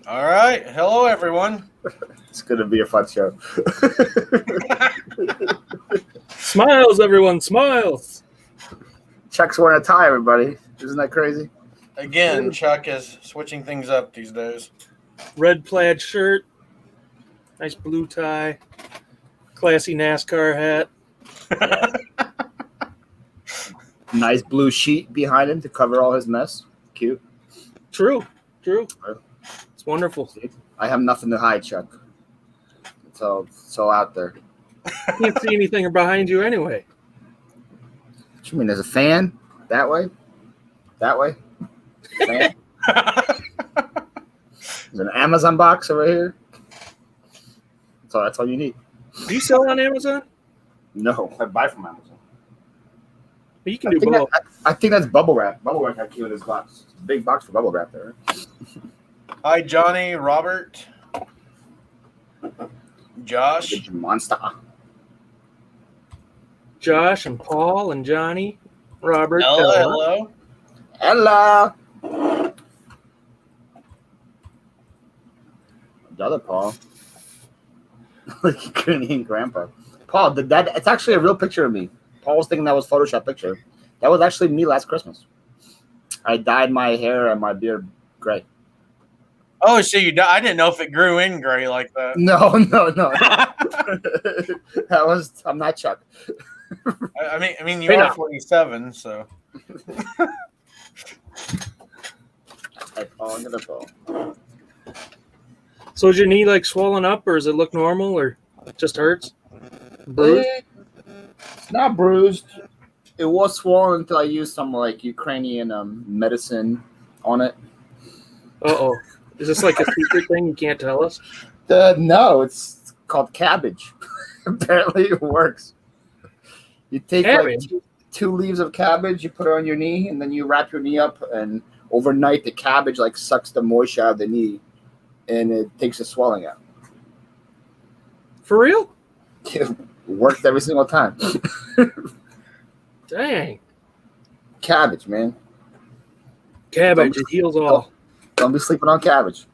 All right. Hello, everyone. It's going to be a fun show. Smiles, everyone, smiles. Chuck's wearing a tie, everybody. Isn't that crazy? Again, Chuck is switching things up these days. Red plaid shirt, nice blue tie, classy NASCAR hat. Nice blue sheet behind him to cover all his mess. Cute. True. It's wonderful. I have nothing to hide, Chuck. It's all out there. Can't see anything behind you anyway. What you mean? There's a fan? That way? That way? Fan? There's an Amazon box over here. That's all you need. Do you sell on Amazon? No, I buy from Amazon. But you can do both. I think that's bubble wrap. Bubble wrap came in this box. It's a big box for bubble wrap there. Hi, Johnny, Robert, Josh. Big monster. Josh and Paul and Johnny, Robert. Hello. Hello. The other Paul. Like Ukrainian grandpa. Paul, it's actually a real picture of me. Paul was thinking that was a Photoshop picture. That was actually me last Christmas. I dyed my hair and my beard gray. Oh, so I didn't know if it grew in gray like that. No. I'm not Chuck. I mean, you are 47, so. I fall into the Paul. So is your knee like swollen up, or does it look normal, or it just hurts? Bruised? It's not bruised. It was swollen until I used some like Ukrainian medicine on it. Uh-oh. Is this like a secret thing you can't tell us? No, it's called cabbage. Apparently it works. You take like two leaves of cabbage, you put it on your knee, and then you wrap your knee up, and overnight the cabbage like sucks the moisture out of the knee, and it takes the swelling out. For real? It works every single time. Dang. Cabbage, man. Cabbage, it heals all. Don't be sleeping on cabbage.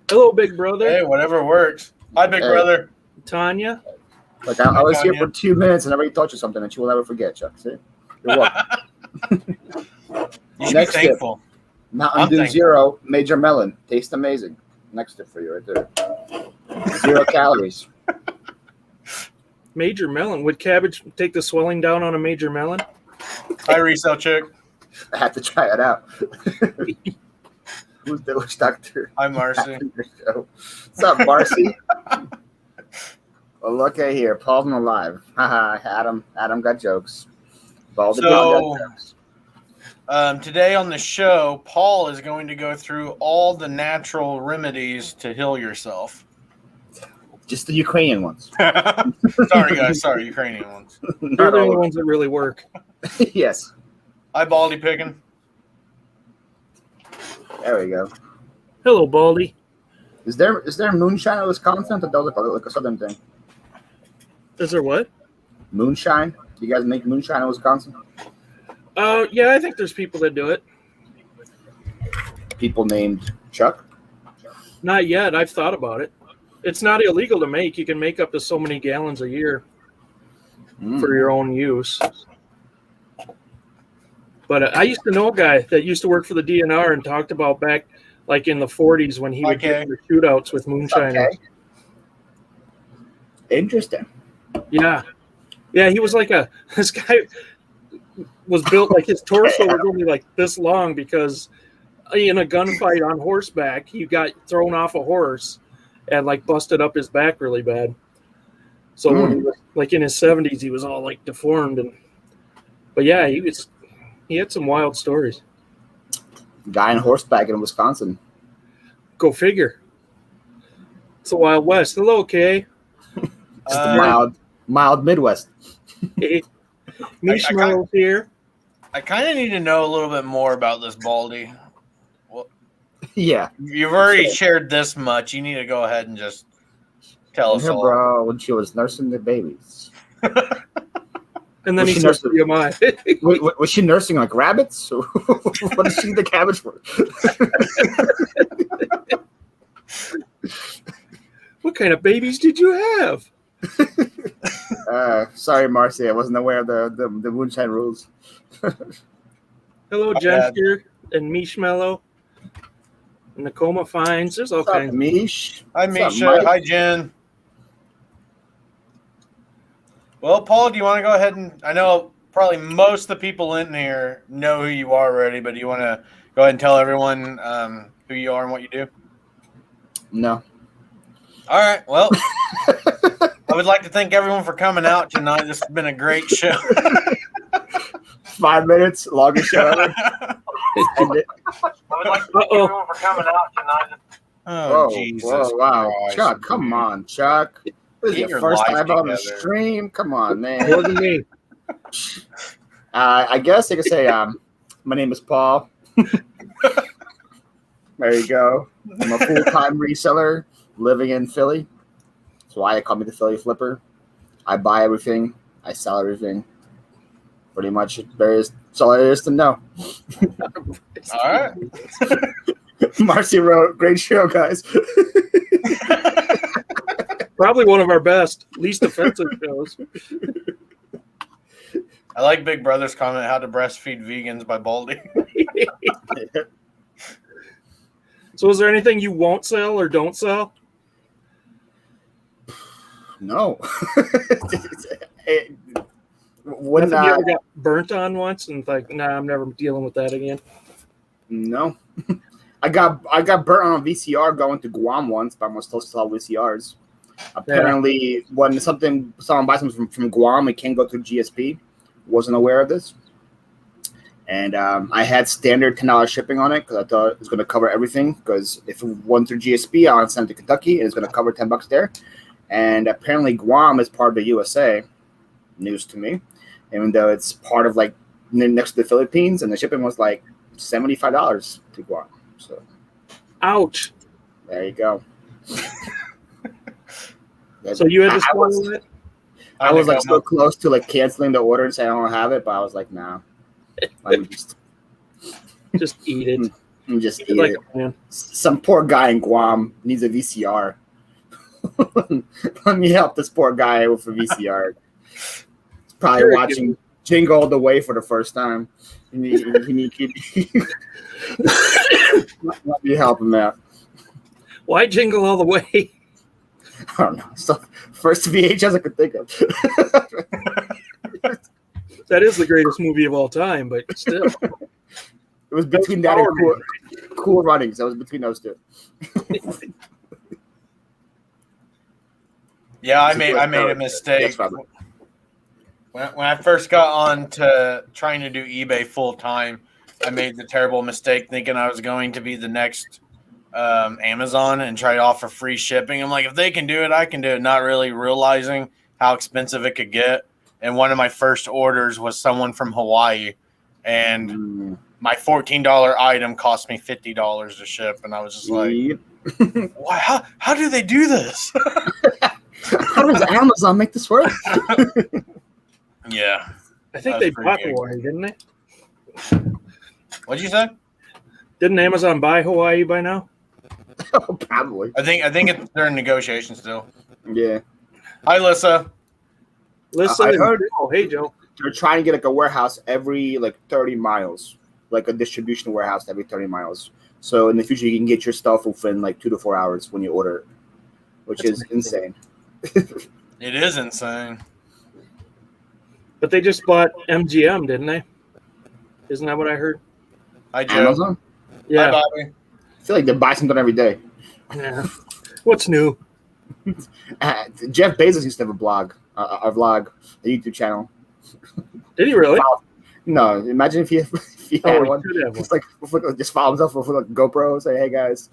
Hello, big brother. Hey, whatever works. Hi, big brother. Tanya. Like I was here for 2 minutes and already taught you something that you will never forget, Chuck. See? You're welcome. You should Next be thankful. tip. Mountain Dew Zero Major Melon. Tastes amazing. Next tip for you right there. 0 calories. Major melon. Would cabbage take the swelling down on a major melon? Hi, resale chick. I had to try it out. Who's the witch doctor? Hi, Marcy. What's up, Marcy? Well, look at here. Paul's not alive. Haha, Adam got jokes. Baldy got jokes. Today on the show, Paul is going to go through all the natural remedies to heal yourself. Just the Ukrainian ones. Sorry, guys. Sorry, Ukrainian ones. They're the only ones that really work. Yes. Hi, Baldy Pickin'. There we go. Hello, Baldy. Is there moonshine in Wisconsin? That was like a southern thing. Is there what? Moonshine? Do you guys make moonshine in Wisconsin? Yeah, I think there's people that do it. People named Chuck? Not yet. I've thought about it. It's not illegal to make. You can make up to so many gallons a year for your own use. But I used to know a guy that used to work for the DNR and talked about back like in the 40s when he would get into shootouts with moonshine. Okay. Interesting. Yeah. Yeah, he was like this guy was built like his torso was only like this long because in a gunfight on horseback, he got thrown off a horse and like busted up his back really bad. So when he was like in his 70s, he was all like deformed but yeah, he had some wild stories. Guy on horseback in Wisconsin. Go figure. It's the Wild West. Hello, Kay. Just the mild Midwest. Hey, Mishma's here. I kind of need to know a little bit more about this Baldy. Well, yeah. You've already shared this much. You need to go ahead and just tell us all. Bro, when she was nursing the babies. And then Was he she says, nursing- TMI. Was she nursing like rabbits? What did she eat the cabbage for? What kind of babies did you have? Sorry, Marcy. I wasn't aware of the moonshine rules. Hello, Jenster and Mishmello. And Nakoma Fines. There's all What's up, kinds. Mish? Hi, What's up, Misha. Mike? Hi, Jen. Well, Paul, do you want to go ahead and I know probably most of the people in here know who you are already, but do you want to go ahead and tell everyone who you are and what you do? No. All right. Well, I would like to thank everyone for coming out tonight. This has been a great show. 5 minutes, longest show ever. End it. I would like to thank everyone for coming out tonight. Oh, Whoa, Jesus. whoa, wow. Christ. Chuck, come on, Chuck. This is Get your your first life time on the together. stream. Come on, man. More than me. I guess I could say my name is Paul. There you go. I'm a full-time reseller living in Philly. That's why they call me the Philly Flipper. I buy everything. I sell everything. Pretty much that's all there is to know. All right. Marcy wrote, great show, guys. Probably one of our best, least offensive shows. I like Big Brother's comment, How to Breastfeed Vegans by Baldy. So is there anything you won't sell or don't sell? No. Nothing you ever got burnt on once and like, nah, I'm never dealing with that again. No. I got burnt on a VCR going to Guam once, but I'm supposed to sell VCRs. Apparently, when someone buys something from Guam, it can't go through GSP. Wasn't aware of this. And I had standard $10 shipping on it because I thought it was going to cover everything. Because if it went through GSP, I would send it to Kentucky and it's going to cover $10 there. And apparently, Guam is part of the USA. News to me, even though it's part of like next to the Philippines, and the shipping was like $75 to Guam. So, ouch. There you go. So you had to swallow it? I was like so close to like canceling the order and saying I don't have it, but I was like, nah. I'm just eat it. I'm just eat like it. A man. Some poor guy in Guam needs a VCR. Let me help this poor guy with a VCR. He's probably Very watching good. Jingle All the Way for the first time. Let me help him out. Why Jingle All the Way? I don't know. So first VHS I could think of. That is the greatest movie of all time, but still. It was between that and Cool Runnings. I was between those two. Yeah, I made a mistake. When I first got on to trying to do eBay full time, I made the terrible mistake thinking I was going to be the next Amazon and try to offer free shipping. I'm like, if they can do it, I can do it. Not really realizing how expensive it could get. And one of my first orders was someone from Hawaii, and my $14 item cost me $50 to ship. And I was just like, "Why? How do they do this?" How does Amazon make this work? Yeah. I think they bought Hawaii, didn't they? What'd you say? Didn't Amazon buy Hawaii by now? Oh, probably. I think they're in negotiations still. Yeah. Hi, Lissa. Listen, I heard. Oh, hey, Joe. They're trying to get like a warehouse every like 30 miles, like a distribution warehouse every 30 miles. So in the future, you can get your stuff within like 2 to 4 hours when you order it, which is insane. It is insane. But they just bought MGM, didn't they? Isn't that what I heard? Hi, Joe. Amazon? Yeah. Hi, Bobby. I feel like they buy something every day. Yeah. What's new? Jeff Bezos used to have a vlog, a YouTube channel. Did he really? No, imagine if he had one. He should have one. Just like just follow himself with like a GoPro. Say, hey guys,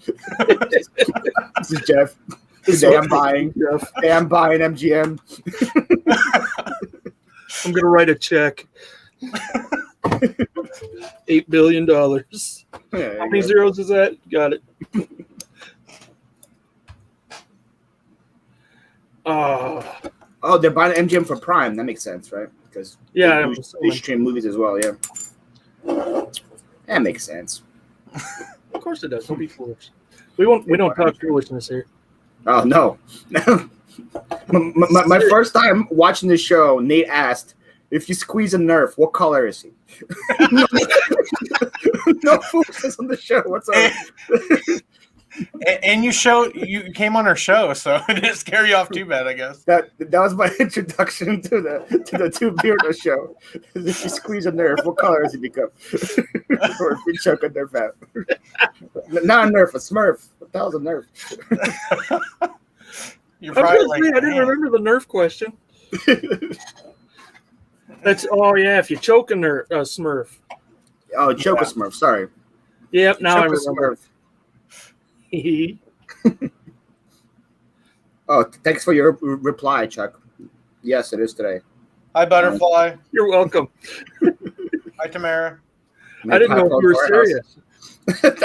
this is Jeff. Today I'm buying MGM. I'm gonna write a check. $8 billion. How many zeros is that? Got it. Oh, they're buying MGM for Prime. That makes sense, right? Because they stream movies as well. Yeah, that makes sense. Of course it does. Don't be foolish. We don't talk foolishness here. Oh no. my first time watching this show, Nate asked, "If you squeeze a Nerf, what color is he?" No foolishness on the show. What's up? And you came on our show, so it didn't scare you off too bad, I guess. That was my introduction to the Two Beirdo show. If you squeeze a Nerf, what color does he become? Or if you choke a Nerf out. Not a Nerf, a Smurf. What the hell's a Nerf? I didn't remember the Nerf question. If you choke a Smurf. Oh, choke a Smurf. Sorry. Yep. Now I remember. Oh, thanks for your reply, Chuck. Yes, it is today. Hi, Butterfly. You're welcome. Hi, Tamara. I didn't know if you were serious.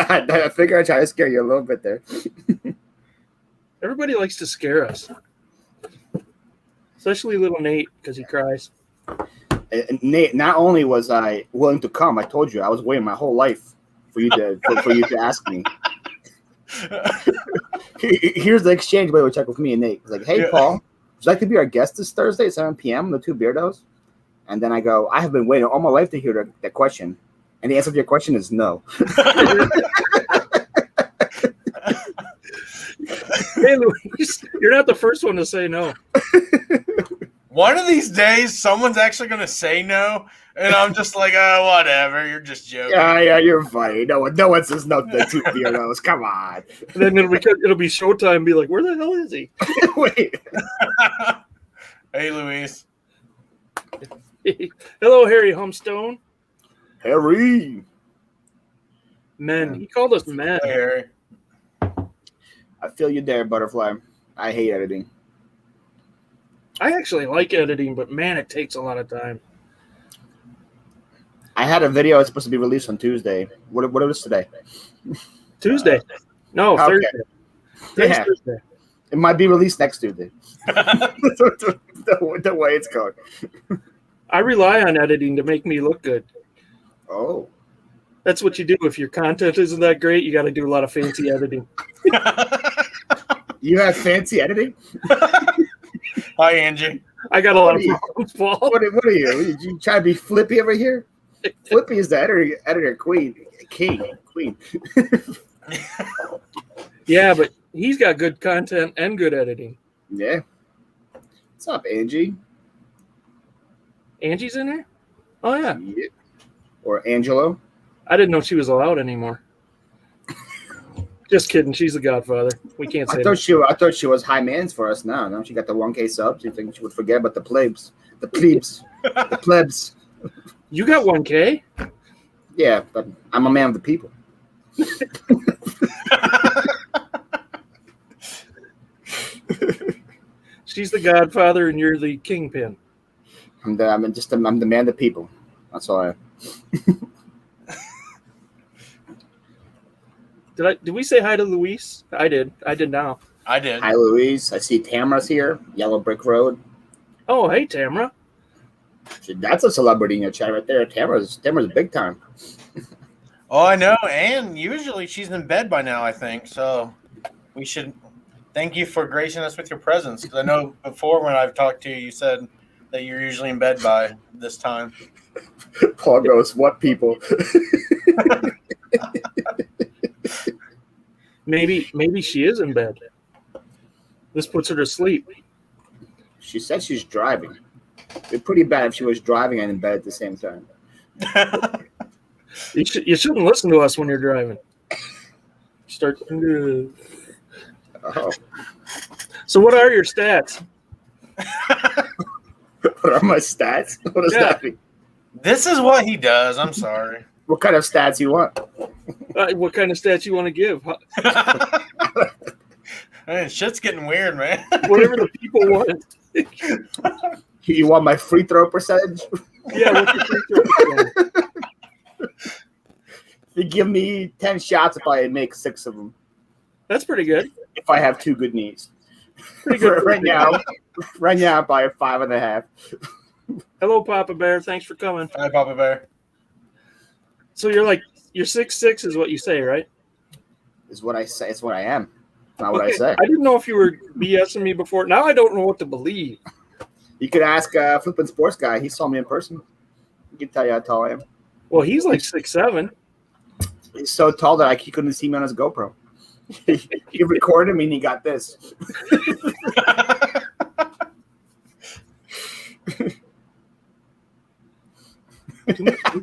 I figured I'd try to scare you a little bit there. Everybody likes to scare us, especially little Nate because he cries. And Nate, not only was I willing to come, I told you I was waiting my whole life for you to ask me. Here's the exchange way we check with me and Nate. It's like, hey, Paul, would you like to be our guest this Thursday at 7 p.m. the Two Beirdos? And then I go, I have been waiting all my life to hear that question. And the answer to your question is no. Hey, Luis, you're not the first one to say no. One of these days, someone's actually going to say no, and I'm just like, oh, whatever. You're just joking. Yeah, you're funny. No one says no to the Two Beirdos. Come on. And then it'll be showtime and be like, where the hell is he? Wait. Hey, Luis. Hello, Harry Humstone. Harry. Men. He called us men. Hey, Harry. I feel you there, Butterfly. I hate editing. I actually like editing, but man, it takes a lot of time. I had a video that's supposed to be released on Tuesday. What is today? Tuesday. No, okay. Thursday. Yeah. Thursday. It might be released next Tuesday. the way it's going. I rely on editing to make me look good. Oh. That's what you do. If your content isn't that great, you got to do a lot of fancy editing. You have fancy editing? Hi, Angie. I got a lot of problems, Paul. What are you? You trying to be Flippy over here? Flippy is the editor queen. Queen. Yeah, but he's got good content and good editing. Yeah. What's up, Angie? Angie's in there? Oh, yeah. Or Angelo? I didn't know she was allowed anymore. Just kidding. She's the Godfather. We can't say that. I thought she was high man's for us now. No, she got the 1K subs. You think she would forget about the plebs? The plebs. You got 1K? Yeah, but I'm a man of the people. She's the Godfather and you're the kingpin. I'm the man of the people. That's all I am. Did we say hi to Luis? I did now. I did. Hi, Luis. I see Tamara's here. Yellow Brick Road. Oh, hey, Tamara. That's a celebrity in your chat right there. Tamara's big time. Oh, I know. And usually she's in bed by now, I think. So we should thank you for gracing us with your presence. Because I know before when I've talked to you, you said that you're usually in bed by this time. Paul goes, what people? Maybe she is in bed. This puts her to sleep. She said she's driving. It'd be pretty bad if she was driving and in bed at the same time. You shouldn't listen to us when you're driving. Start. Oh. So what are your stats? What are my stats? What does that mean? This is what he does. I'm sorry. What kind of stats you want? What kind of stats you want to give? Man, shit's getting weird, man. Whatever the people want. You want my free throw percentage? Yeah, what's your free throw percentage? If you give me 10 shots, if I make 6 of them. That's pretty good. If I have 2 good knees. Pretty good right now. Right now, by 5.5. Hello, Papa Bear. Thanks for coming. Hi, Papa Bear. So you're 6'6" is what you say, right? Is what I say. It's what I am. Not what I say. I didn't know if you were BSing me before. Now I don't know what to believe. You could ask Flippin' Sports Guy. He saw me in person. He can tell you how tall I am. Well, he's like 6'7". He's so tall that he couldn't see me on his GoPro. He recorded me and he got this.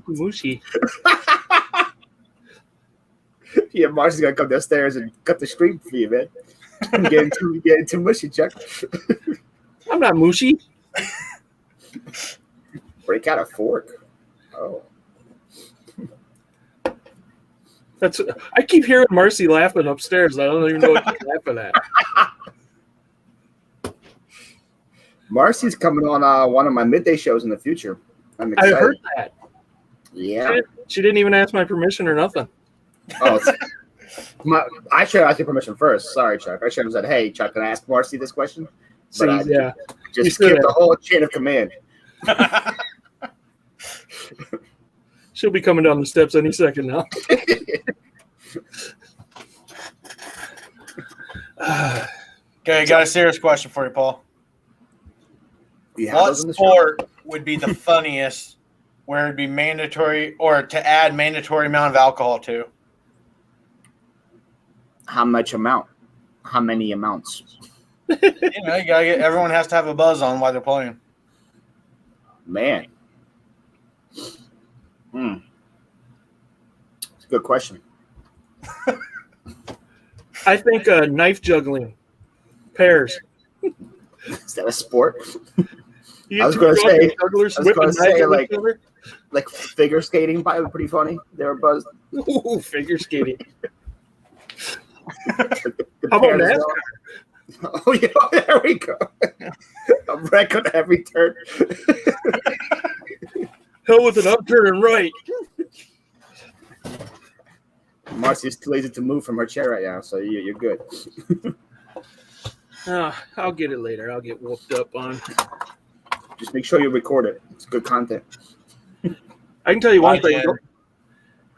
Mushy. Yeah, Marcy's gonna come downstairs and cut the stream for you, man. I'm getting too mushy, Chuck. I'm not mushy. Break out a fork. Oh. I keep hearing Marcy laughing upstairs. I don't even know what she's laughing at. Marcy's coming on one of my midday shows in the future. I'm excited. I heard that. Yeah. She didn't even ask my permission or nothing. Oh, I should ask your permission first. Sorry, Chuck. I should have said, "Hey, Chuck, can I ask Marcy this question?" But yeah, just skip the whole chain of command. She'll be coming down the steps any second now. Okay, got a serious question for you, Paul. What sport would be the funniest where it'd be mandatory or to add mandatory amount of alcohol to? How much amount? How many amounts? You gotta get everyone has to have a buzz on while they're playing. Man. It's a good question. I think knife juggling. Pairs. Is that a sport? I was going to say like figure skating probably pretty funny. They were buzzed. Ooh, figure skating. How about NASCAR? Oh yeah, there we go. A wreck on every turn. Hell with an upturn and right. Marcy's too lazy to move from her chair right now, so you're good. I'll get it later. I'll get whooped up on. Just make sure you record it. It's good content. I can tell you one thing.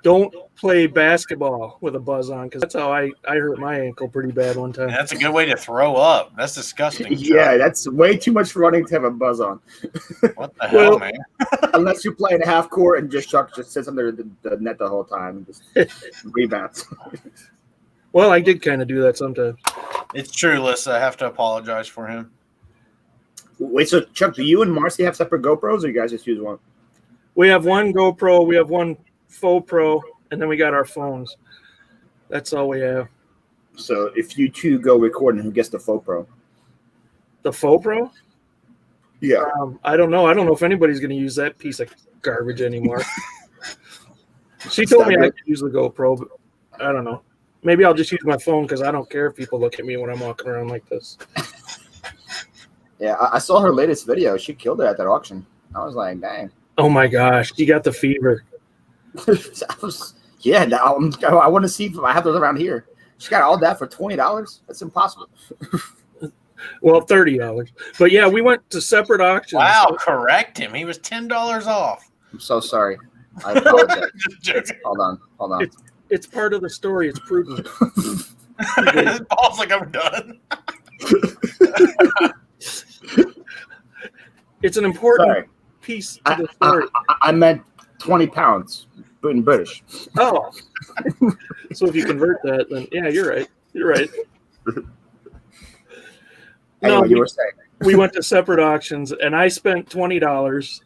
Don't play basketball with a buzz on, because that's how I hurt my ankle pretty bad one time. That's a good way to throw up. That's disgusting. Yeah, that's way too much running to have a buzz on. What the hell, man? Unless you're playing half court and Chuck just sits under the net the whole time and just rebounds. Well, I did kind of do that sometimes. It's true, Lissa. I have to apologize for him. Wait, so Chuck, do you and Marcy have separate GoPros, or you guys just use one? We have one GoPro, we have one Faux Pro, and then we got our phones. That's all we have. So if you two go recording, who gets the Faux Pro? The Faux Pro? Yeah. I don't know. I don't know if anybody's going to use that piece of garbage anymore. She told me I could use the GoPro, but I don't know. Maybe I'll just use my phone because I don't care if people look at me when I'm walking around like this. Yeah, I saw her latest video. She killed it at that auction. I was like, dang. Oh, my gosh. She got the fever. I want to see if I have those around here. She got all that for $20. That's impossible. Well, $30. But yeah, we went to separate auctions. Wow, correct him. He was $10 off. I'm so sorry. I apologize. Hold on. It's part of the story. It's prudent. Paul's like, I'm done. It's an important piece to the story. I meant 20 pounds in British. Oh. So if you convert that, then yeah, you're right. Anyway, you were saying. We went to separate auctions, and I spent $20,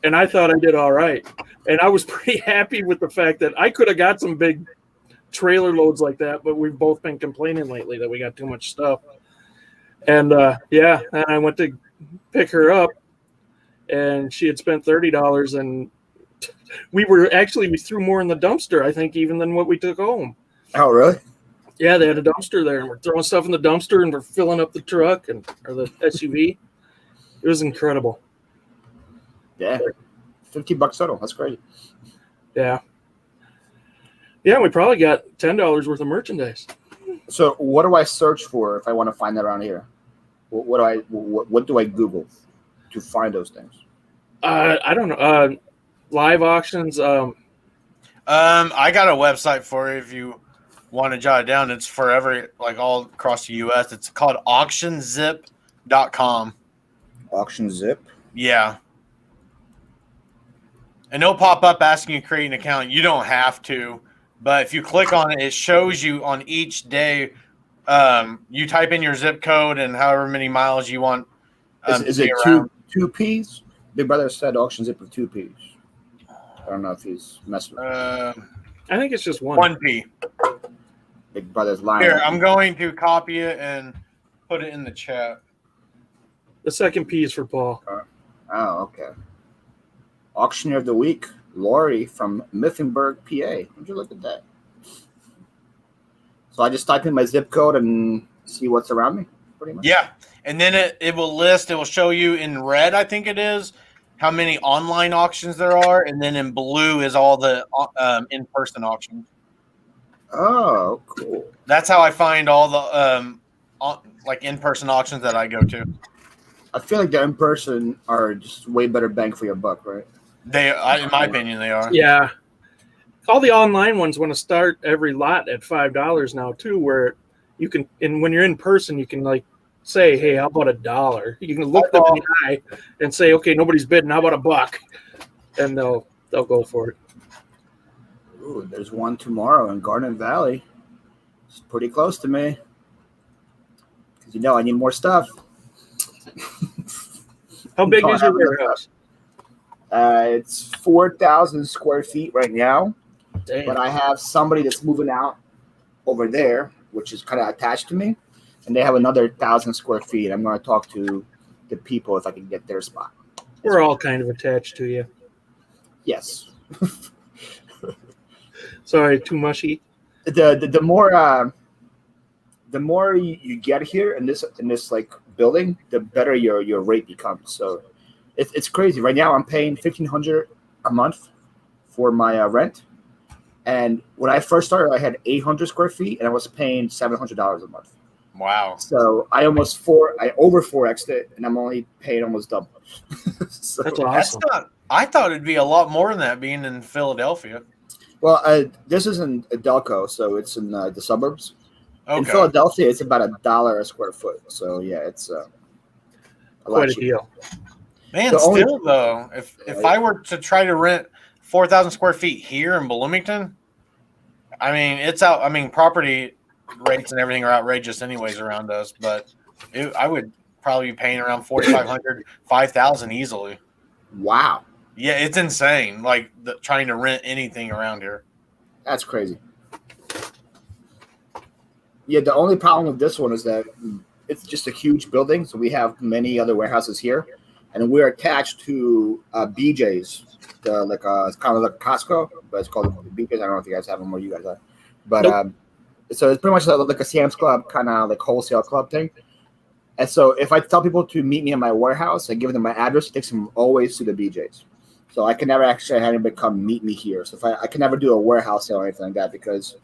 and I thought I did all right. And I was pretty happy with the fact that I could have got some big trailer loads like that, but we've both been complaining lately that we got too much stuff. And, and I went to pick her up, and she had spent $30, and we threw more in the dumpster, I think, even than what we took home. Oh, really? Yeah, they had a dumpster there, and we're throwing stuff in the dumpster, and we're filling up the truck or the SUV. It was incredible. Yeah, $50 total. That's great. Yeah. Yeah, we probably got $10 worth of merchandise. So what do I search for if I want to find that around here? What do I Google to find those things? I don't know. Live auctions. I got a website for you if you want to jot it down. It's forever, like all across the U.S. It's called auctionzip.com. Auction Zip? Yeah. And it'll pop up asking you to create an account. You don't have to, but if you click on it, it shows you on each day. You type in your zip code and however many miles you want. Is it two P's? Big Brother said Auction Zip with 2 P's. I don't know if he's messing with I think it's just one. 1P. Big Brother's lying. Here, I'm going to copy it and put it in the chat. The second P is for Paul. Oh, okay. Auctioneer of the Week, Lori from Mifflinburg, PA. Would you look at that? So I just type in my zip code and see what's around me, pretty much? Yeah, and then it will list, it will show you in red, I think it is, how many online auctions there are, and then in blue is all the in-person auctions. Oh, cool. That's how I find all the like in-person auctions that I go to. I feel like the in-person are just way better bang for your buck, right? In my opinion, they are. Yeah. All the online ones want to start every lot at $5 now too, where you can, and when you're in person, you can like say, hey, how about $1? You can look them in the eye and say, okay, nobody's bidding, how about $1? And they'll go for it. Ooh, there's one tomorrow in Garden Valley. It's pretty close to me. Because I need more stuff. How big is your warehouse? It's 4,000 square feet right now. Damn. But I have somebody that's moving out over there, which is kind of attached to me. And they have another 1,000 square feet. I'm going to talk to the people if I can get their spot. We're all kind of attached to you. Yes. Sorry, too mushy. The more you get here in this like building, the better your rate becomes. So it's crazy. Right now, I'm paying $1,500 a month for my rent. And when I first started, I had 800 square feet, and I was paying $700 a month. Wow. So I over 4x'd it, and I'm only paying almost double. So, That's awesome. I thought it'd be a lot more than that being in Philadelphia. Well, this is in Delco, so it's in the suburbs. Okay. In Philadelphia, it's about $1 a square foot. So yeah, it's Quite a deal. Man, though, if I were to try to rent 4,000 square feet here in Bloomington, I mean, it's out. I mean, property rates and everything are outrageous anyways around us, but I would probably be paying around 4,500, 5,000 easily. Wow. Yeah, it's insane. Like trying to rent anything around here. That's crazy. Yeah, the only problem with this one is that it's just a huge building. So we have many other warehouses here, and we're attached to BJ's. It's kind of like Costco, but it's called BJ's. I don't know if you guys have them where you guys are, but Nope. So it's pretty much like a Sam's Club kind of like wholesale club thing. And so if I tell people to meet me in my warehouse, I give them my address, it takes them always to the BJ's. So I can never actually have anybody come meet me here. So if I can never do a warehouse sale or anything like that because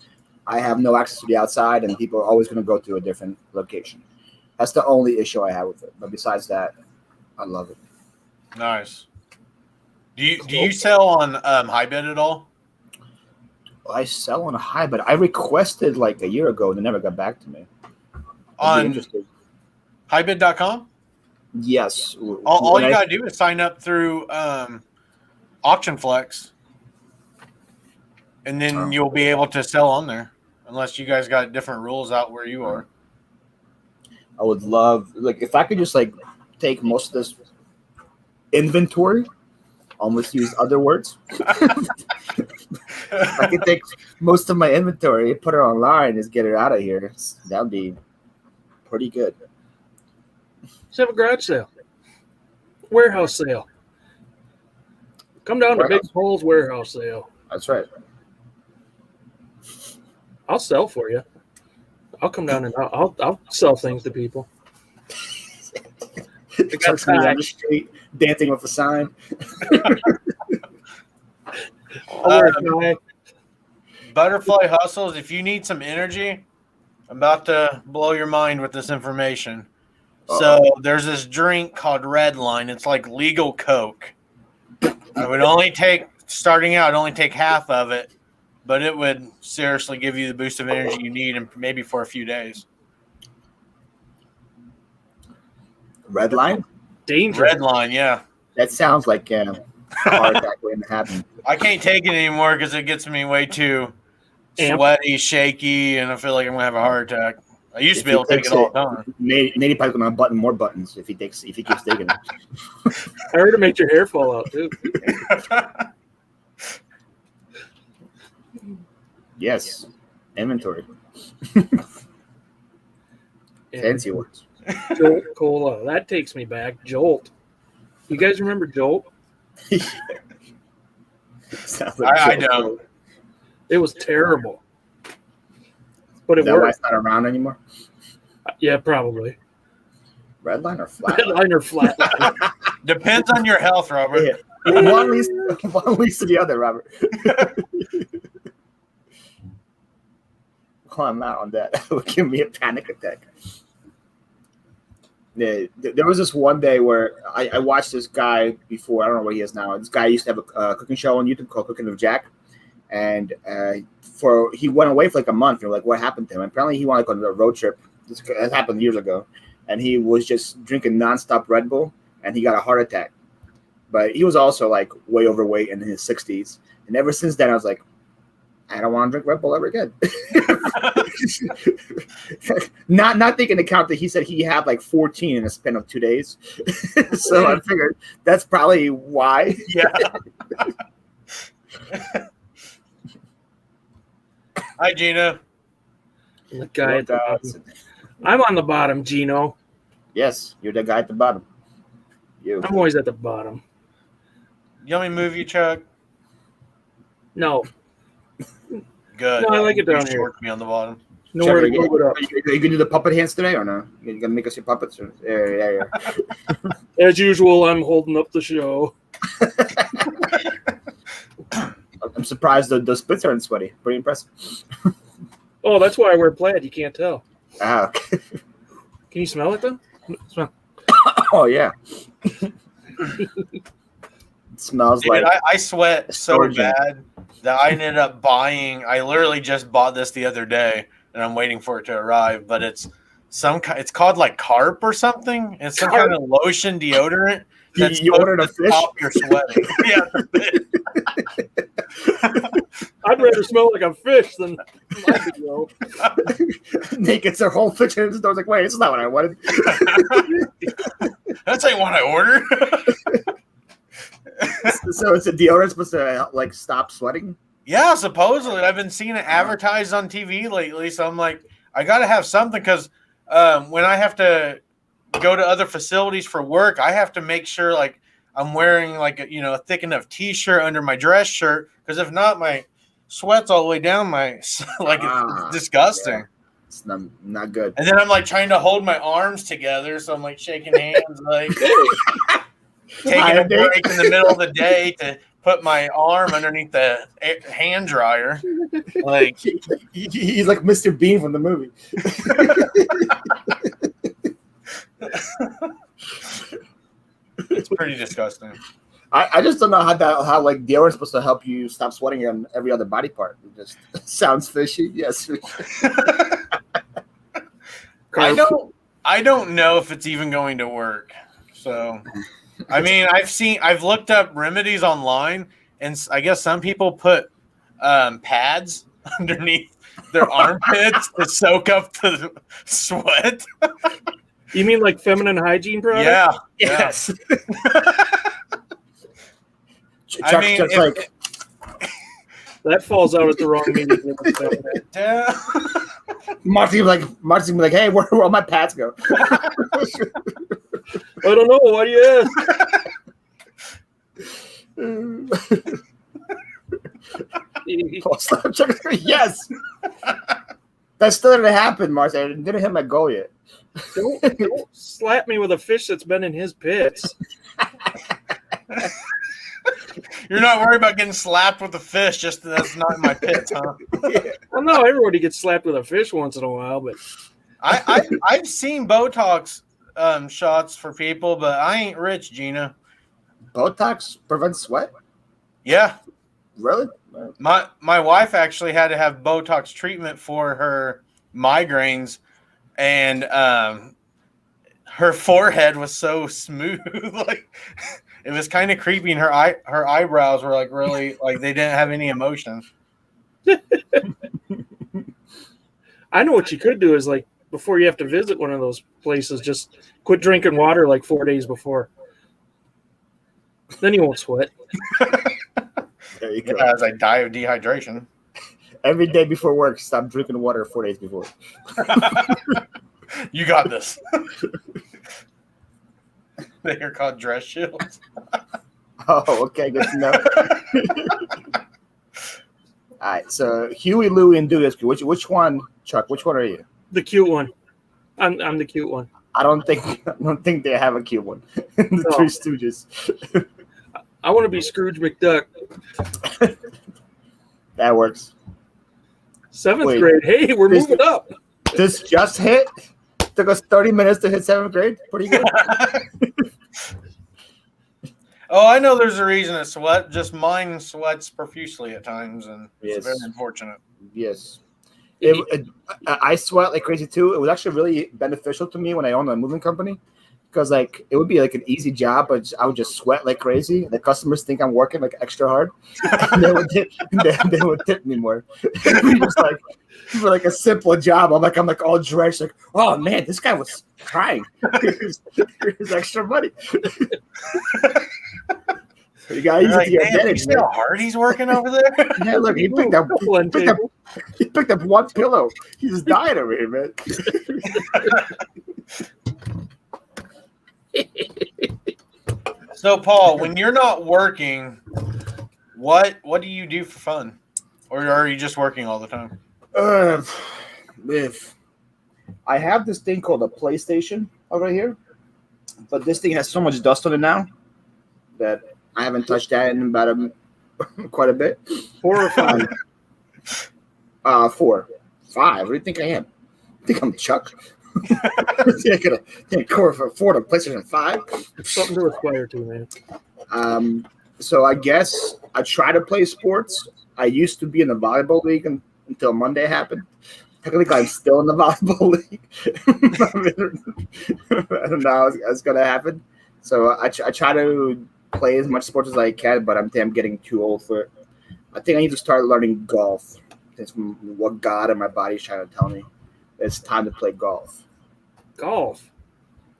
I have no access to the outside, and people are always going to go to a different location. That's the only issue I have with it. But besides that, I love it. Nice. Do you sell on HiBid at all? I sell on a high, but I requested like a year ago and they never got back to me. On HiBid.com? Yes. All you got to do is sign up through AuctionFlex, and then you'll be able to sell on there, unless you guys got different rules out where you are. I would love, like, if I could just like take most of this inventory, almost use other words. I could take most of my inventory, put it online, just get it out of here. That would be pretty good. Let's have a garage sale. Warehouse sale. Come down to Big Paul's warehouse sale. That's right. I'll sell for you. I'll come down and I'll sell things to people. Chuck's me down the street, dancing with a sign. Butterfly Hustles, if you need some energy, I'm about to blow your mind with this information. So there's this drink called Red Line. It's like legal Coke. I would only take half of it, but it would seriously give you the boost of energy you need, and maybe for a few days. Red Line? Danger. Red Line, yeah. That sounds like a heart attack waiting to happen. I can't take it anymore because it gets me way too sweaty, shaky, and I feel like I'm gonna have a heart attack. I used to be able to take it all the time. Maybe probably gonna button more buttons if he keeps taking it. I heard it makes your hair fall out too. Yes, inventory. Fancy words. Jolt Cola. That takes me back. Jolt. You guys remember Jolt? I don't. It was terrible. But it Is that why worked. it's not around anymore? Yeah, probably. Red Line or flat? Red Line or flat line. Depends on your health, Robert. Yeah. One leads to the other, Robert. Oh, I'm out on that. It would give me a panic attack. Yeah, there was this one day where I watched this guy before. I don't know what he is now. This guy used to have a cooking show on YouTube called Cooking with Jack, and he went away for like a month. You're like, what happened to him? Apparently, he went like on a road trip. This happened years ago, and he was just drinking nonstop Red Bull, and he got a heart attack. But he was also like way overweight in his 60s, and ever since then, I was like, I don't want to drink Red Bull ever again. not taking into account that he said he had like 14 in a span of 2 days. So I figured that's probably why. Yeah. Hi, Gina. The guy at the bottom. I'm on the bottom, Gino. Yes, you're the guy at the bottom. You. I'm always at the bottom. You want me to move you, Chuck? No. Good. No, I like it down You here. short me on the bottom. Nowhere to Chuck, go but up. Are you going to do the puppet hands today or no? You going to make us your puppets? Yeah. As usual, I'm holding up the show. I'm surprised those splits aren't sweaty. Pretty impressive. Oh, that's why I wear plaid. You can't tell. Ah, okay. Can you smell it, though? Smell. Oh, yeah. It smells Dude, like... I sweat so storage bad that I ended up buying. I literally just bought this the other day, and I'm waiting for it to arrive. But it's called like Carp or something. It's some kind of lotion deodorant. That's You ordered a fish? Stop your sweating. Yeah. I'd rather smell like a fish than my video. Nate gets their whole fish in his door. Like, wait, this is not what I wanted. That's ain't what I ordered. So it's a deodorant supposed to like stop sweating? Yeah, supposedly. I've been seeing it advertised on TV lately, so I'm like, I got to have something because when I have to go to other facilities for work, I have to make sure like I'm wearing like a thick enough T-shirt under my dress shirt because if not, my sweat's all the way down my it's disgusting. Yeah. It's not good. And then I'm like trying to hold my arms together, so I'm like shaking hands, like taking a break in the middle of the day to put my arm underneath the hand dryer. Like he's like Mr. Bean from the movie. It's pretty disgusting. I just don't know how like deodorant's supposed to help you stop sweating on every other body part. It just sounds fishy. Yes. I don't know if it's even going to work. So, I mean, I've looked up remedies online, and I guess some people put pads underneath their armpits to soak up the sweat. You mean like feminine hygiene products? Yeah. Yes. I mean, that falls out at the wrong meeting. Marty's like, hey, where all my pads go? I don't know. Why do you ask? Yes. That still didn't happen, Marty. I didn't hit my goal yet. Don't slap me with a fish that's been in his pits. You're not worried about getting slapped with a fish, just that's not in my pits, huh? Well, no, everybody gets slapped with a fish once in a while, but I've seen Botox shots for people, but I ain't rich, Gina. Botox prevents sweat? Yeah. Really? My wife actually had to have Botox treatment for her migraines, and her forehead was so smooth, like it was kind of creepy. And her eyebrows were like really like they didn't have any emotion. I know what you could do is like before you have to visit one of those places, just quit drinking water like 4 days before. Then you won't sweat. There you go. Yeah, as I die of dehydration. Every day before work, stop drinking water 4 days before. You got this. They're called dress shields. Oh, okay, good to know. All right, so Huey, Louie, and Dewey. Which one, Chuck? Which one are you? The cute one. I'm the cute one. I don't think they have a cute one. The Three Stooges. I want to be Scrooge McDuck. That works. 7th grade. Hey, we're moving up. This just hit. Took us 30 minutes to hit 7th grade. Pretty good. Oh, I know there's a reason to sweat. Just mine sweats profusely at times, and it's very unfortunate. Yes. I sweat like crazy too. It was actually really beneficial to me when I owned a moving company because like it would be like an easy job, but I would just sweat like crazy. The customers think I'm working like extra hard. And they would tip me more. Just like for like a simple job, I'm like all drenched. Like, oh man, this guy was crying. Here's extra money. You got easy to get you see how hard he's working over there? Yeah, look, he picked up one pillow. He's just dying over here, man. So, Paul, when you're not working, what do you do for fun? Or are you just working all the time? I have this thing called a PlayStation over here, but this thing has so much dust on it now that I haven't touched that in about quite a bit. 4 or 5? 4. 5. What do you think I am? I think I'm Chuck. I can't afford a PlayStation 5. Something to aspire to, man. So I guess I try to play sports. I used to be in the volleyball league until Monday happened. Technically, I'm still in the volleyball league. I don't know how it's going to happen. So I try to play as much sports as I can, but I'm getting too old for it. I think I need to start learning golf. That's what God and my body is trying to tell me. It's time to play golf. Golf?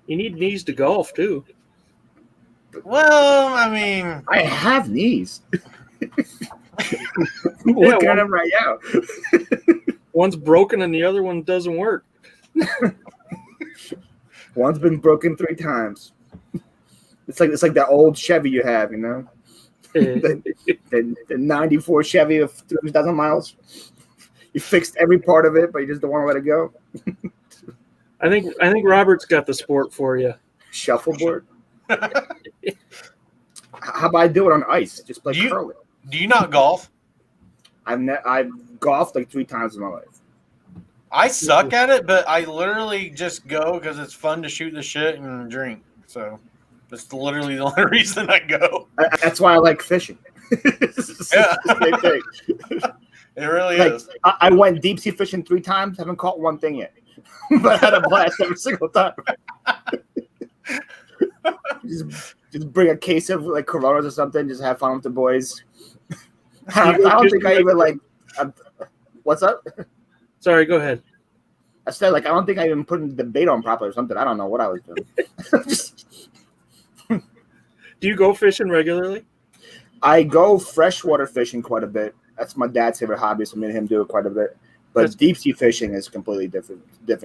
You need knees to golf, too. Well, I mean... I have knees. Look at them right now. One's broken and the other one doesn't work. One's been broken 3 times. It's like that old Chevy you have, you know, the 94 Chevy of 3,000 miles. You fixed every part of it, but you just don't want to let it go. I think Robert's got the sport for you. Shuffleboard. How about I do it on ice? Just play curling. Do you not golf? I've golfed like 3 times in my life. I suck at it, but I literally just go because it's fun to shoot the shit and drink. So that's literally the only reason I go. That's why I like fishing. Yeah. Same thing. It really is. I went deep sea fishing 3 times. Haven't caught one thing yet, but I had a blast every single time. Just bring a case of like Coronas or something. Just have fun with the boys. I don't think I even like. What's up? Sorry, go ahead. I said like I don't think I even put the bait on properly or something. I don't know what I was doing. Do you go fishing regularly? I go freshwater fishing quite a bit. That's my dad's favorite hobby, so me and him do it quite a bit. But deep sea fishing is completely different.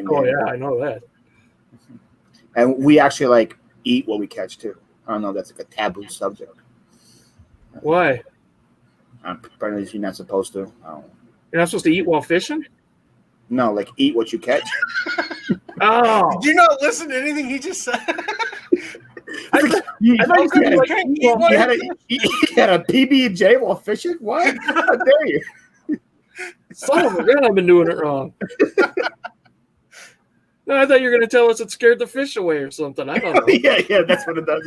Oh yeah, I know that. And we actually like eat what we catch too. I don't know. That's like a taboo subject. Why? Apparently, you're not supposed to. You're not supposed to eat while fishing? No, like eat what you catch. Oh, did you not listen to anything he just said? You had a PB&J while fishing? What? How dare you? Son of a gun, I've been doing it wrong. No, I thought you were going to tell us it scared the fish away or something. I don't know. yeah, that's what it does.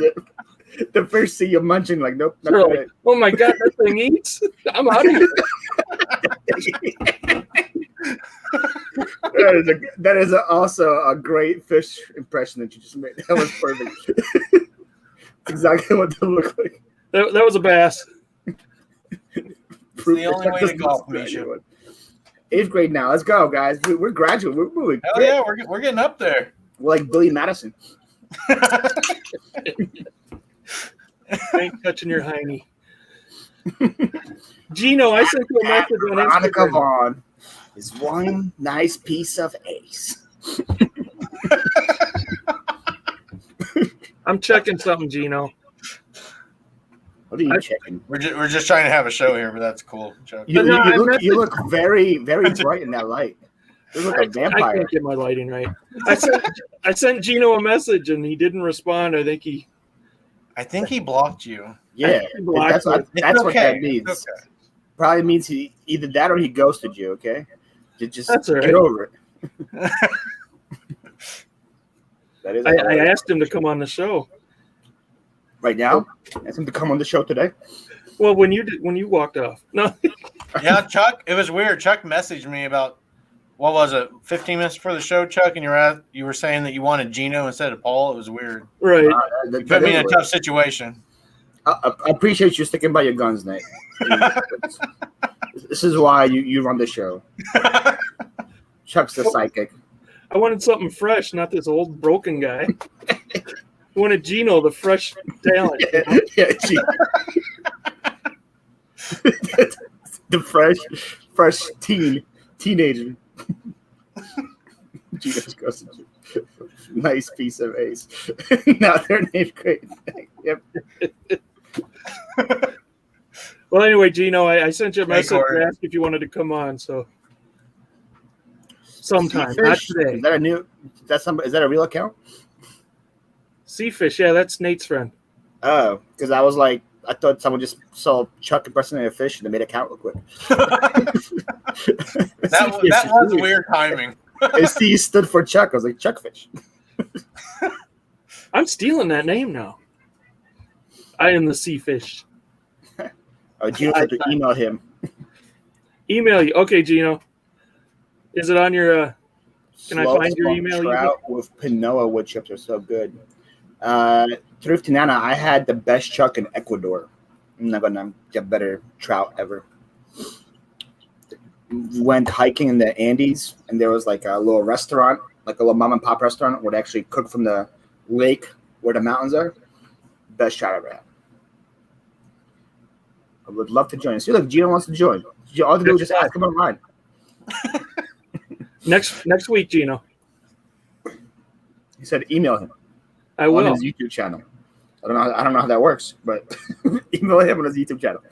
The fish see you munching, like, nope. They're like, oh my God, that thing eats. I'm out of here. That is also a great fish impression that you just made. That was perfect. Exactly what they look like. That was a bass. It's the only way to golf, Misha. 8th grade now. Let's go, guys. We're graduating. We're moving. Hell yeah, we're getting up there. We're like Billy Madison. Ain't touching your hiney. Gino, I sent you a message on Veronica Instagram. Vaughn is one nice piece of ace. I'm checking something, Gino. What are you checking? We're just trying to have a show here, but that's cool, Chuck. You look very, very bright in that light. You look like a vampire. I can't get my lighting right. I sent Gino a message and he didn't respond. I think he blocked you. Yeah, that's what that means. It's okay. Probably means he either that or he ghosted you. Okay, just That's all right. get over it. That is. I asked him to come on the show. Right now, ask him to come on the show today. Well, when you walked off. No. Yeah, Chuck. It was weird. Chuck messaged me about what was it, 15 minutes before the show, Chuck, and you were saying that you wanted Gino instead of Paul. It was weird. Right. You put me in a tough situation. I appreciate you sticking by your guns, Nate. This is why you run the show. Chuck's the psychic. I wanted something fresh, not this old broken guy. I wanted Gino, the fresh talent. Yeah, the fresh teenager. Gino's goes to nice piece of ace. Now they're named great. Yep. Well, anyway, Gino, I sent you a message to ask if you wanted to come on. So sometime, not today. Is that a real account? Seafish, yeah, that's Nate's friend. Oh, because I thought someone just saw Chuck impersonating a fish and they made an account real quick. that was weird timing. And C stood for Chuck. I was like, Chuckfish. I'm stealing that name now. I am the Seafish. Gino had to email him. Email you. Okay, Gino. Is it on your can I find your email? Trout with Pinoa wood chips are so good. 350 Nana, I had the best chuck in Ecuador. I'm not gonna get better trout ever. Went hiking in the Andes, and there was like a little restaurant, like a little mom and pop restaurant where they actually cook from the lake where the mountains are. Best trout I ever had. I would love to join. See, look, Gino wants to join. All to do is just ask him online. Next week, Gino. He said email him. I will. On his YouTube channel. I don't know how that works, but email him on his YouTube channel.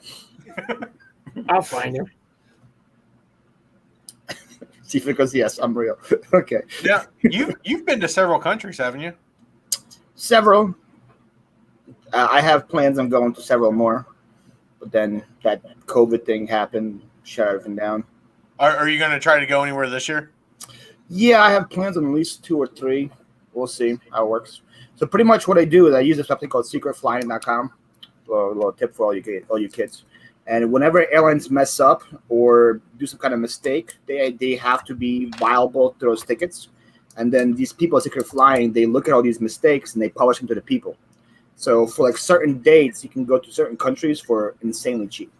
I'll find him. See if it goes, yes, I'm real. Okay. Yeah, you've been to several countries, haven't you? Several. I have plans on going to several more, but then that COVID thing happened, shut everything down. Are you going to try to go anywhere this year? Yeah, I have plans on at least 2 or 3. We'll see how it works. So pretty much what I do is I use something called secretflying.com. A little tip for all you kids. And whenever airlines mess up or do some kind of mistake, they have to be liable to those tickets. And then these people at Secret Flying, they look at all these mistakes and they publish them to the people. So for like certain dates, you can go to certain countries for insanely cheap.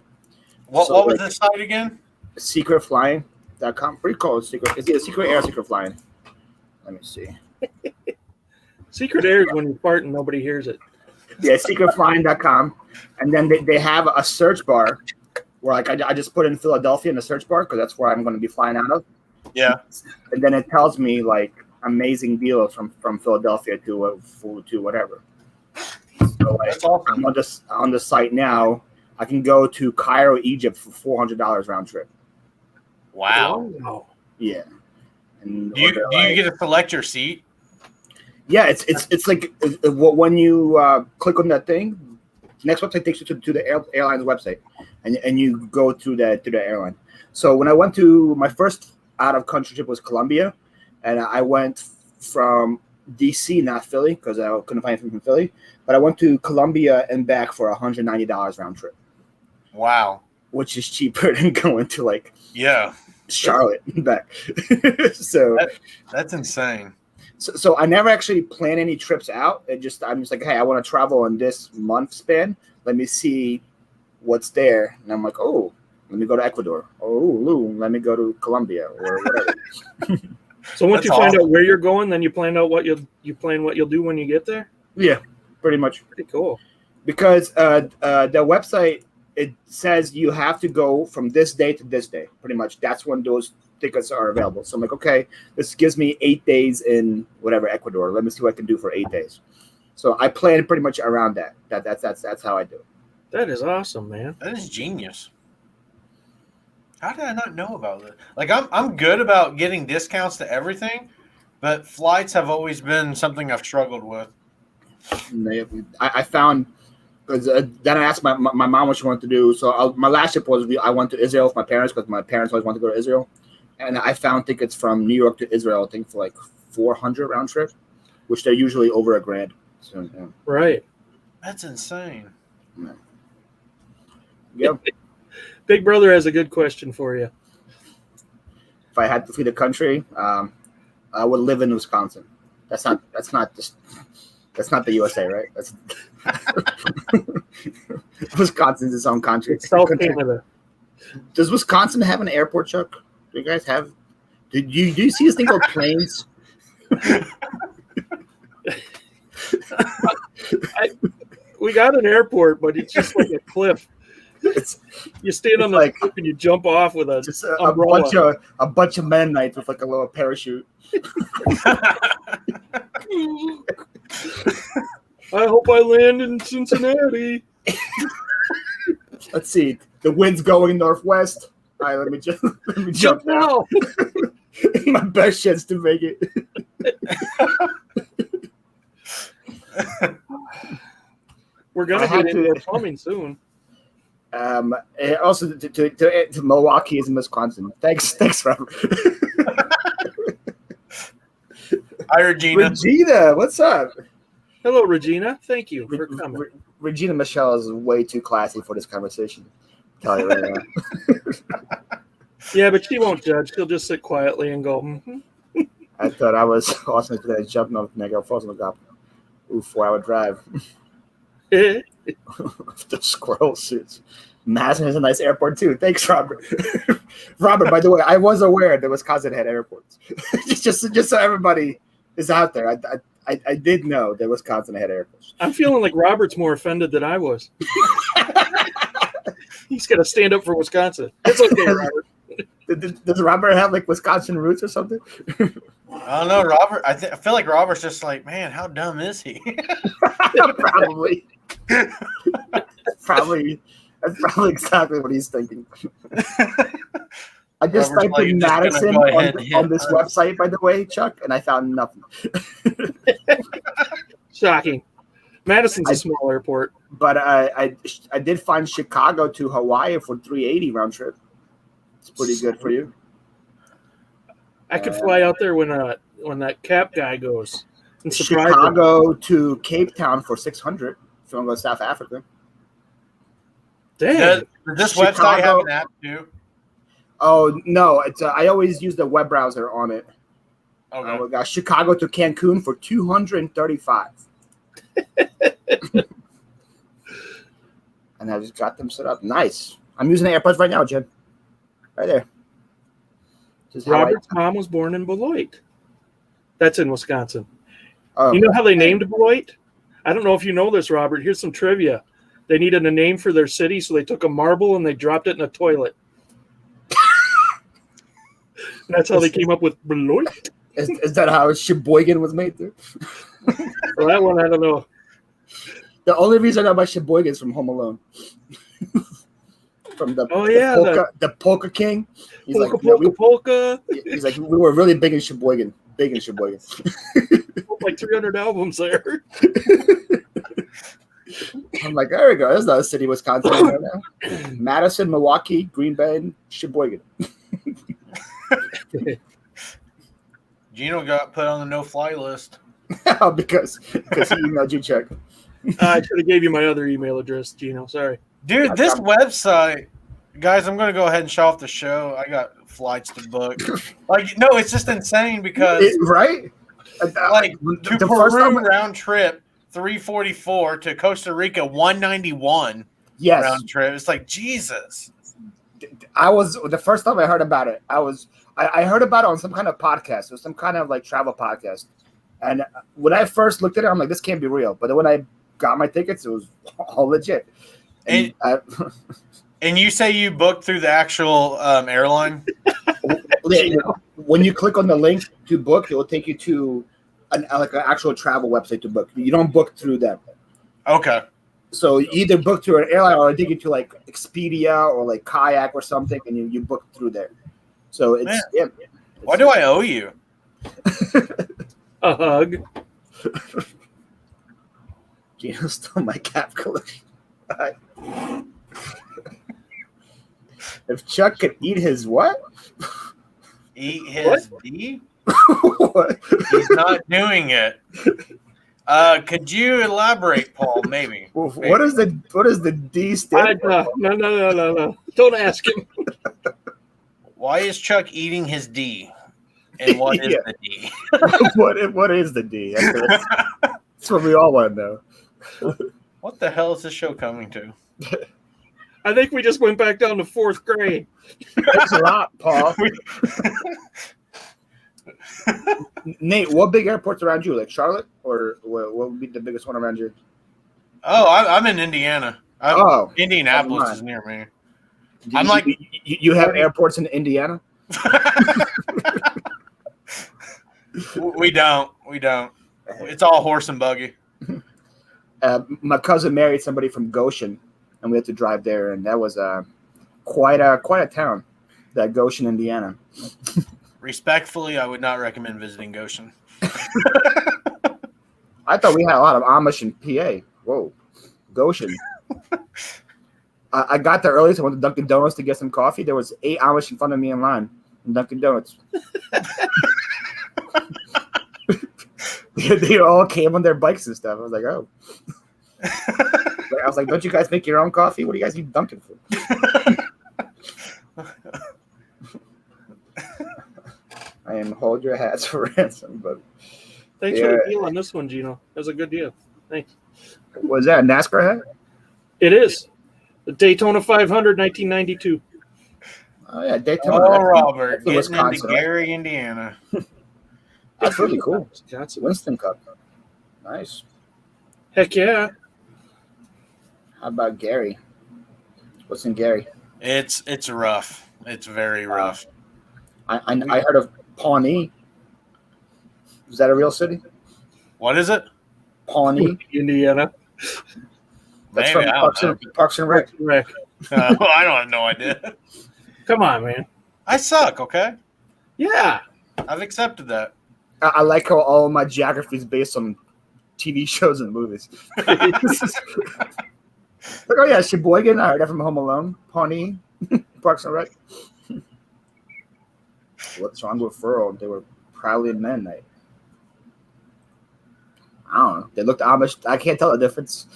What was this site again? Secretflying.com. Pretty cool. It's either Secret Air or Secret Flying. Let me see. Secret Air is when you fart and nobody hears it. Yeah, secretflying.com. And then they have a search bar where like I just put in Philadelphia in the search bar because that's where I'm going to be flying out of. Yeah. And then it tells me like amazing deals from Philadelphia to whatever. So like, that's awesome. I'm on the site now. I can go to Cairo, Egypt for $400 round trip. Wow. Yeah. And do you get to select your seat? Yeah, it's like when you click on that thing, next website takes you to the airline's website, and you go to the airline. So when I went to my first out of country trip was Colombia, and I went from DC, not Philly, because I couldn't find anything from Philly. But I went to Columbia and back for $190 round trip. Wow. Which is cheaper than going to like Charlotte and back. So that's insane. So I never actually plan any trips out. I'm just like, hey, I want to travel in this month span. Let me see what's there. And I'm like, oh, let me go to Ecuador. Oh, let me go to Colombia or whatever. So once you find out where you're going, then you plan out what you'll do when you get there? Yeah, pretty much. Pretty cool. Because the website, it says you have to go from this day to this day. Pretty much. That's when those tickets are available. So I'm like, okay, this gives me 8 days in whatever Ecuador. Let me see what I can do for 8 days. So I plan pretty much around that. That's how I do it. That is awesome, man. That is genius. How did I not know about this? Like I'm good about getting discounts to everything, but flights have always been something I've struggled with. I found because then I asked my mom what she wanted to do. So my last trip was I went to Israel with my parents because my parents always wanted to go to Israel. And I found tickets from New York to Israel, I think, for like $400 round trip, which they're usually over $1,000. So, yeah. Right. That's insane. Yeah. Yep. Big Brother has a good question for you. If I had to flee the country, I would live in Wisconsin. That's not the USA, right? That's Wisconsin's its own country. It's South Canada. Does Wisconsin have an airport, Chuck? Do you guys have? Do you see this thing called planes? We got an airport, but it's just like a cliff. You stand on the cliff and you jump off with a bunch of Mennonites with like a little parachute. I hope I land in Cincinnati. Let's see. The wind's going northwest. All right, let me jump now. My best chance to make it. We're gonna get into the plumbing soon. Also, to Milwaukee is in Wisconsin. Thanks, Robert. Hi, Regina. Regina, what's up? Hello, Regina. Thank you for coming. Regina Michelle is way too classy for this conversation. I'll tell you right now. Yeah, but she won't judge. She'll just sit quietly and go, mm-hmm. I thought I was awesome today, jumping off the frozen up. 4-hour drive. The squirrel suits. Madison is a nice airport too. Thanks, Robert. Robert, by the way, I was aware that Wisconsin had airports. just so everybody is out there. I did know that Wisconsin had airports. I'm feeling like Robert's more offended than I was. He's got to stand up for Wisconsin. It's okay, Robert. Does Robert have like Wisconsin roots or something? I don't know, Robert. I feel like Robert's just like, man, how dumb is he? Probably. That's probably exactly what he's thinking. I just typed in Madison on this website, by the way, Chuck, and I found nothing. Shocking. Madison's a small airport. But I did find Chicago to Hawaii for $380 round trip. It's pretty good for you. I could fly out there when that cap guy goes. And Chicago to Cape Town for $600 if you want to go to South Africa. Damn. Does this website have an app too? Oh no! It's I always use the web browser on it. Okay. We got Chicago to Cancun for $235. And I just got them set up. Nice. I'm using the AirPods right now, Jen. Right there. Robert's mom was born in Beloit. That's in Wisconsin. Oh. You know how they named Beloit? I don't know if you know this, Robert. Here's some trivia. They needed a name for their city, so they took a marble and they dropped it in a toilet. That's how they came up with Beloit. Is that how Sheboygan was made, too? Well, that one, I don't know. The only reason I know about Sheboygan is from Home Alone. From the Polka King. He's Polka. He's like, we were really big in Sheboygan. Like 300 albums there. I'm like, there we go. There's not a city, Wisconsin right now. Madison, Milwaukee, Green Bay, Sheboygan. Gino got put on the no-fly list. because he emailed you, Chuck. I should have gave you my other email address, Gino. Sorry. Dude, this website, guys, I'm going to go ahead and show off the show. I got flights to book. Like, no, it's just insane because, right? Like, to Peru round trip, 344 to Costa Rica, 191 round trip. It's like, Jesus. The first time I heard about it, I heard about it on some kind of podcast. It was some kind of like travel podcast. And when I first looked at it, I'm like, this can't be real. But then when I got my tickets, it was all legit. And you say you booked through the actual airline? When you click on the link to book, it will take you to an actual travel website to book. You don't book through them. Okay. So you either book through an airline or take you to like Expedia or like Kayak or something, and you book through there. So it's why do I owe you? A hug. Gino stole my cap collection. If Chuck could eat his what? Eat his D? What? He's not doing it. Could you elaborate, Paul? Maybe. What is the D stand for? No. Don't ask him. Why is Chuck eating his D? And what is the D? what is the D? That's what we all want to know. What the hell is this show coming to? I think we just went back down to 4th grade. That's a lot, Paul. Nate, what big airports around you? Like Charlotte, or what would be the biggest one around you? Oh, I'm in Indiana. Indianapolis is near me. I'm like, you have airports in Indiana? We don't. It's all horse and buggy. My cousin married somebody from Goshen, and we had to drive there, and that was quite a town, that Goshen, Indiana. Respectfully, I would not recommend visiting Goshen. I thought we had a lot of Amish in PA. Whoa, Goshen. I got there early, so I went to Dunkin' Donuts to get some coffee. There was 8 Amish in front of me in line in Dunkin' Donuts. They all came on their bikes and stuff. I was like, oh. I was like, don't you guys make your own coffee? What do you guys need Dunkin' for? I am hold your hats for ransom, but thanks for the deal on this one, Gino. That was a good deal. Thanks. Was that a NASCAR hat? It is. The Daytona 500, 1992. Oh, yeah, Daytona. Oh, Robert, getting Wisconsin, into Gary, Indiana. That's really cool. Wisconsin. Winston Cup. Nice. Heck yeah. How about Gary? What's in Gary? It's rough. It's very rough. I heard of Pawnee. Is that a real city? What is it? Pawnee, Indiana. That's Maybe, from Parks and Rec. I don't have no idea. Come on, man. I suck, okay? Yeah. I've accepted that. I like how all of my geography is based on TV shows and movies. Like, oh yeah, Sheboygan. I heard that from Home Alone. Pawnee, Parks and Rec. What's wrong with Furl? They were proudly men. I don't know. They looked Amish. I can't tell the difference.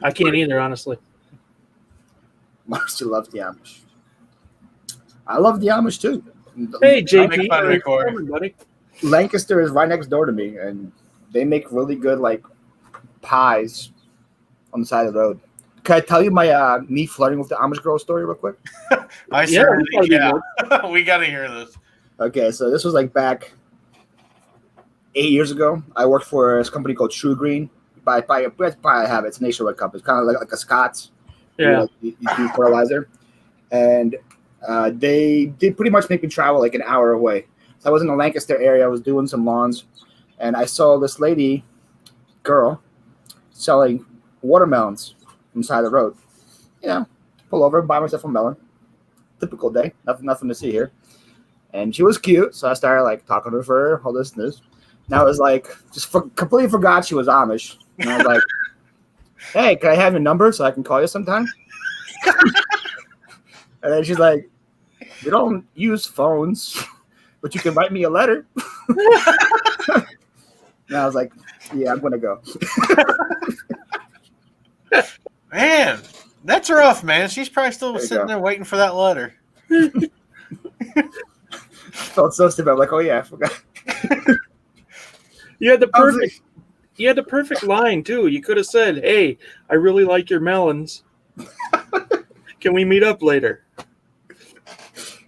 I can't either, honestly. Marcy loves the Amish. I love the Amish too. Hey, JP, buddy. Lancaster is right next door to me, and they make really good like pies on the side of the road. Can I tell you my me flirting with the Amish girl story real quick? Yeah. We got to hear this. Okay, so this was like back 8 years ago. I worked for this company called True Green. Probably have it. It's a nationwide company. It's kind of like a Scott's. Yeah. You do fertilizer, and they pretty much make me travel like an hour away. So I was in the Lancaster area. I was doing some lawns, and I saw this girl, selling watermelons on the side of the road. You know, pull over, buy myself a melon. Typical day. Nothing to see here. And she was cute, so I started like talking to her, all this and this. And I was like, completely forgot she was Amish. And I was like, hey, can I have your number so I can call you sometime? And then she's like, we don't use phones. but you can write me a letter. And I was like, yeah, I'm gonna go. Man, that's rough, man. She's probably still sitting there waiting for that letter. Felt so stupid. I'm like, oh yeah, I forgot. You had the perfect line too. You could have said, "Hey, I really like your melons. Can we meet up later?"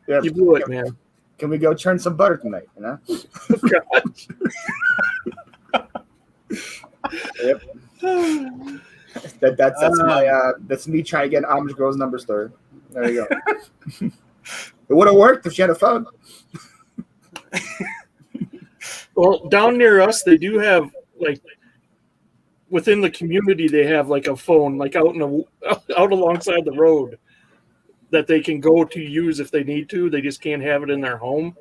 Yeah, you blew it, man. Can we go churn some butter tonight? You know. Gosh. Yep. That's me trying to get an Amish girl's number story. There you go. It would have worked if she had a phone. Well, down near us, they do have like within the community, they have like a phone like out alongside the road that they can go to use if they need to. They just can't have it in their home,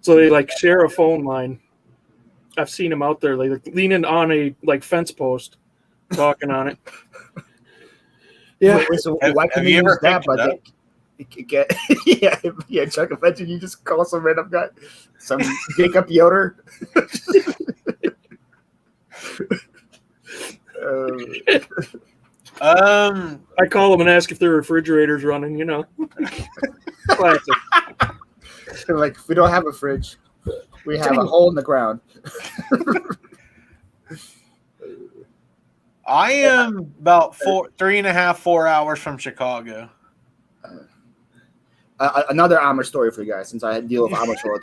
so they like share a phone line. I've seen them out there like leaning on a like fence post, talking on it. Yeah. Wait, so why can you use that? But get yeah. Chuck, imagine you just call some random guy, some Jacob Yoder. I call them and ask if their refrigerator's running. You know, classic. Like, we don't have a fridge. We have a hole in the ground. I am about 3.5-4 hours from Chicago. Another Amish story for you guys, since I deal with Amish all the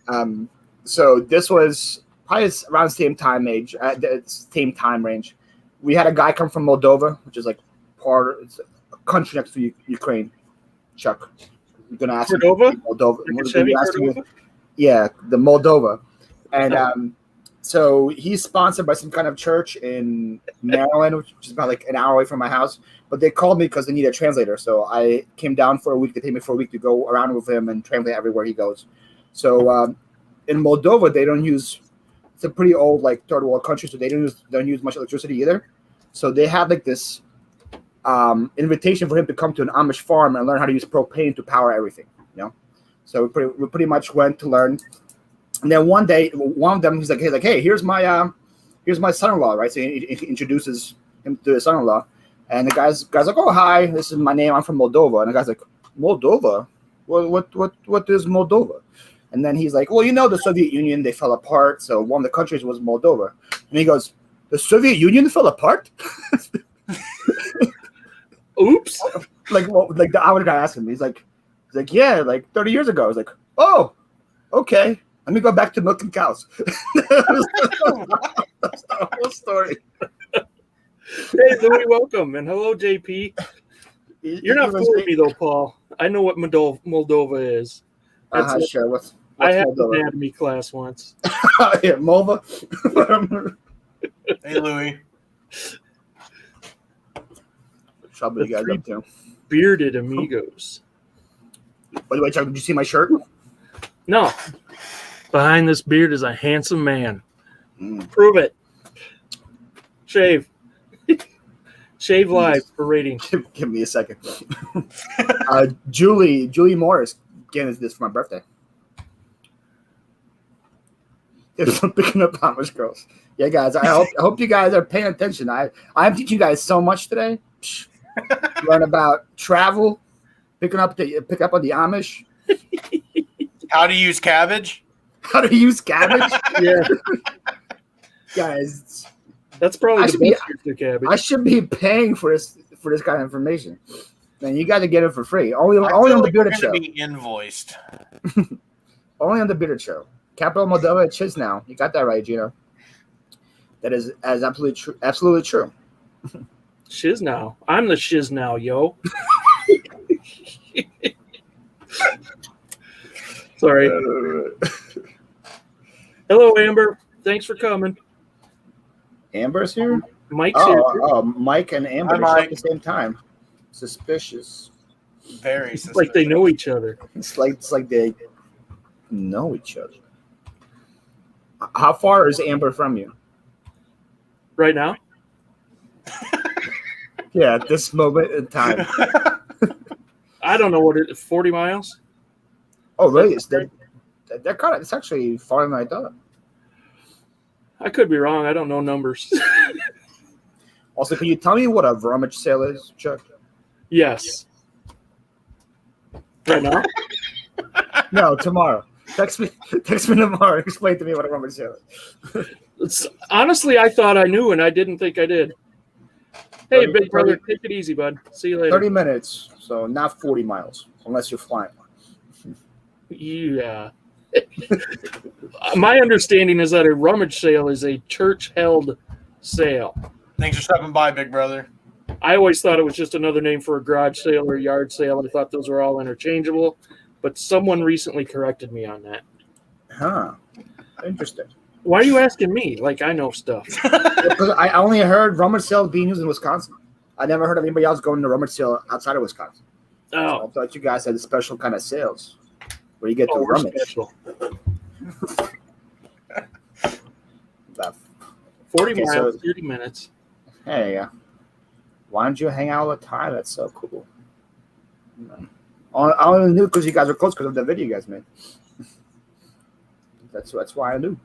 time. So this was probably around the same time range. We had a guy come from Moldova, which is like it's a country next to Ukraine. Chuck, you're gonna ask Moldova? Moldova. Yeah, the Moldova, and so he's sponsored by some kind of church in Maryland, which is about like an hour away from my house. But they called me because they need a translator, so I came down for a week. They paid me for a week to go around with him and translate everywhere he goes. So in Moldova, they don't use. It's a pretty old like third world country, so they don't use much electricity either. So they have like this invitation for him to come to an Amish farm and learn how to use propane to power everything. You know, so we pretty much went to learn. And then one day, one of them was like, hey, here's my son-in-law, right? So he introduces him to his son-in-law, and the guy's like, oh, hi, this is my name. I'm from Moldova. And the guy's like, Moldova? What is Moldova? And then he's like, well, you know, the Soviet Union, they fell apart. So one of the countries was Moldova. And he goes, the Soviet Union fell apart? Oops. Like the other guy asked him. He's like, yeah, like 30 years ago. I was like, oh, okay. Let me go back to milking cows. That's the whole story. Hey, Louis, welcome. And hello, JP. You're not fooling me, though, Paul. I know what Moldova is. Sure. What's I had Moldova? an anatomy class once. Yeah, Molva. Hey, Louis. Trouble you guys up to. Bearded amigos. By the way, Chuck, did you see my shirt? No. Behind this beard is a handsome man. Prove it. Shave. Shave live for rating. Give me a second. Julie Morris gave us this for my birthday. I'm picking up Amish girls. Yeah, guys. I hope you guys are paying attention. I'm teaching you guys so much today. Learn about travel, pick up on the Amish. How to use cabbage. How to use cabbage? Yeah, guys. That's probably the best use of cabbage. I should be paying for this kind of information. Man, you got to get it for free. Only on the Bearded Show. Be invoiced. Only on the Bearded Show. Capital Moldova Chisinau. You got that right, Gino. That is absolutely true. Absolutely true. Chisinau. I'm the Chisinau, yo. Sorry. Hello, Amber. Thanks for coming. Amber's here? Mike's here. Oh, Mike and Amber at the same time. Suspicious. Very It's suspicious. like they know each other. It's like they know each other. How far is Amber from you? Right now? Yeah, at this moment in time. I don't know what it is. 40 miles? Oh, really? They're kind of. It's actually farther than I thought. I could be wrong. I don't know numbers. Also, can you tell me what a rummage sale is, Chuck? Yes. Right now? No, tomorrow. Text me tomorrow. Explain to me what a rummage sale is. Honestly, I thought I knew, and I didn't think I did. Hey, big brother, take it easy, bud. See you later. 30 minutes, so not 40 miles, unless you're flying. Yeah. My understanding is that a rummage sale is a church-held sale. Thanks for stopping by, big brother. I always thought it was just another name for a garage sale or a yard sale. I thought those were all interchangeable, but someone recently corrected me on that. Huh. Interesting. Why are you asking me? Like I know stuff. Because I only heard rummage sale being used in Wisconsin. I never heard of anybody else going to rummage sale outside of Wisconsin. Oh. So I thought you guys had a special kind of sales where you get to we're rummage. special. About 40 Okay, miles, so- 30 minutes. Hey, why don't you hang out all the time? That's so cool. I only knew because you guys are close because of the video you guys made. That's why I knew.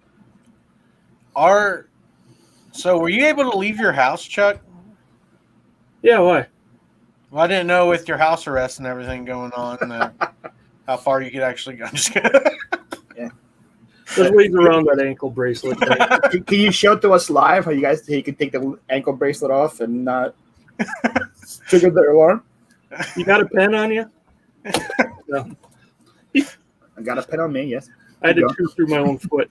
So were you able to leave your house, Chuck? Yeah, why? Well, I didn't know with your house arrest and everything going on how far you could actually go. I'm just kidding. There's ways around that ankle bracelet. Can you show it to us live how you can take the ankle bracelet off and not trigger the alarm? You got a pen on you? No. I got a pen on me, yes. I had to chew through my own foot.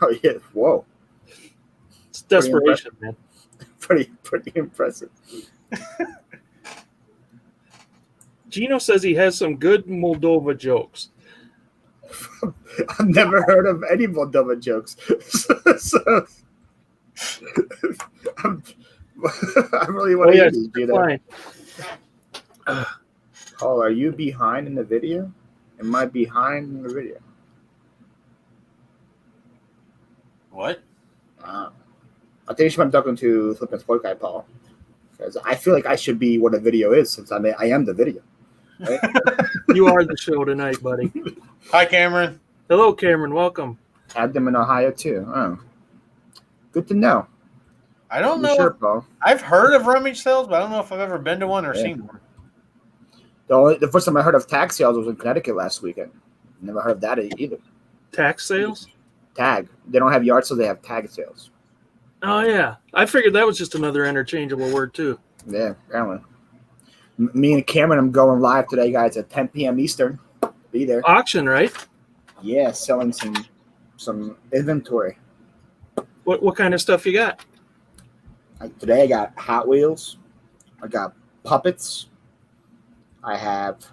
Oh yeah, whoa. It's desperation, man. Pretty impressive. Gino says he has some good Moldova jokes. I've never heard of any Moldova jokes. so I really want to hear these, Gino. Oh, are you behind in the video? Am I behind in the video? What? I think you should be talking to Flippin' Sport Guy, Paul. Because I feel like I should be what a video is since I am the video. Right? You are the show tonight, buddy. Hi, Cameron. Hello, Cameron. Welcome. Had them in Ohio, too. Oh. Good to know. I don't know. Sure, Paul. I've heard of rummage sales, but I don't know if I've ever been to one or seen one. The first time I heard of tag sales was in Connecticut last weekend. Never heard of that either. Tax sales? Tag. They don't have yard sales, they have tag sales. Oh, yeah. I figured that was just another interchangeable word, too. Yeah, apparently. Me and Cameron, I'm going live today, guys, at 10 p.m. Eastern. Be there. Auction, right? Yeah, selling some inventory. What kind of stuff you got? Today I got Hot Wheels. I got puppets. I have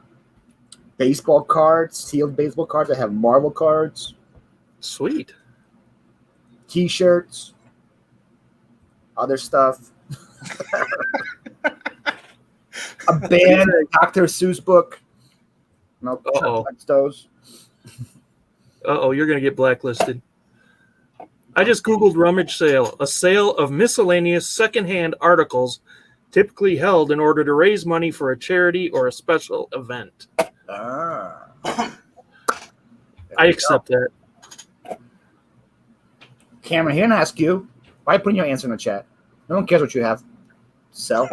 baseball cards, sealed baseball cards. I have Marvel cards. Sweet. T-shirts. Other stuff. A band, Dr. Seuss book. No, those. Uh-oh, you're going to get blacklisted. I just Googled rummage sale, a sale of miscellaneous secondhand articles typically held in order to raise money for a charity or a special event. Ah. I accept that. Cameron, here and ask you, why putting your answer in the chat? No one cares what you have. Sell.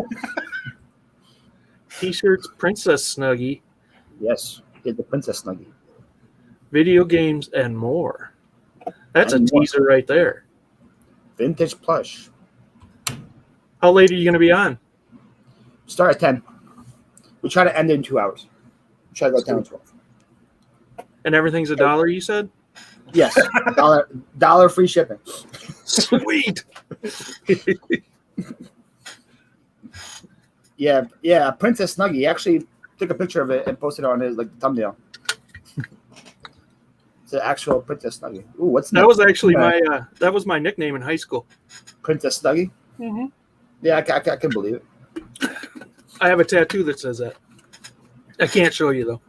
T-shirts, Princess Snuggie. Yes, get the Princess Snuggie. Video games, and more. That's a teaser right there. Vintage plush. How late are you going to be on? Start at 10. We try to end in 2 hours. We try to go down to 12. And everything's $1, you said? Yes. dollar free shipping. Sweet. Yeah. Princess Snuggie. He actually took a picture of it and posted it on his thumbnail. It's an actual Princess Snuggie. Ooh, what's that? Was actually that was my nickname in high school. Princess Snuggie. Mm-hmm. Yeah, I can believe it. I have a tattoo that says that. I can't show you though.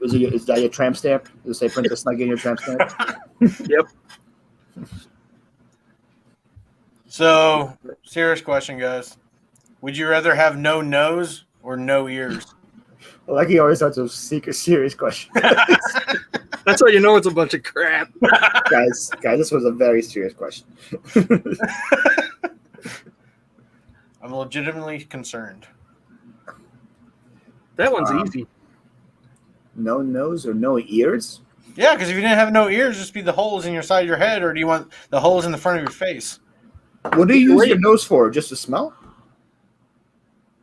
Is that your tramp stamp? Does it say Princess Snuggie in your tramp stamp? Yep. So, serious question, guys. Would you rather have no nose or no ears? Like he always starts with secret serious questions. That's how you know it's a bunch of crap. guys, this was a very serious question. I'm legitimately concerned. That one's easy. No nose or no ears? Yeah, because if you didn't have no ears, just be the holes in your side of your head, or do you want the holes in the front of your face? What do you use your nose for? Just to smell?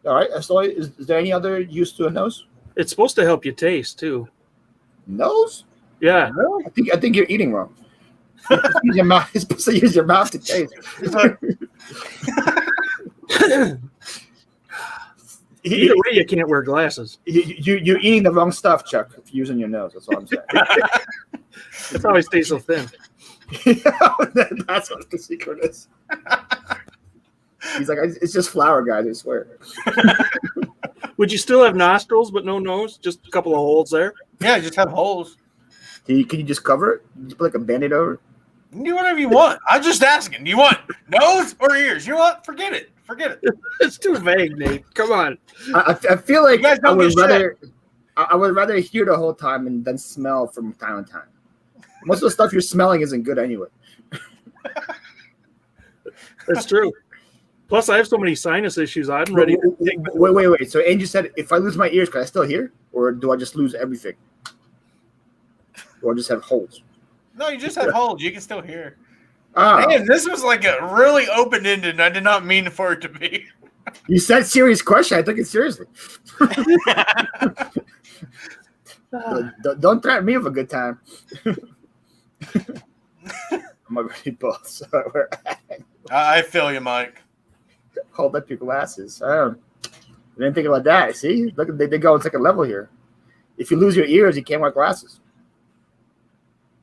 All right. So is there any other use to a nose? It's supposed to help you taste too. Nose? Yeah. Really? I think you're eating wrong. Use your mouth. You're supposed to use your mouth to taste. Either way, you can't wear glasses. You're eating the wrong stuff, Chuck. If you're using your nose, that's all I'm saying. That's how I stay so thin. That's what the secret is. He's like, it's just flour, guys. I swear. Would you still have nostrils but no nose? Just a couple of holes there? Yeah, just have holes. Can you just cover it? Just put like a Band-Aid over it? You can do whatever you want. I'm just asking. Do you want nose or ears? You know what? Forget it. It's too vague, Nate. Come on. I feel like I would shit. rather hear the whole time and then smell from time to time. Most of the stuff you're smelling isn't good anyway. That's true. Plus, I have so many sinus issues. I'm ready to take Wait. So Angie said, if I lose my ears, can I still hear? Or do I just lose everything? Or I just have holes? No, you just have holes. You can still hear. Ah. Man, this was like a really open-ended, and I did not mean for it to be. You said serious question. I took it seriously. Don't threaten me with a good time. I'm already both. So I feel you, Mike. Hold up your glasses. I didn't think about that. See, look, they go on second level here. If you lose your ears, you can't wear glasses.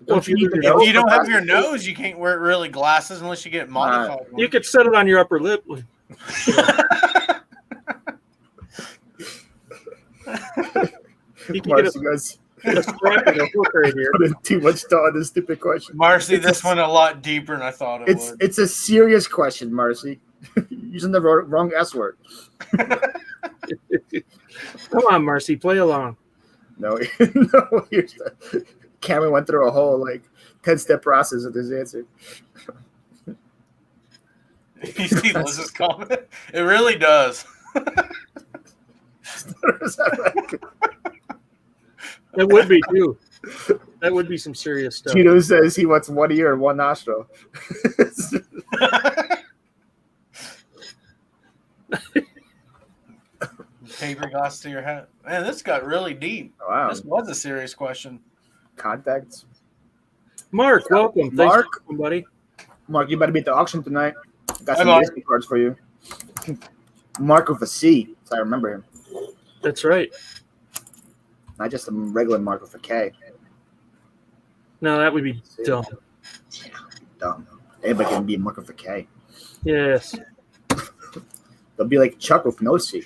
Well, if you don't have your nose, you can't wear really glasses unless you get modified. You could set it on your upper lip. You can get a strap and a hook right here. Put too much thought in this stupid question. Marcy, this went a lot deeper than I thought it would. It's a serious question, Marcy. Using the wrong S word. Come on, Marcy, play along. No, here's the Cameron went through a whole 10-step process of this answer. You see Liz's comment? It really does. It would be too. That would be some serious stuff. Tito says he wants one ear and one nostril. Paper glass to your head. Man, this got really deep. Wow. This was a serious question. Contacts. Mark, welcome. Mark, thanks, buddy. Mark, you better be at the auction tonight. Got some Mark. baseball cards for you. Mark with a C, so I remember him. That's right. Not just a regular Mark with a K. No, that would be dumb. Dumb. Anybody can be a Mark with a K. Yes. They'll be like Chuck with no C.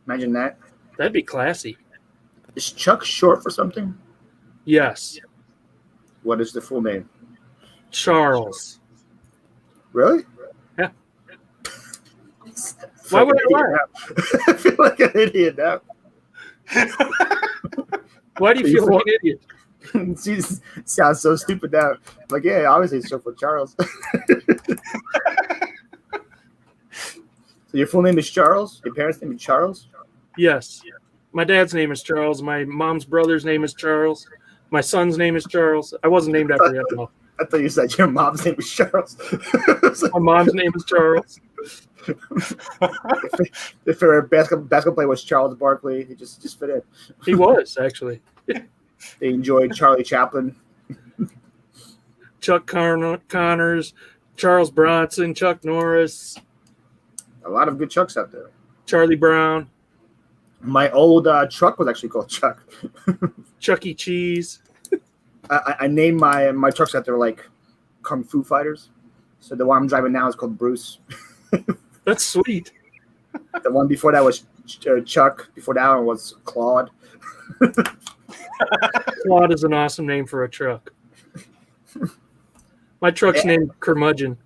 Imagine that. That'd be classy. Is Chuck short for something? Yes. What is the full name? Charles. Really? Yeah. Why would I lie? I feel like an idiot now. Why do you feel like an idiot? She sounds so stupid now. Like, yeah, obviously it's short for Charles. So your full name is Charles? Your parents' name is Charles? Yes. My dad's name is Charles. My mom's brother's name is Charles. My son's name is Charles. I wasn't named after him, though. I thought you said your mom's name was Charles. My mom's name is Charles. If her basketball player was Charles Barkley, he just fit in. He was, actually. They enjoyed Charlie Chaplin. Chuck Connors, Charles Bronson, Chuck Norris. A lot of good Chucks out there. Charlie Brown. My old truck was actually called Chuck. Chuck E. Cheese. I named my trucks out there like Kung Fu fighters. So the one I'm driving now is called Bruce. That's sweet. The one before that was Chuck. Before that one was Claude. Claude is an awesome name for a truck. My truck's named Curmudgeon.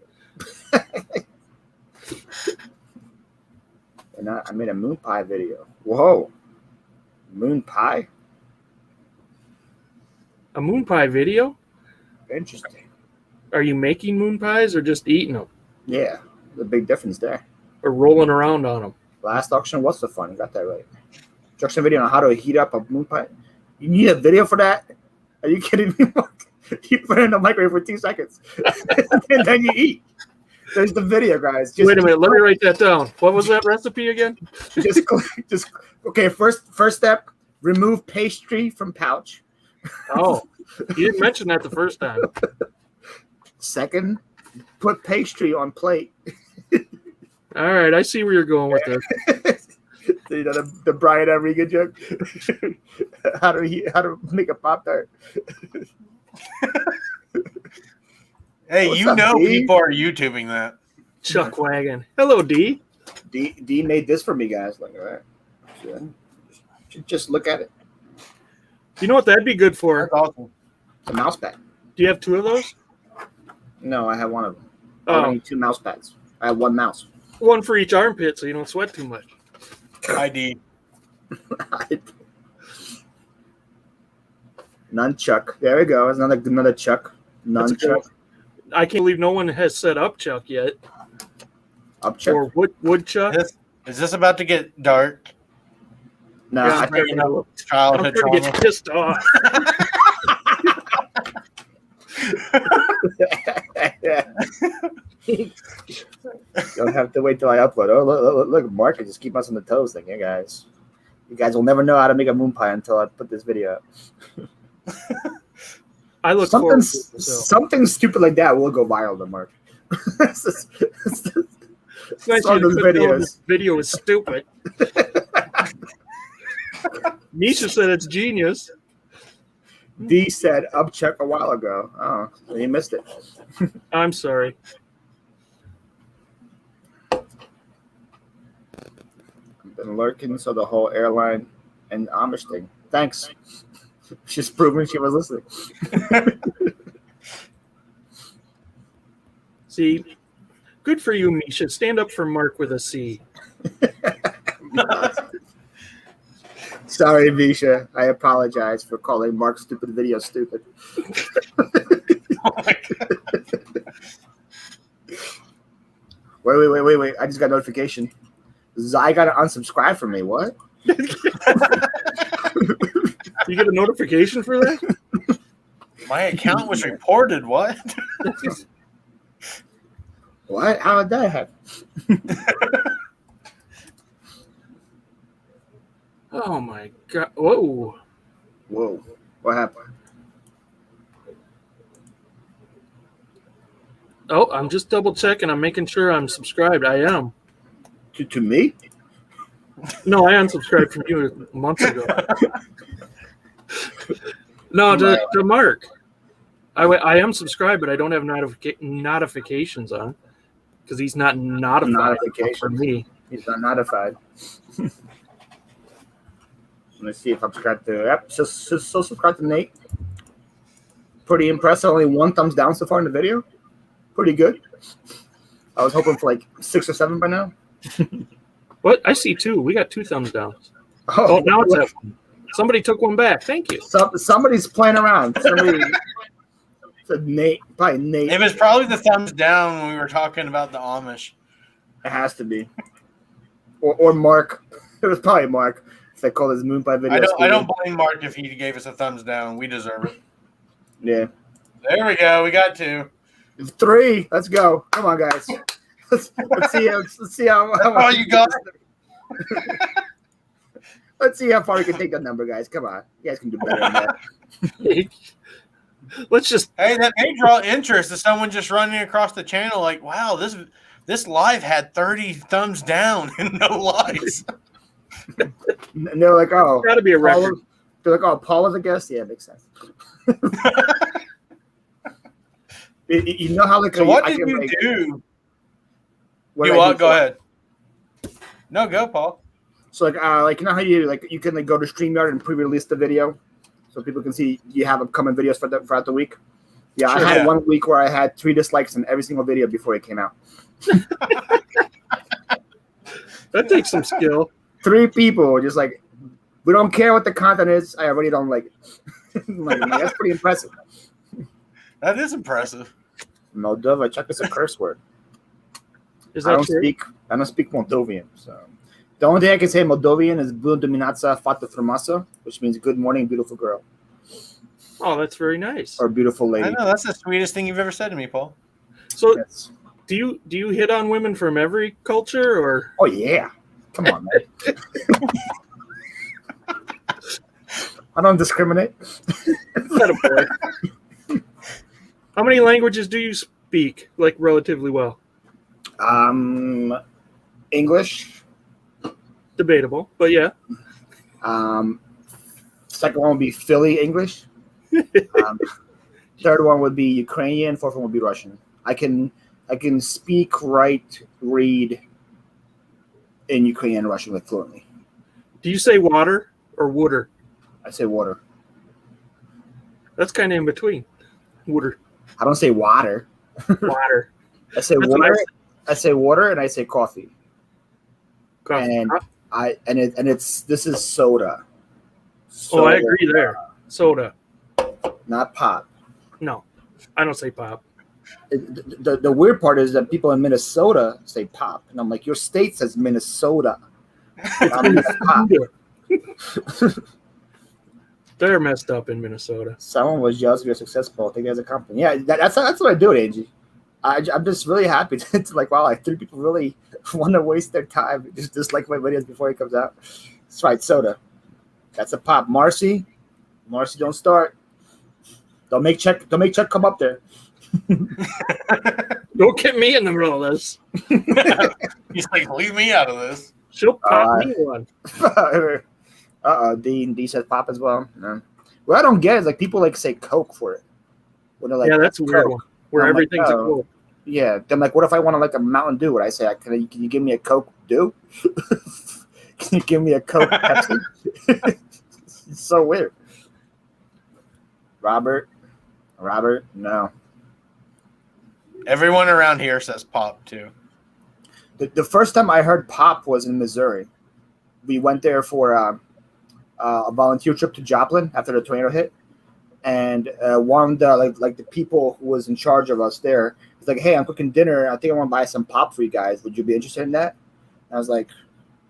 And I made a moon pie video. Whoa. Moon pie? A moon pie video? Interesting. Are you making moon pies or just eating them? Yeah, the big difference there. Or rolling around on them? Last auction was the fun. You got that right. Instruction video on how to heat up a moon pie. You need a video for that? Are you kidding me? You put it in the microwave for 2 seconds, and then you eat. There's the video, guys. Wait a minute. Let me write that down. What was that recipe again? just okay. First step: remove pastry from pouch. Oh, you didn't mention that the first time. Second, put pastry on plate. All right, I see where you're going with this. So, you know the Brian Enrique joke. how to make a Pop-Tart. Hey, What's you up, know D? people are YouTubing that. Chuck Wagon. Hello, D. D made this for me, guys. Look at that. Just look at it. You know what that'd be good for? That's awesome. It's a mouse pad. Do you have 2 of those? No, I have one of them. I Oh, only need 2 mouse pads. I have 1 mouse. one for each armpit so you don't sweat too much. ID. Nunchuck. There we go. It's another Chuck. That's a good Nunchuck. one. I can't believe no one has set up Chuck yet. Up Chuck. Or woodchuck. Is this about to get dark? No, Yeah, I think Bringing up I'm childhood trying to trauma. get pissed off. you'll have to wait till I upload. Oh, look, Mark can just keep us on the toes thing, yeah, guys. You guys will never know how to make a moon pie until I put this video up. I look forward to it. So. Something stupid like that will go viral, though, Mark. It's nice Some you of those couldn't know videos. this video is stupid. Misha said it's genius. D said upchuck a while ago. Oh, so you missed it. I'm sorry. I've been lurking, so the whole airline and Amish thing. Thanks. She's proving she was listening. See, good for you, Misha. Stand up for Mark with a C. Sorry, Misha. I apologize for calling Mark's stupid video stupid. Wait. I just got a notification. Zai got to unsubscribe from me. What? You get a notification for that? My account was reported. What? What? How did that happen? Oh my god! Whoa! Whoa. What happened? Oh, I'm just double checking. I'm making sure I'm subscribed. I am. To me? No, I unsubscribed from you months ago. No, to Mark. I am subscribed, but I don't have notifications on because he's not notified for me. He's not notified. Let's see if I'm subscribed to. Yep, so subscribed to Nate. Pretty impressed. Only 1 thumbs down so far in the video. Pretty good. I was hoping for like 6 or 7 by now. What? I see 2. We got 2 thumbs down. Oh, now it's at 1. Somebody took one back. Thank you. Somebody's playing around. Somebody said Nate. Probably Nate. It was probably the thumbs down when we were talking about the Amish. It has to be. Or Mark. It was probably Mark. If I call this moon pie video. I don't blame Mark if he gave us a thumbs down. We deserve it. Yeah. There we go. We got 2. 3. Let's go. Come on, guys. Let's see how Oh, you got Let's see how far we can take that number, guys. Come on. You guys can do better than that. Let's just. Hey, that may draw interest to someone just running across the channel like, wow, this live had 30 thumbs down and no likes. And they're like, oh. Got to be a record. They're like, oh, Paul was a guest? Yeah, it makes sense. You know how like So what did you do? You what? Go ahead. No, go, Paul. So like you know how you can like go to StreamYard and pre-release the video, so people can see you have upcoming videos throughout the week. Yeah, sure, I had 1 week where I had 3 dislikes in every single video before it came out. That takes some skill. 3 people just like We don't care what the content is. I already don't like it. That's pretty impressive. That is impressive. Moldova, check is a curse word. Is that true? I don't speak Moldovan, so the only thing I can say in Moldovan is "Bună dimineața, fată frumoasă," which means "Good morning, beautiful girl." Oh, that's very nice. Or beautiful lady. I know that's the sweetest thing you've ever said to me, Paul. So, Yes. do you hit on women from every culture, or? Oh yeah, come on, man. I don't discriminate. How many languages do you speak, like, relatively well? English. Debatable, but yeah. Second one would be Philly English. Third one would be Ukrainian. Fourth one would be Russian. I can speak, write, read in Ukrainian and Russian like fluently. Do you say water or wooder? I say water. That's kind of in between. Wooder. I don't say water. Water. I say water. I say water, and I say coffee. Coffee. And this is soda. Oh, I agree there. Soda. Not pop. No, I don't say pop. The weird part is that people in Minnesota say pop, and I'm like, your state says Minnesota. Pop. They're messed up in Minnesota. Someone was jealous of your successful. I think as a company. Yeah, that's what I do, Angie. I'm just really happy to like, wow, like 3 people really want to waste their time just like my videos before it comes out. That's right, soda. That's a pop. Marcy, don't start. Don't make Chuck come up there. Don't get me in the middle of this. He's like, leave me out of this. She'll pop me one. D says pop as well. No. What I don't get is like people like say Coke for it. When they're like, yeah, that's a weird one. Where everything's a Coke. Yeah, then like, what if I want to like a Mountain Dew? What I say? Can you give me a Coke Dew? Can you give me a Coke Pepsi? It's so weird. Robert, no. Everyone around here says pop too. The first time I heard pop was in Missouri. We went there for a volunteer trip to Joplin after the tornado hit, and one of the like the people who was in charge of us there was like, "Hey, I'm cooking dinner. I think I want to buy some pop for you guys. Would you be interested in that?" And I was like,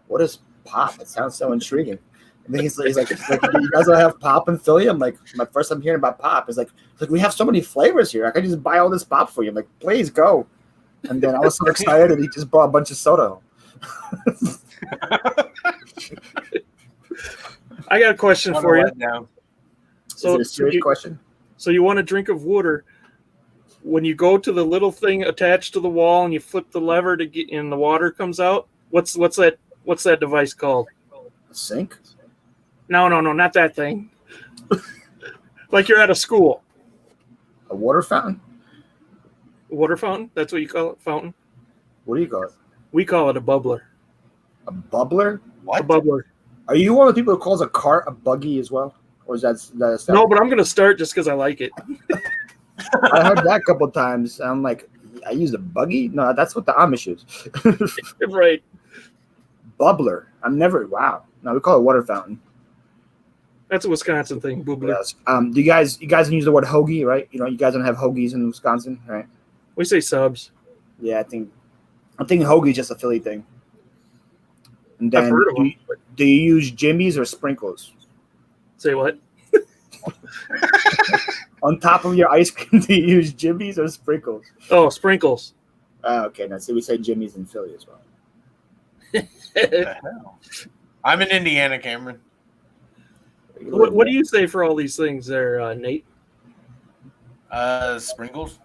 "What is pop? It sounds so intriguing." And then he's like, "You guys don't have pop in Philly?" I'm like, "My first time hearing about pop is like we have so many flavors here. I can just buy all this pop for you." I'm like, "Please go." And then I was so excited, and he just brought a bunch of soda home. I got a question for you. Now. So, is it a serious question? So you want a drink of water. When you go to the little thing attached to the wall and you flip the lever to get in, the water comes out. What's that device called? A sink? No, not that thing. Like you're at a school. A water fountain? A water fountain? That's what you call it? Fountain? What do you call it? We call it a bubbler. A bubbler? What? A bubbler. Are you one of the people who calls a cart a buggy as well? Or is that No, but I'm going to start just because I like it. I heard that a couple of times. I'm like, I used a buggy? No, that's what the Amish use. Right. Bubbler. Wow. No, we call it water fountain. That's a Wisconsin thing, bubbler. Yes. Do you guys use the word hoagie, right? You know, you guys don't have hoagies in Wisconsin, right? We say subs. Yeah, I think hoagie is just a Philly thing. And then I've heard of them. Do you use jimmies or sprinkles? Say what? On top of your ice cream, do you use jimmies or sprinkles? Oh, sprinkles. Okay, now see, we say jimmies in Philly as well. What the hell? I'm in Indiana, Cameron. What do you say for all these things there, Nate? Sprinkles.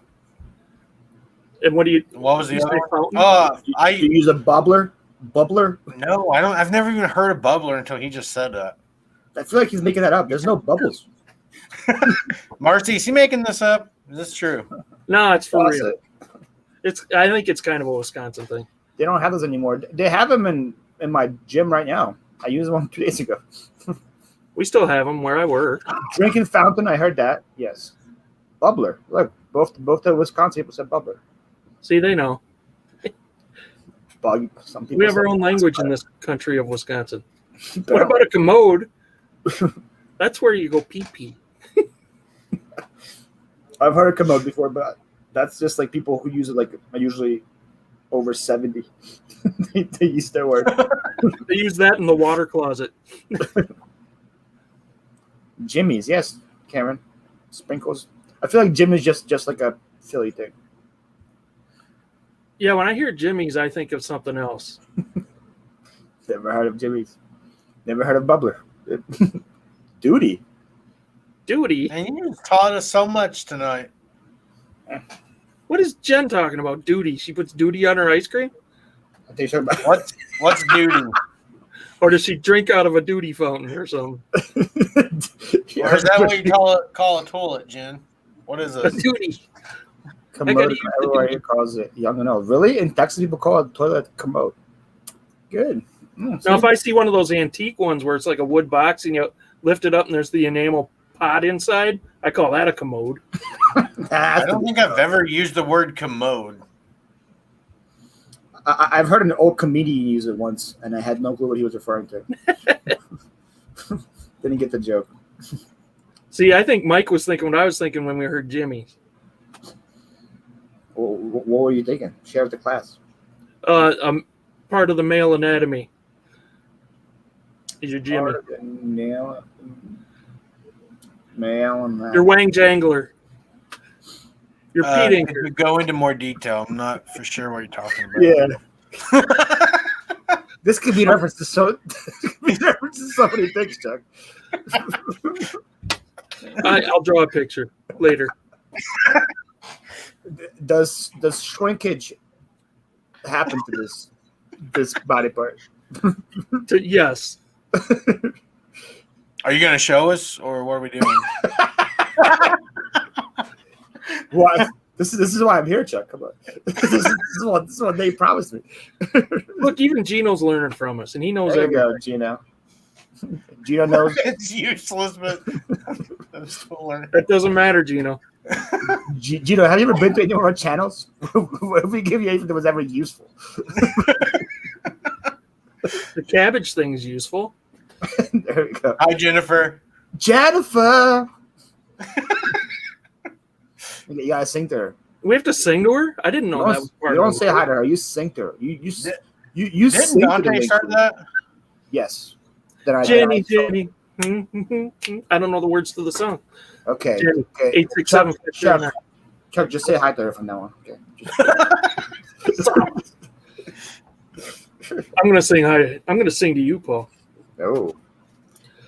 And what was the you other say one? fountain? Do you use a bubbler? Bubbler? No, I don't. I've never even heard of bubbler until he just said that. I feel like he's making that up. There's no bubbles. Marcy, is he making this up? Is this true? No, it's for That's real. I think it's kind of a Wisconsin thing. They don't have those anymore. They have them in my gym right now. I used one 2 days ago. We still have them where I work. Drinking fountain, I heard that. Yes. Bubbler. Look, both the Wisconsin people said bubbler. See, they know. Bug. Some people We have our own language in this country of Wisconsin. What about a commode? That's where you go pee. I've heard commode before, but that's just like people who use it like usually over 70. They use their word. They use that in the water closet. Jimmy's, yes, Cameron. Sprinkles. I feel like Jimmy's just like a Philly thing. Yeah, when I hear Jimmy's, I think of something else. Never heard of Jimmy's. Never heard of Bubbler. Duty. And you taught us so much tonight. What is Jen talking about? Duty. She puts duty on her ice cream? I think she's talking about What's duty? Or does she drink out of a duty fountain or something? Or is that what you call a toilet, Jen? What is A this? duty. Commode. Everybody calls it young and old. Really? In Texas, people call it toilet commode. Good. Now, if I see one of those antique ones where it's like a wood box and you lift it up and there's the enamel pot inside, I call that a commode. I don't think I've ever used the word commode. I've heard an old comedian use it once, and I had no clue what he was referring to. Didn't get the joke. See, I think Mike was thinking what I was thinking when we heard Jimmy. What were you thinking? Share with the class. Part of the male anatomy. Is your Jimmy. Male and that. Your Wang Jangler. Your Pete If Anchor. you go into more detail, I'm not for sure what you're talking about. Yeah. This could be a reference to so many things, Chuck. I'll draw a picture later. Does shrinkage happen to this body part? Yes. Are you going to show us, or what are we doing? Well, this is why I'm here, Chuck. Come on. This is what they promised me. Look, even Gino's learning from us, and he knows There you everything. go, Gino. Gino knows. It's useless, but I'm still learning. That doesn't matter, Gino. Gino, have you ever been to any of our channels? What if we give you anything that was ever useful? The cabbage thing's useful. There we go. Hi, Jennifer. Jennifer! You gotta sing to her. We have to sing to her? I didn't know that was part You of don't the say word. hi to her. You sing to her. You sing Didn't to the Dante link. start that? Yes. Then I Jenny. I I don't know the words to the song. Okay. Jenny. Okay. 867. Chuck, just say hi to her from now on. Okay. I'm gonna sing hi. I'm gonna sing to you, Paul. Oh.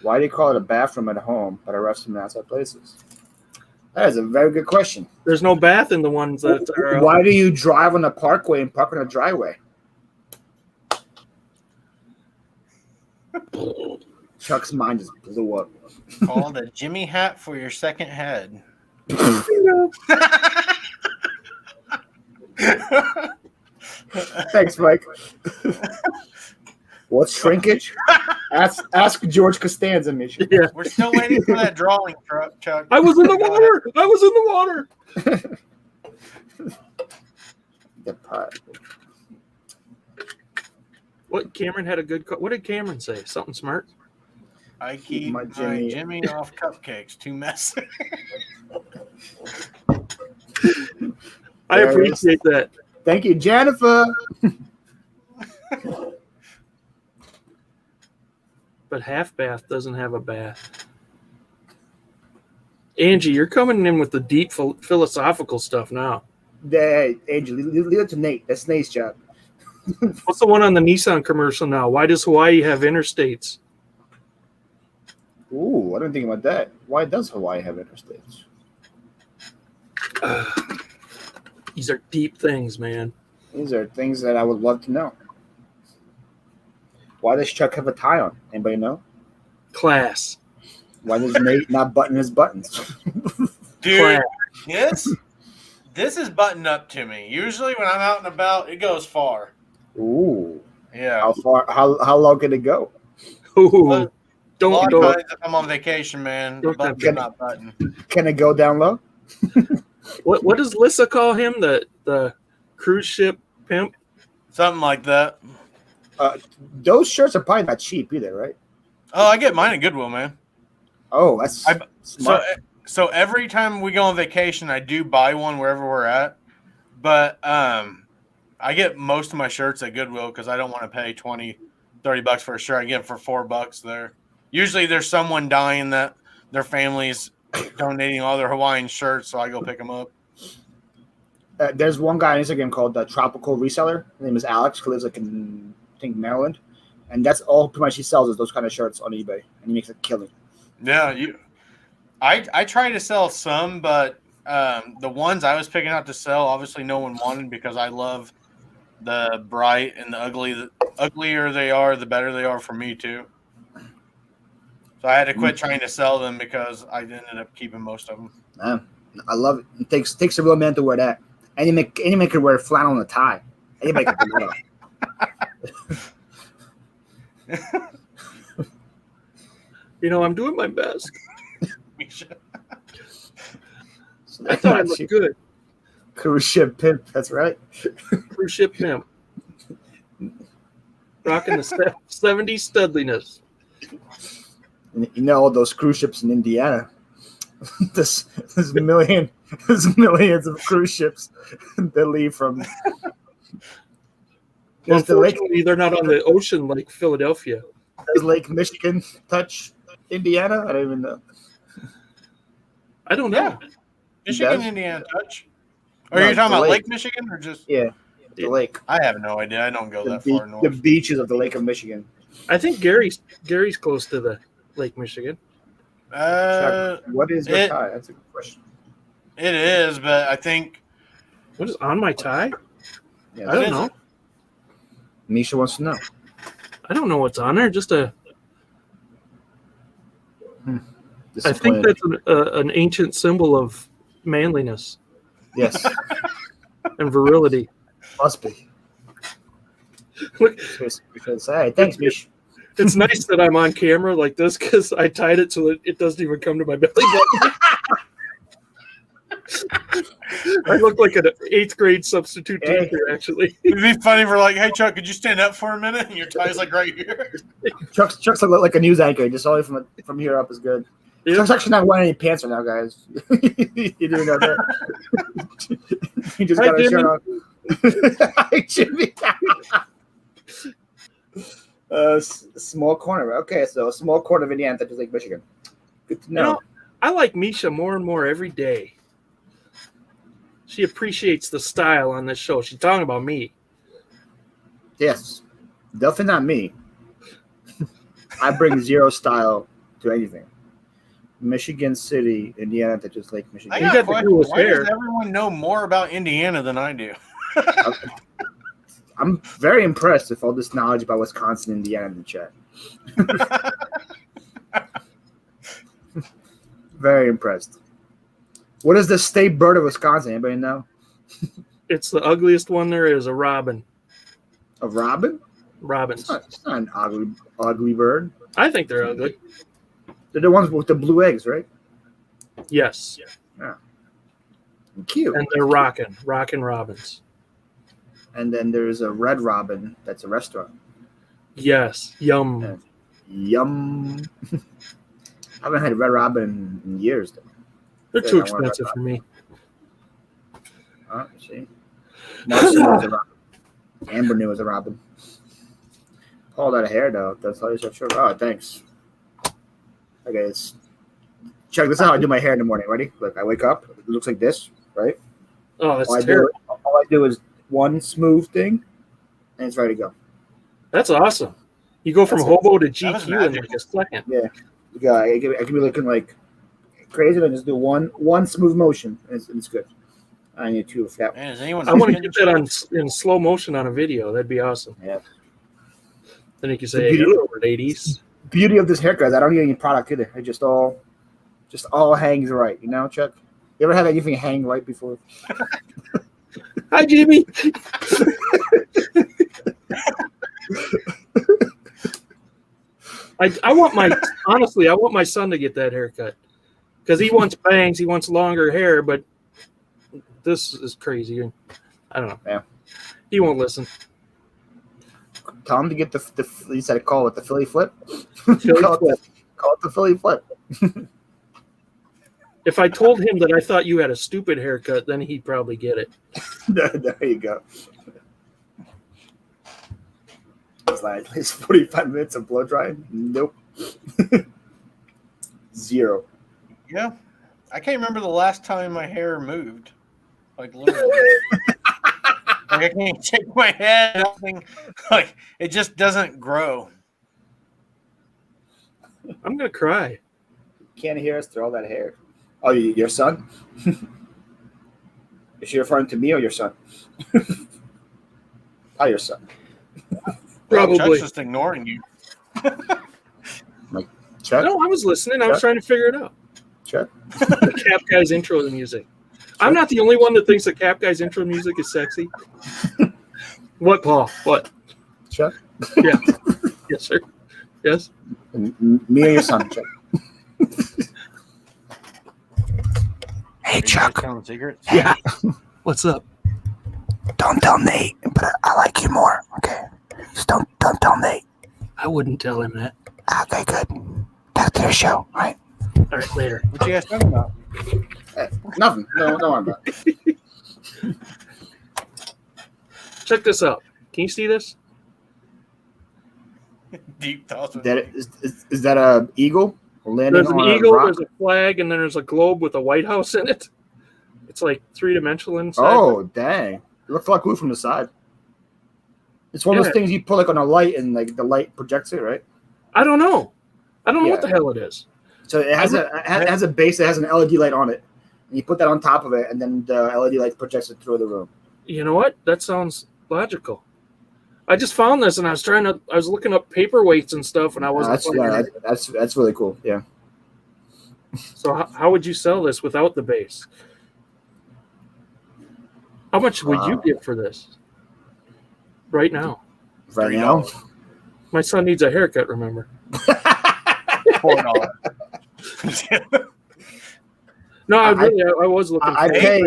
Why do you call it a bathroom at home but a restroom in outside places? That is a very good question. There's no bath in the ones that are. Why do you drive on the parkway and park on a driveway? Chuck's mind just blew up. Called a Jimmy hat for your second head. Thanks, Mike. What's shrinkage? Ask George Costanza, Misha. Yeah. We're still waiting for that drawing, Chuck. I was in the water. I was in the water. The pot. What? Cameron had a good. What did Cameron say? Something smart. I keep My my Jimmy. Jimmy off cupcakes. Too messy. I There it appreciate that. Thank you, Jennifer. But half bath doesn't have a bath. Angie, you're coming in with the deep philosophical stuff now. Hey, Angel, leave it to Nate. That's Nate's job. What's the one on the Nissan commercial now? Why does Hawaii have interstates? Ooh, I didn't think about that. Why does Hawaii have interstates? These are deep things, man. These are things that I would love to know. Why does Chuck have a tie on? Anybody know? Class. Why does Nate not button his buttons? Dude, this is buttoned up to me. Usually when I'm out and about, it goes far. Ooh. Yeah. How far? How low can it go? Ooh. But a lot Don't. of times if I'm on vacation, man, the button's not buttoned. Can it go down low? What does Lissa call him? The cruise ship pimp? Something like that. Those shirts are probably not cheap either, right? Oh, I get mine at Goodwill, man. Oh, that's smart. So every time we go on vacation, I do buy one wherever we're at. But I get most of my shirts at Goodwill because I don't want to pay $20-$30 for a shirt. I get them for $4 there. Usually there's someone dying that their family's donating all their Hawaiian shirts, so I go pick them up. There's one guy on Instagram called the Tropical Reseller. His name is Alex. He lives like in, I think, Maryland. And that's all pretty much he sells is those kind of shirts on eBay. And he makes a killing. Yeah, I try to sell some, but the ones I was picking out to sell, obviously no one wanted because I love the bright and the ugly. The uglier they are, the better they are for me too. So I had to quit trying to sell them because I ended up keeping most of them. I love it. It takes a real man to wear that. Anybody could wear flannel and a tie. Anybody could do that. I'm doing my best. I thought I looked good. Cruise ship pimp, that's right. Cruise ship pimp. Rocking the 70s studliness. You know all those cruise ships in Indiana. There's millions of cruise ships that leave from. Unfortunately, they're not on the ocean like Philadelphia. Does Lake Michigan touch Indiana? I don't even know. I don't know. Yeah. Michigan, Indiana touch. Are you talking about Lake Michigan or just? Yeah, the lake. I have no idea. I don't go that far north. The beaches of the Lake of Michigan. I think Gary's close to the Lake Michigan. What is your tie? That's a good question. It is, but I think. What is on my tie? Yeah, I don't know. Misha wants to know. I don't know what's on there. Just a. I think that's an ancient symbol of manliness. Yes. And virility. Must be. Because, hey, thanks, Mish. It's nice that I'm on camera like this because I tied it so that it doesn't even come to my belly button. I look like an 8th grade substitute teacher, actually. It'd be funny if we're like, hey, Chuck, could you stand up for a minute? And your tie's like right here. Chuck's look like a news anchor. Just only from here up is good. Yep. Chuck's actually not wearing any pants right now, guys. You didn't know that. He just got a shirt on. Hi, Jimmy. Small corner. Okay, so a small corner of Indiana that is like Michigan. Good to know. I like Misha more and more every day. She appreciates the style on this show. She's talking about me. Yes. Definitely not me. I bring zero style to anything. Michigan City, Indiana, that just like Michigan. I got the coolest hair. Does everyone know more about Indiana than I do? I'm very impressed with all this knowledge about Wisconsin, Indiana in the chat. Very impressed. What is the state bird of Wisconsin? Anybody know? It's the ugliest one there is, a robin. A robin? Robins. It's not an ugly bird. I think they're ugly. They're the ones with the blue eggs, right? Yes. Yeah. Cute. And they're rockin' robins. And then there's a red robin that's a restaurant. Yes. Yum. Yeah. Yum. I haven't had red robin in years, though. They're too expensive for me. See. Marcy was a robin. Amber knew it was a robin. All that hair, though. That's all you said. Sure. Oh, thanks. Okay, Chuck, this is how I do my hair in the morning. Ready? Look, I wake up. It looks like this, right? Oh, that's terrible. All I do is one smooth thing, and it's ready to go. That's awesome. You go from hobo to GQ in like a second. Yeah. I can be looking like crazy, and just do one smooth motion, and it's good. I need two of that. Man, is anyone I want to get that in slow motion on a video. That'd be awesome. Yeah. Then you can say, "Hello, ladies." Beauty of this haircut is I don't need any product either. It just all hangs right. You know, Chuck? You ever had anything hang right before? Hi, Jimmy. I want my son to get that haircut because he wants bangs, he wants longer hair, but this is crazy. I don't know. Yeah. He won't listen. Tell him to get you said call it the Philly Flip. Philly Flip. Call it the Philly Flip. If I told him that I thought you had a stupid haircut, then he'd probably get it. There you go. It's like at least 45 minutes of blow drying. Nope. 0. Yeah. I can't remember the last time my hair moved. Like literally. Like I can't shake my head. Nothing. Like it just doesn't grow. I'm gonna cry. Can't hear us through all that hair. Oh, your son? Is she referring to me or your son? Oh, your son. Probably. Chuck's just ignoring you. Like, Chuck? No, I was listening. I was trying to figure it out. Chuck? The Cap Guy's intro music. I'm not the only one that thinks the Cap Guy's intro music is sexy. What, Paul? What? Chuck? Yeah. Yes, sir. Yes? Me or your son, Chuck? Hey, Chuck. Telling secrets? Yeah. What's up? Don't tell Nate, but I like you more, okay? Just don't tell Nate. I wouldn't tell him that. Okay, good. Back to the show, right? All right, later. What you guys talking about? Nothing. No, don't worry about it. Check this out. Can you see this? Deep thoughts. Is that a eagle landing There's an on eagle, a rock? there's a flag, and then there's a globe with a White House in it. It's like three-dimensional inside. Oh, dang. It looks like glue from the side. It's one of those things you put like on a light and like the light projects it, right? I don't know. I don't know what the hell it is. So it has a base that has an LED light on it. And you put that on top of it, and then the LED light projects it through the room. You know what? That sounds logical. I just found this, and I was looking up paperweights and stuff, and I wasn't. That's really cool. Yeah. So how would you sell this without the base? How much would you give for this? Right now. Right now. My son needs a haircut. Remember. $4. No, I was looking.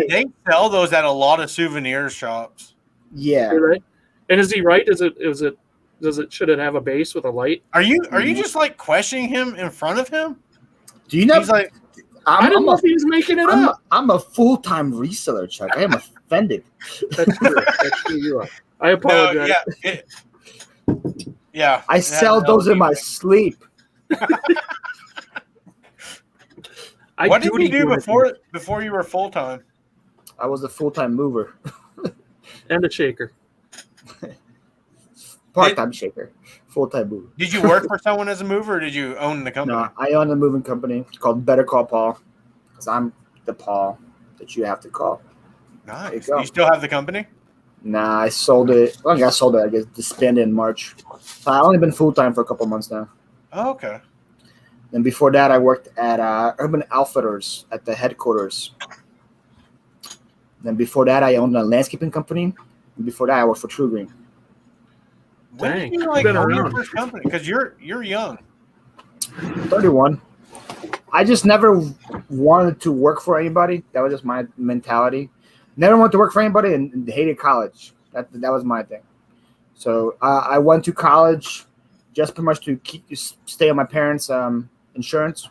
They sell those at a lot of souvenir shops. Yeah. Right? And is he right? Should it have a base with a light? Are you just like questioning him in front of him? Do you know? He's like, I didn't know if he was making it up. I'm a full-time reseller, Chuck. I am offended. That's true. That's true. You are. I apologize. Yeah. I sell those in my sleep. What did you do before you were full-time? I was a full-time mover. And a shaker. Part-time shaker. Full-time mover. Did you work for someone as a mover, or did you own the company? No, I own a moving company called Better Call Paul. Because I'm the Paul that you have to call. Nice. You still have the company? Nah, I sold it. I guess disbanded in March. I've only been full-time for a couple months now. Oh, okay. Then before that, I worked at Urban Outfitters at the headquarters. Then before that, I owned a landscaping company. And before that, I worked for True Green. When did you own your first company? Because you're young. 31. I just never wanted to work for anybody. That was just my mentality. Never wanted to work for anybody and hated college. That was my thing. So I went to college just pretty much to stay on my parents' insurance.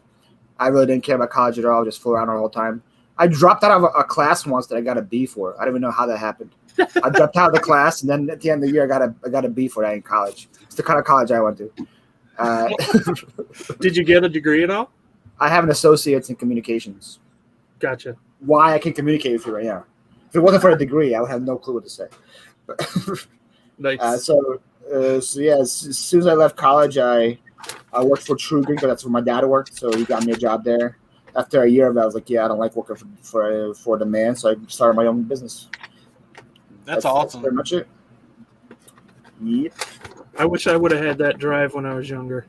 I really didn't care about college at all. I just flew around the whole time. I dropped out of a class once that I got a B for. I don't even know how that happened. I dropped out of the class, and then at the end of the year, I got a B for that in college. It's the kind of college I went to. Did you get a degree at all? I have an associate's in communications. Gotcha. Why I can communicate with you right now. If it wasn't for a degree, I would have no clue what to say. Nice. So yeah, as soon as I left college, I worked for True Green because that's where my dad worked. So he got me a job there. After a year of that, I was like, yeah, I don't like working for the man. So I started my own business. That's awesome. That's pretty much it. Yep. I wish I would have had that drive when I was younger.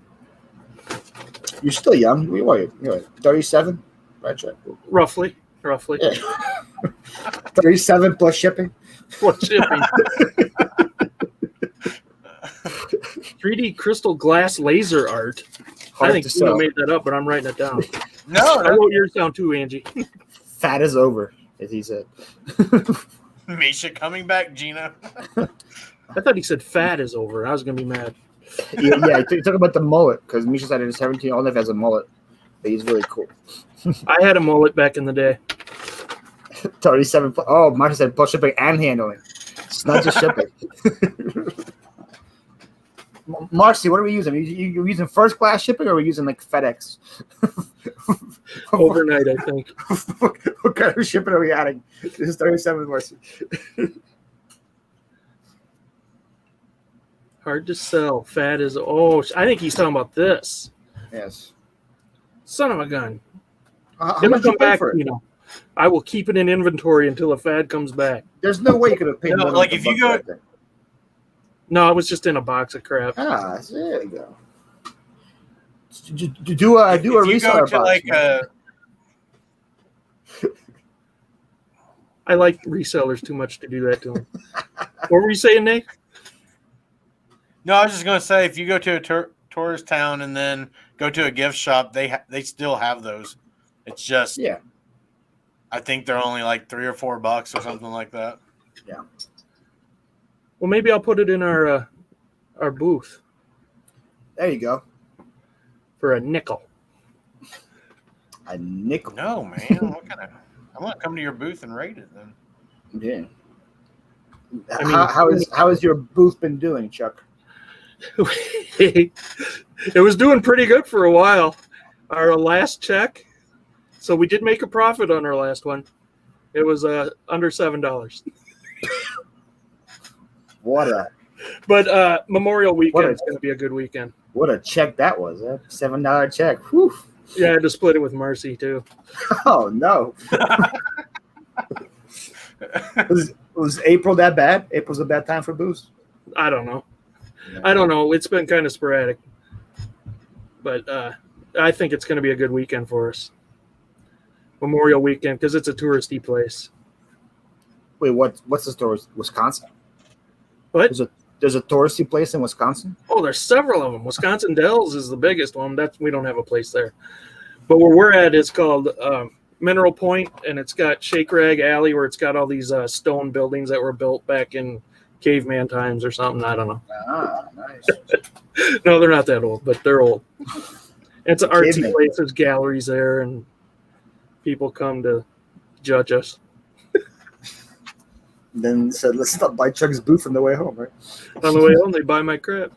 You're still young. What are you? You're 37? Right, Chuck? Roughly. Yeah. 37 plus shipping? Plus shipping. 3D crystal glass laser art. I think you made that up, but I'm writing it down. No. I wrote yours down too, Angie. Fat is over, as he said. Misha coming back, Gina. I thought he said fat is over. I was going to be mad. Yeah, talk about the mullet, because Misha said in 17 Olive has a mullet. but he's really cool. I had a mullet back in the day. 37. Oh, Martin said plus shipping and handling. It's not just shipping. Marcy, what are we using? You using first class shipping, or are we using like FedEx? Overnight, I think. What kind of shipping are we adding? This is 37, Marcy. Hard to sell. Fat is. Oh, I think he's talking about this. Yes. Son of a gun. How It'll much come you pay back. for it? You know, I will keep it in inventory until the fad comes back. There's no way you could have paid. No, more like than if you $1 go- right there. No, I was just in a box of crap. Ah, there you go. Do a If you reseller go to box. like man. I like resellers too much to do that to them. What were you saying, Nate? No, I was just gonna say if you go to a tourist town and then go to a gift shop, they still have those. It's just Yeah. I think they're only like $3 or $4 or something like that. Yeah. Well, maybe I'll put it in our booth There you go. for a nickel. A nickel. No, man. What kind of? I want to come to your booth and rate it then. Yeah. I mean, how has your booth been doing, Chuck? It was doing pretty good for a while. Our last check, so we did make a profit on our last one. It was under $7. But Memorial Weekend is going to be a good weekend. What a check that was! A $7 check. Whew. Yeah, I had to split it with Marcy too. Oh no! was April that bad? April's a bad time for booze. I don't know. It's been kind of sporadic, but I think it's going to be a good weekend for us. Memorial Weekend, because it's a touristy place. Wait, what's the store? Wisconsin? What? There's a touristy place in Wisconsin? Oh, there's several of them. Wisconsin Dells is the biggest one. We don't have a place there. But where we're at is called Mineral Point, and it's got Shake Rag Alley, where it's got all these stone buildings that were built back in caveman times or something. I don't know. Ah, nice. No, they're not that old, but they're old. It's an artsy Caveman. place. There's galleries there, and people come to judge us. Then said, let's stop by Chuck's booth on the way home, right? On the way home, they buy my crap.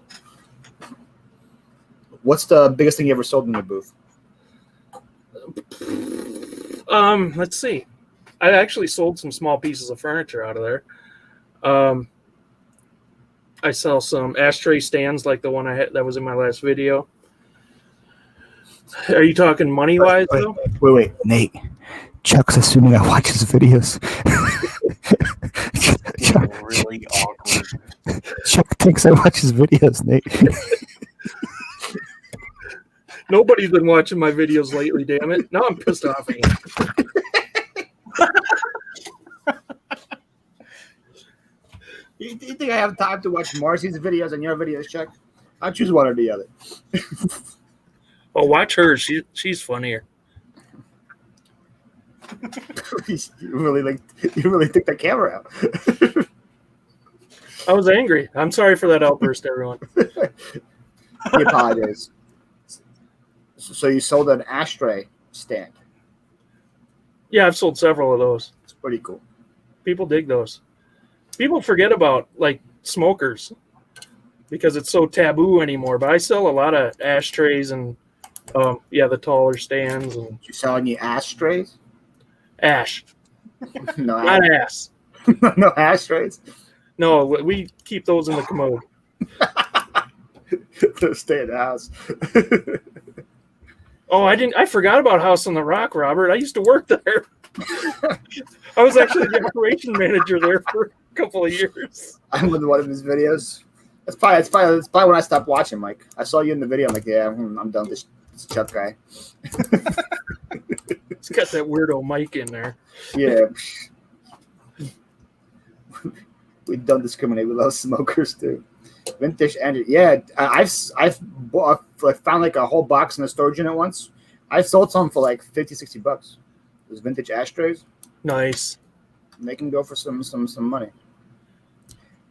What's the biggest thing you ever sold in your booth? Let's see. I actually sold some small pieces of furniture out of there. I sell some ashtray stands like the one I had that was in my last video. Are you talking money wise though? Wait, Nate. Chuck's assuming I watch his videos. Really awkward. Chuck thinks I watch his videos, Nate. Nobody's been watching my videos lately, damn it. Now I'm pissed off at you. You think I have time to watch Marcy's videos and your videos, Chuck? I'll choose one or the other. Oh, watch her. She's funnier. You really took the camera out. I was angry. I'm sorry for that outburst, everyone. He apologizes. So you sold an ashtray stand. Yeah, I've sold several of those. It's pretty cool. People dig those. People forget about like smokers because it's so taboo anymore. But I sell a lot of ashtrays and the taller stands and You sell any ashtrays? ash, No, not ass. no ashtrays. No, we keep those in the commode. Stay in the house. Oh, I forgot about House on the Rock, Robert. I used to work there. I was actually the operation manager there for a couple of years. I'm in one of his videos. It's probably when I stopped watching, Mike. I saw you in the video. I'm like, yeah, I'm done with this Chuck guy. It's got that weirdo mic in there. Yeah. We don't discriminate. We love smokers too. Vintage and yeah, I've found like a whole box in a storage unit once. I sold some for like $50-$60. Those vintage ashtrays. Nice. They can go for some money.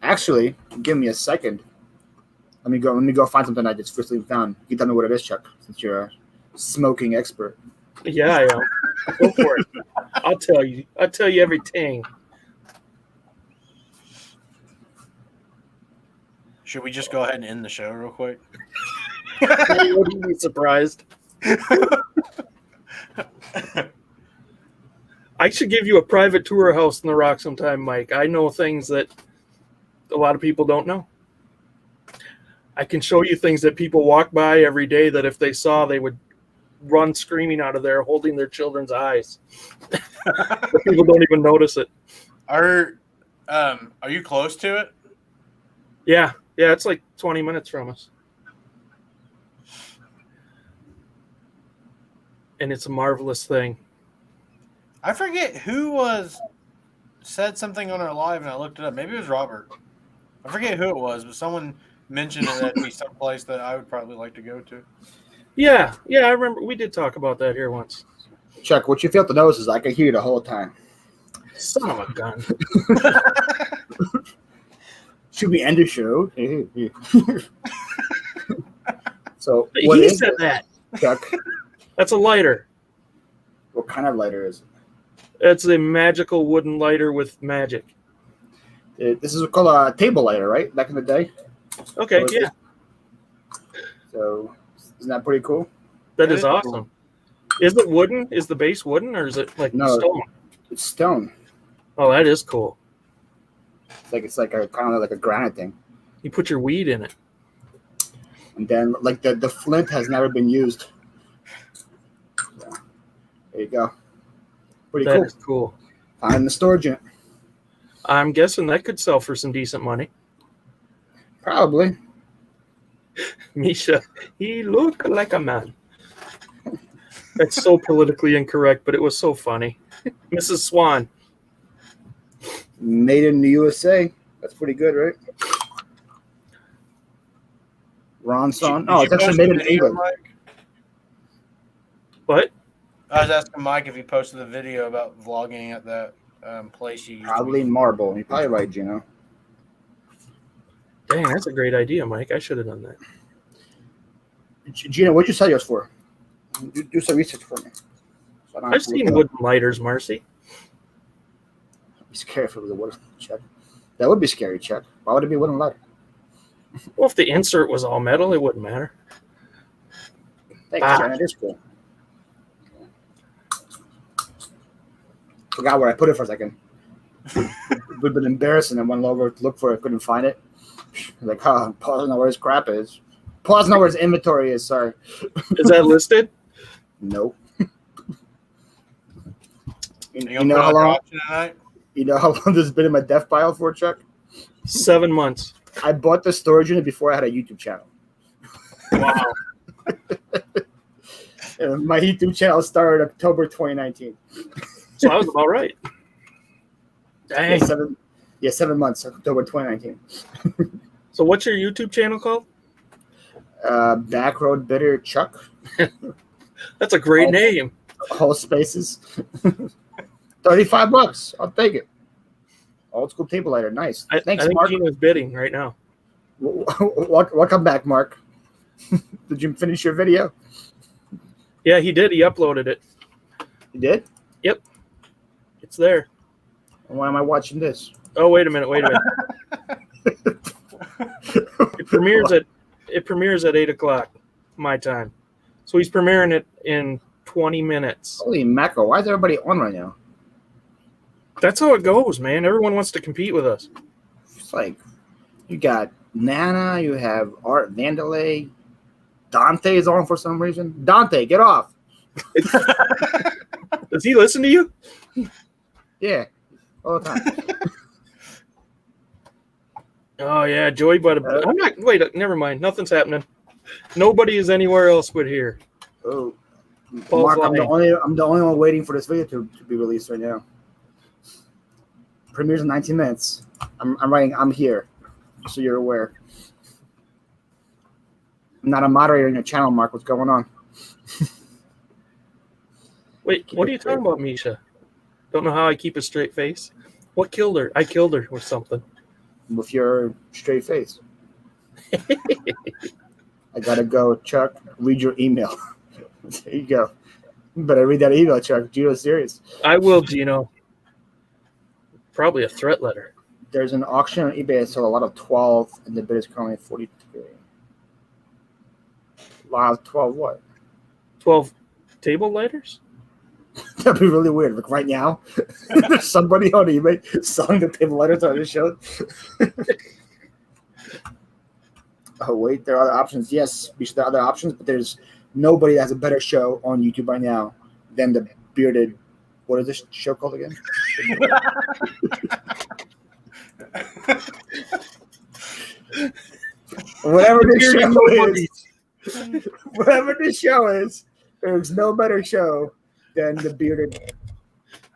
Actually, give me a second. Let me go find something I just recently found. You tell me what it is, Chuck, since you're smoking expert. Yeah, I am. Go for it. I'll tell you everything. Should we just go ahead and end the show real quick? You wouldn't be surprised. I should give you a private tour of House in the Rock sometime, Mike. I know things that a lot of people don't know. I can show you things that people walk by every day that if they saw, they would run screaming out of there, holding their children's eyes. People don't even notice it. Are you close to it? Yeah, it's like 20 minutes from us. And it's a marvelous thing. I forget who said something on our live, and I looked it up. Maybe it was Robert. I forget who it was, but someone mentioned it that'd be someplace that I would probably like to go to. Yeah, I remember we did talk about that here once. Chuck, what you failed to notice is I could hear you the whole time. Son of a gun. Should we end the show? So he said that. Chuck, that's a lighter. What kind of lighter is it? It's a magical wooden lighter with magic. This is called a table lighter, right? Back in the day. Okay, yeah. So isn't that pretty cool? That is awesome. Cool. Is it wooden? Is the base wooden, or is it like stone? It's stone. Oh, that is cool. It's like a kind of like a granite thing. You put your weed in it. And then like the flint has never been used. So, there you go. Pretty cool. That is cool. Find the storage unit. I'm guessing that could sell for some decent money. Probably. Misha, he looked like a man. That's so politically incorrect, but it was so funny. Mrs. Swan. Made in the USA. That's pretty good, right? Ron Son. Oh, it's actually made in England. What? I was asking Mike if he posted the video about vlogging at that place you used probably Marble. You're probably right, Gino. Dang, that's a great idea, Mike. I should have done that. Gino, what'd you sell yours for? Do some research for me. So I've seen wooden lighters, Marcy. Be scared if it was a wooden check. That would be scary, Chuck. Why would it be wooden lighter? Well, if the insert was all metal, it wouldn't matter. Thanks, John. It is cool. Forgot where I put it for a second. It would have been embarrassing. I went over to look for it, couldn't find it. Like, Paul doesn't know where his crap is. Paul doesn't know where his inventory is, sorry. Is that listed? Nope. You know how long? You know how long this has been in my death pile for, Chuck? 7 months. I bought the storage unit before I had a YouTube channel. Wow. My YouTube channel started October 2019. So I was about right. Dang. 7 months, October 2019. So what's your YouTube channel called? Backroad Bitter Chuck. That's a great name. Whole spaces. $35. I'll take it. Old school table lighter. Nice. Thanks, I think Mark. Gino's bidding right now. Welcome back, Mark. Did you finish your video? Yeah, he did. He uploaded it. You did? Yep. It's there. Why am I watching this? Oh, wait a minute. It premieres at 8:00 my time. So he's premiering it in 20 minutes. Holy mackerel. Why is everybody on right now? That's how it goes, man. Everyone wants to compete with us. It's like you got Nana, you have Art Vandelay, Dante is on for some reason. Dante, get off. Does he listen to you? Yeah, all the time. Oh yeah, Joey Butter. I'm not. Wait, never mind. Nothing's happening. Nobody is anywhere else but here. Oh, Paul's Mark, I'm the only one waiting for this video to be released right now. Premieres in 19 minutes. I'm writing. I'm here, so you're aware. I'm not a moderator in your channel, Mark. What's going on? Wait, what are you talking about, Misha? Don't know how I keep a straight face. What killed her? I killed her or something. With your straight face. I gotta go, Chuck. Read your email. There you go. You better read that email, Chuck. Gino's serious. I will, Gino. Probably a threat letter. There's an auction on eBay that sold a lot of 12, and the bid is currently 43. Wow, 12 what? 12 table lighters? That'd be really weird. Like right now, there's somebody on eBay selling the table letters on this show. Oh, wait, there are other options. Yes, there are other options, but there's nobody that has a better show on YouTube right now than the bearded. What is this show called again? Whatever this show is, there's no better show than the bearded.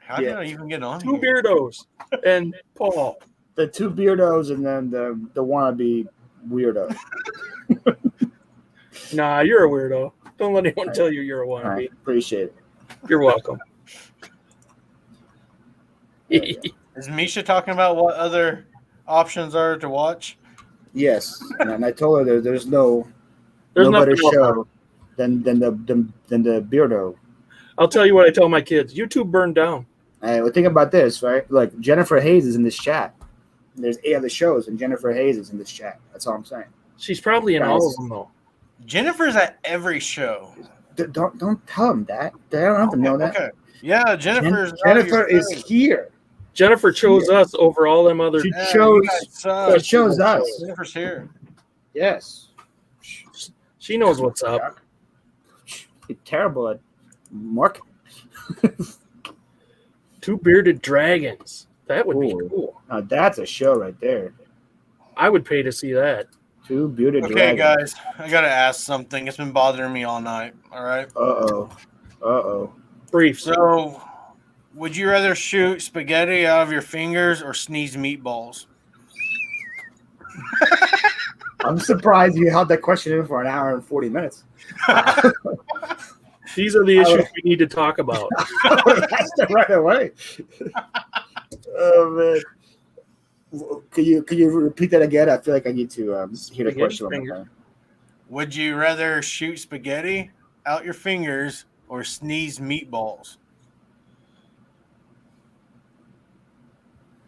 How did I even get on Two here? Beirdos and Paul. The Two Beirdos and then the wannabe weirdo. Nah, you're a weirdo. Don't let anyone tell you you're a wannabe. Right, appreciate it. You're welcome. Is Misha talking about what other options are to watch? Yes, and I told her there's no There's better nothing show than the Beardo. I'll tell you what I tell my kids. YouTube burned down. Hey, well, think about this, right? Like Jennifer Hayes is in this chat. There's 8 other shows, and Jennifer Hayes is in this chat. That's all I'm saying. She's probably in all of them, though. Jennifer's at every show. Don't tell them that. They don't have to know that. Okay. Yeah, Jennifer is here. Jennifer chose us over all them other. She chose us. Jennifer's here. Yes. She knows what's up. She's terrible at marketing. Two Bearded Dragons. That would be cool. Now that's a show right there. I would pay to see that. Two Bearded Dragons. Okay, guys, I gotta ask something. It's been bothering me all night. All right. Uh-oh. Brief. So, would you rather shoot spaghetti out of your fingers or sneeze meatballs? I'm surprised you held that question in for an hour and 40 minutes. These are the issues we need to talk about. That's right away. Oh man. Can you repeat that again? I feel like I need to hear the question one more time. Would you rather shoot spaghetti out your fingers or sneeze meatballs?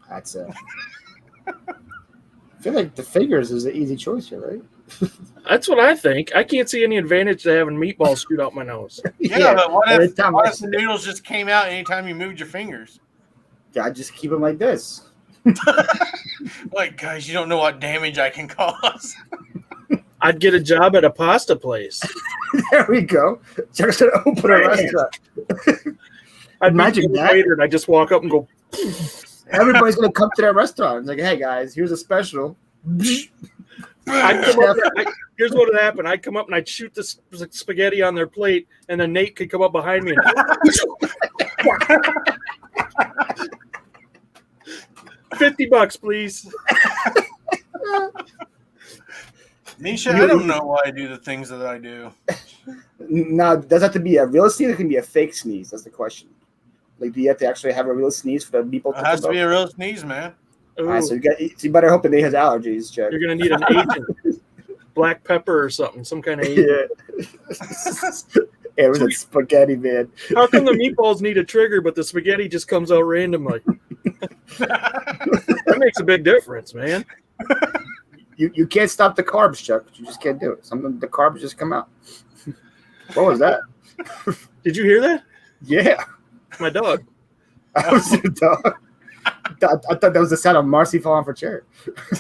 That's I feel like the fingers is an easy choice here, right? That's what I think. I can't see any advantage to having meatballs shoot out my nose. Yeah, but what if the noodles just came out anytime you moved your fingers? I just keep them like this. Like, guys, you don't know what damage I can cause. I'd get a job at a pasta place. There we go. Just gonna open a restaurant. I'd imagine that. Later, and I just walk up and go. Everybody's gonna come to that restaurant. It's like, hey guys, here's a special. Here's what would happen. I'd come up and I'd shoot the spaghetti on their plate, and then Nate could come up behind me and $50, please. Misha, I don't know why I do the things that I do. Now, does that have to be a real sneeze or can it be a fake sneeze? That's the question. Like, do you have to actually have a real sneeze for the meatball? It has to be a real sneeze, man. All right, so you better hope that Nate has allergies, Chuck. You're gonna need an agent, black pepper or something, some kind of agent. Yeah, it was a spaghetti, man. How come the meatballs need a trigger, but the spaghetti just comes out randomly? That makes a big difference, man. You can't stop the carbs, Chuck. You just can't do it. The carbs just come out. What was that? Did you hear that? Yeah. My dog. I was your dog. I thought that was the sound of Marcy falling for chair.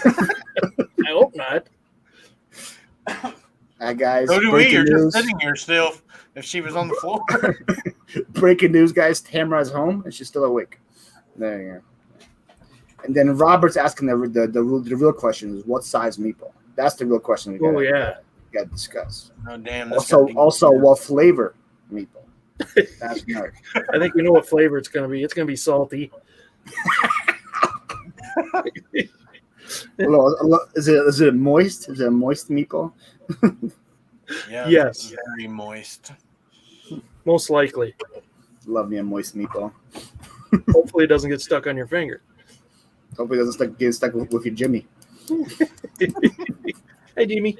I hope not. Hi, guys. So do we. You're just sitting here still if she was on the floor. Breaking news, guys. Tamara's home and she's still awake. There you go. And then Robert's asking the real question is what size meatball? That's the real question we got to discuss. Oh, damn. Also, what flavor meatball? That's right. I think we know what flavor it's going to be. It's going to be salty. Is it moist? Is it a moist meatball? Yeah. Yes. Very moist. Most likely. Love me a moist meatball. Hopefully it doesn't get stuck on your finger. Hopefully it doesn't get stuck with your Jimmy. Hey, Jimmy.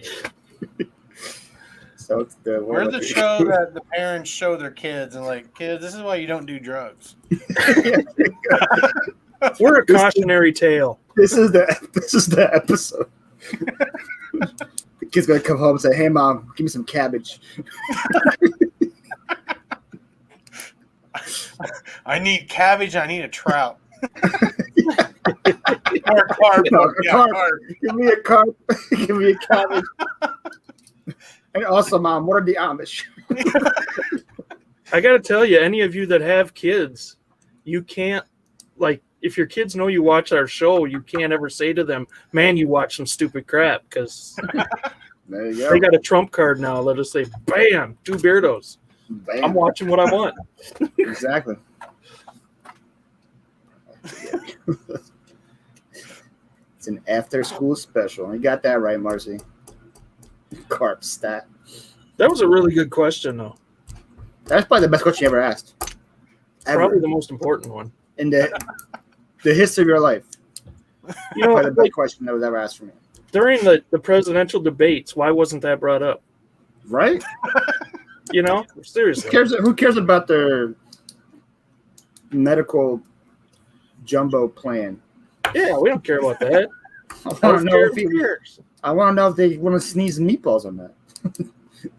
So it's the Where's the show that the parents show their kids and like, kids, this is why you don't do drugs. We're a cautionary tale. This is the episode. The kid's gonna come home and say, "Hey, mom, give me some cabbage." I need cabbage. I need a trout. Or a carp. Carp. Give me a carp. Give me a cabbage. And also, mom, what are the Amish? I got to tell you, any of you that have kids, you can't, like, if your kids know you watch our show, you can't ever say to them, man, you watch some stupid crap, because there you go. They got a trump card now. Let us say, bam, Two Beirdos. Bam. I'm watching what I want. Exactly. It's an after-school special. You got that right, Marcy. Carp stat. That was a really good question, though. That's probably the best question you ever asked. Probably the most important one. In the history of your life. You know, probably the best question that was ever asked for me. During the presidential debates, why wasn't that brought up? Right? You know? Seriously. Who cares about their medical jumbo plan? Yeah, we don't care about that. I want to know if they want to sneeze meatballs on that.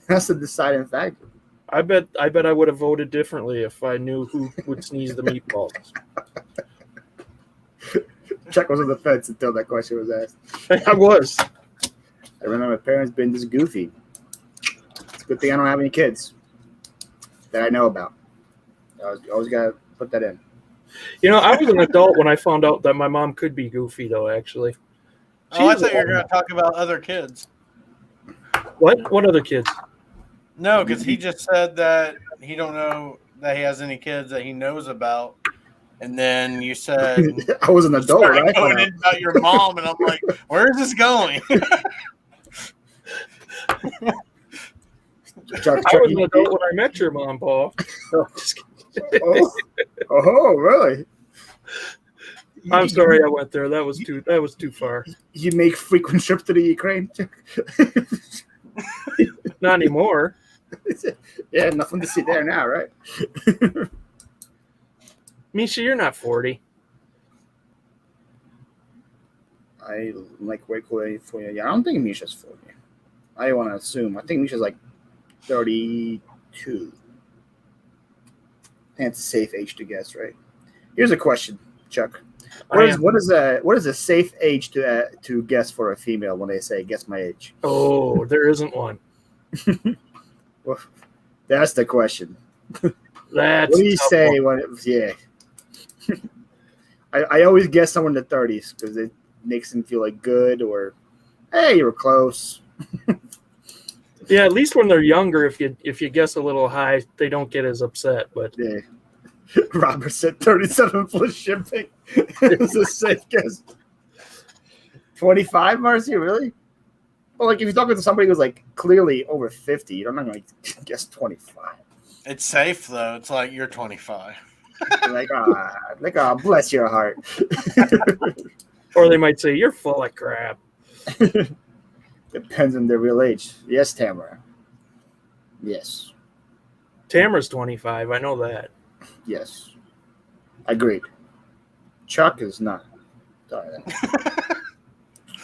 That's the deciding factor. I bet I would have voted differently if I knew who would sneeze the meatballs. Chuck was on the fence until that question was asked. I was. I remember my parents being this goofy. It's a good thing I don't have any kids that I know about. I always got to put that in. You know, I was an adult when I found out that my mom could be goofy, though, actually. Oh, I thought you were going to talk about other kids. What? What other kids? No, because he just said that he don't know that he has any kids that he knows about. And then you said I was an adult, right? Going in about your mom, and I'm like, where is this going? Chuck, I was an adult when I met your mom, Paul. No, just kidding. Oh, really? I'm sorry I went there. That was too far. You make frequent trips to the Ukraine? Not anymore. Yeah, nothing to see there now, right? Misha, you're not 40. I like way cool for you. Yeah, I don't think Misha's 40. I want to assume. I think Misha's like 32. I think it's a safe age to guess, right? Here's a question, Chuck. What is a safe age to guess for a female when they say guess my age? Oh, there isn't one. Well, that's the question. That's what do you say when it was? Yeah. I always guess someone in the 30s because it makes them feel like good or, hey, you were close. Yeah, at least when they're younger, if you guess a little high, they don't get as upset. But yeah. Robert said 37 plus shipping. It's a safe guess. 25, Marcy, really? Well, like if you're talking to somebody who's like clearly over 50, you're not going to guess 25. It's safe though. It's like you're 25. Bless your heart. Or they might say you're full of crap. Depends on their real age. Yes, Tamara. Yes. Tamara's 25. I know that. Yes. Agreed. Chuck is not. Sorry.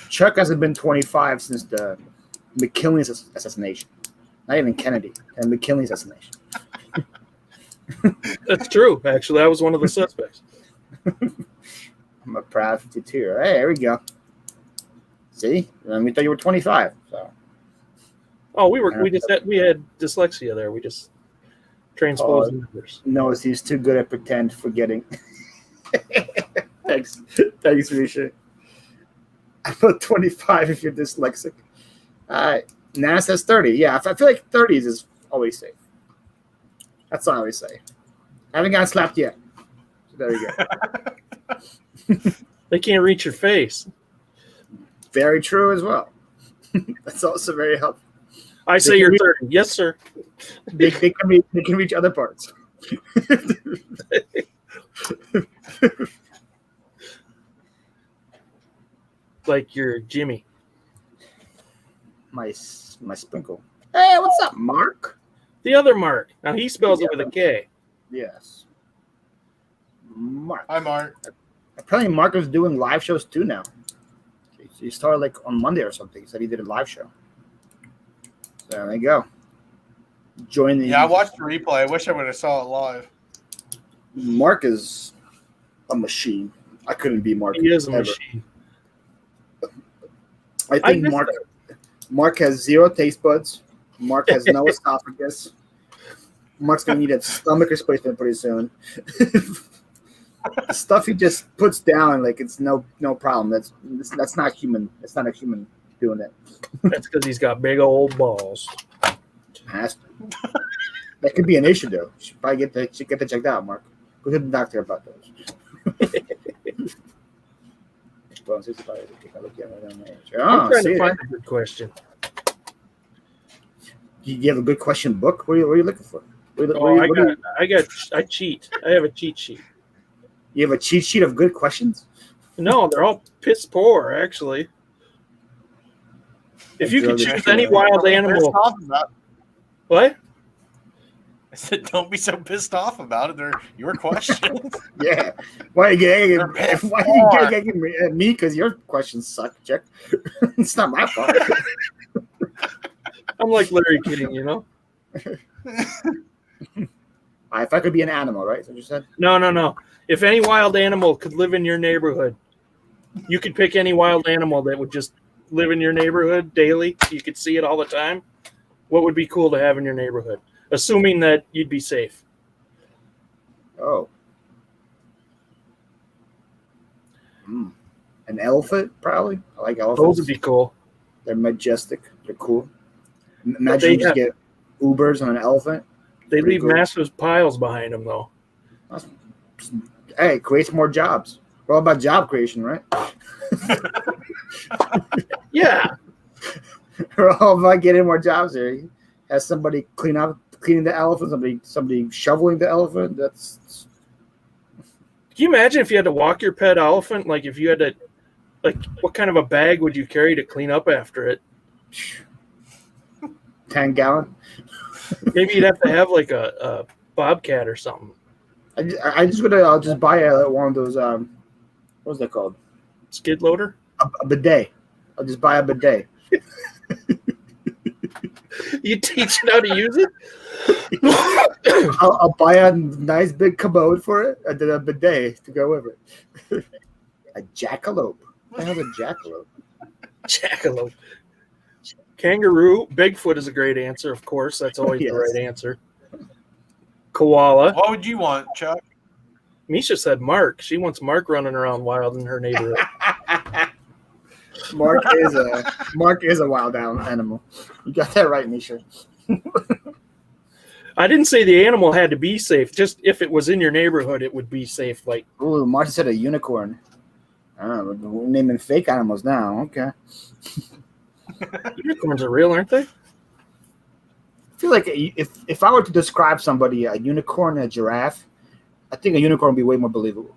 Chuck hasn't been 25 since the McKinley assassination. Not even Kennedy. And McKinley assassination. That's true. Actually, I was one of the suspects. I'm a proud 52. Hey, there we go. See? We thought you were 25. So. Oh, we had dyslexia there. We just transposed numbers. No, he's too good at pretend forgetting. Thanks, Risha. I put 25 if you're dyslexic. Nas says 30. Yeah, I feel like 30s is always safe. That's what I always say. I haven't gotten slapped yet. So there you go. They can't reach your face. Very true as well. That's also very helpful. I say you're 30. Yes, sir. They can reach other parts. Like you're Jimmy. My sprinkle. Hey, what's up, Mark? The other Mark. Now he spells it with a K. Yes. Mark. Hi, Mark. Apparently, Mark is doing live shows too now. He started like on Monday or something. He said he did a live show. So there you go. Join the. Yeah, I watched the replay. I wish I would have saw it live. Mark is a machine. I couldn't be Mark. He is a ever. machine. I think Mark has zero taste buds. Mark has no esophagus. Mark's gonna need a stomach replacement pretty soon. The stuff he just puts down, like it's no problem. That's not human. It's not a human doing it. That's because he's got big old balls. Has to. That could be an issue though. You should probably get that checked out, Mark. Go to the doctor about those. I'm trying to find a good question. You have a good question book? What are you looking for? I cheat. I have a cheat sheet. You have a cheat sheet of good questions? No, they're all piss poor, actually. If you could choose any wild animal. What? I said, don't be so pissed off about it. They're your questions. Yeah. Why are you getting at me? Because your questions suck, Jack. It's not my fault. I'm like Larry King, you know? If I could be an animal, right? Is that what you said? No. If any wild animal could live in your neighborhood, you could pick any wild animal that would just live in your neighborhood daily. You could see it all the time. What would be cool to have in your neighborhood? Assuming that you'd be safe. Oh. An elephant, probably. I like elephants. Those would be cool. They're majestic. They're cool. Imagine you just get Ubers on an elephant. They leave massive piles behind them, though. Hey, it creates more jobs. We're all about job creation, right? Yeah. We're all about getting more jobs here. Has somebody cleaning the elephant, somebody shoveling the elephant. That's. Can you imagine if you had to walk your pet elephant? Like if you had to, what kind of a bag would you carry to clean up after it? 10-gallon. Maybe you'd have to have like a bobcat or something. I'll just buy one of those. What's that called? Skid loader. A bidet. I'll just buy a bidet. You teach them how to use it? I'll buy a nice big commode for it and then a bidet to go with it. A jackalope. What the hell's a jackalope? Jackalope. Kangaroo. Bigfoot is a great answer, of course. That's always the right answer. Koala. What would you want, Chuck? Misha said Mark. She wants Mark running around wild in her neighborhood. Mark is a wild animal. You got that right, Misha. I didn't say the animal had to be safe. Just if it was in your neighborhood, it would be safe. Like, ooh, Marty said a unicorn. We're naming fake animals now. Okay. Unicorns are real, aren't they? I feel like if I were to describe somebody, a unicorn and a giraffe, I think a unicorn would be way more believable.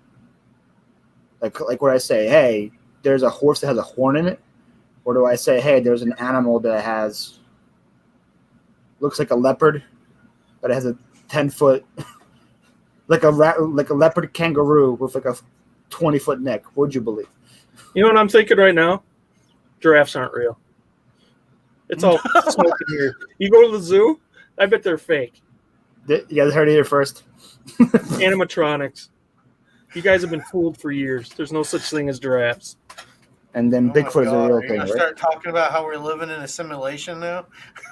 Like where I say, hey, there's a horse that has a horn in it, or do I say, hey, there's an animal that looks like a leopard, but it has a 10-foot, like a leopard kangaroo with like a 20-foot neck? What would you believe? You know what I'm thinking right now? Giraffes aren't real. It's all smoke in here. You go to the zoo, I bet they're fake. You guys heard it here first. Animatronics. You guys have been fooled for years. There's no such thing as giraffes. And then Bigfoot is a real thing, right? Start talking about how we're living in a simulation now.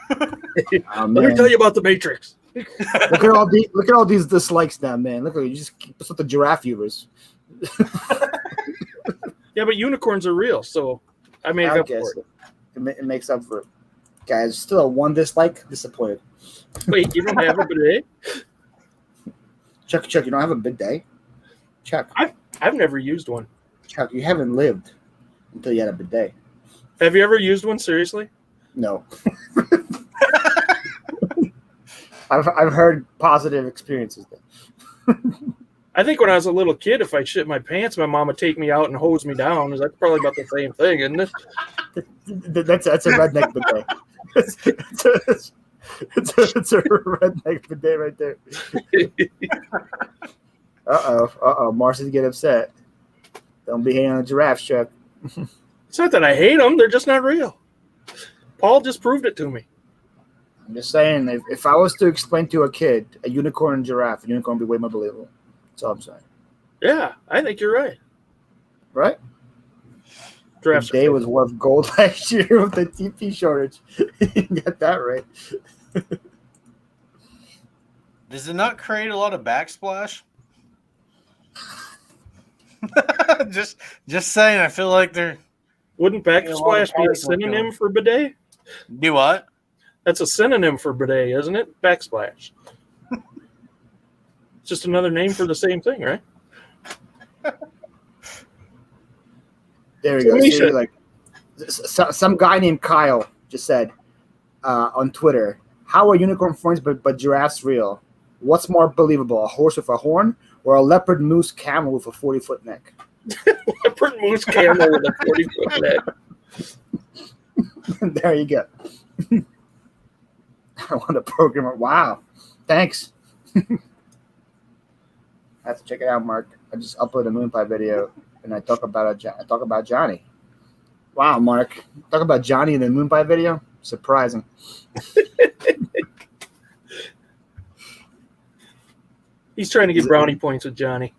Let me tell you about the Matrix. Look at all these dislikes now, man. Look at you just keep us with the giraffe viewers. Yeah, but unicorns are real, so I made up for it. It makes up for it. Guys, still a 1 dislike. Disappointed. Wait, you don't have a bidet? Chuck, you don't have a bidet? Chuck. I've never used one. Chuck, you haven't lived until you had a bidet. Have you ever used one, seriously? No. I've heard positive experiences there. I think when I was a little kid, if I shit my pants, my mom would take me out and hose me down. That's probably about the same thing, isn't it? That's a redneck bidet. It's a redneck bidet right there. Marcy's get upset. Don't be hating on giraffes, Chuck. It's not that I hate them; they're just not real. Paul just proved it to me. I'm just saying, if I was to explain to a kid a unicorn and giraffe, a unicorn would be way more believable. That's all I'm saying. Yeah, I think you're right. Right? Giraffes. Day was worth gold last year with the TP shortage. You got that right. Does it not create a lot of backsplash? just saying. I feel like they're. Wouldn't backsplash be a synonym for bidet? Do what? That's a synonym for bidet, isn't it? Backsplash. It's just another name for the same thing, right? There we go. See, like some guy named Kyle just said on Twitter, "How are unicorn friends but giraffes real? What's more believable, a horse with a horn or a leopard moose camel with a 40-foot neck?" Leopard moose camel with a 40-foot neck. There you go. I want to program it. Wow. Thanks. I have to check it out, Mark. I just uploaded a moon pie video and I talk about Johnny. Wow, Mark. Talk about Johnny in the moon pie video? Surprising. He's trying to get brownie points with Johnny.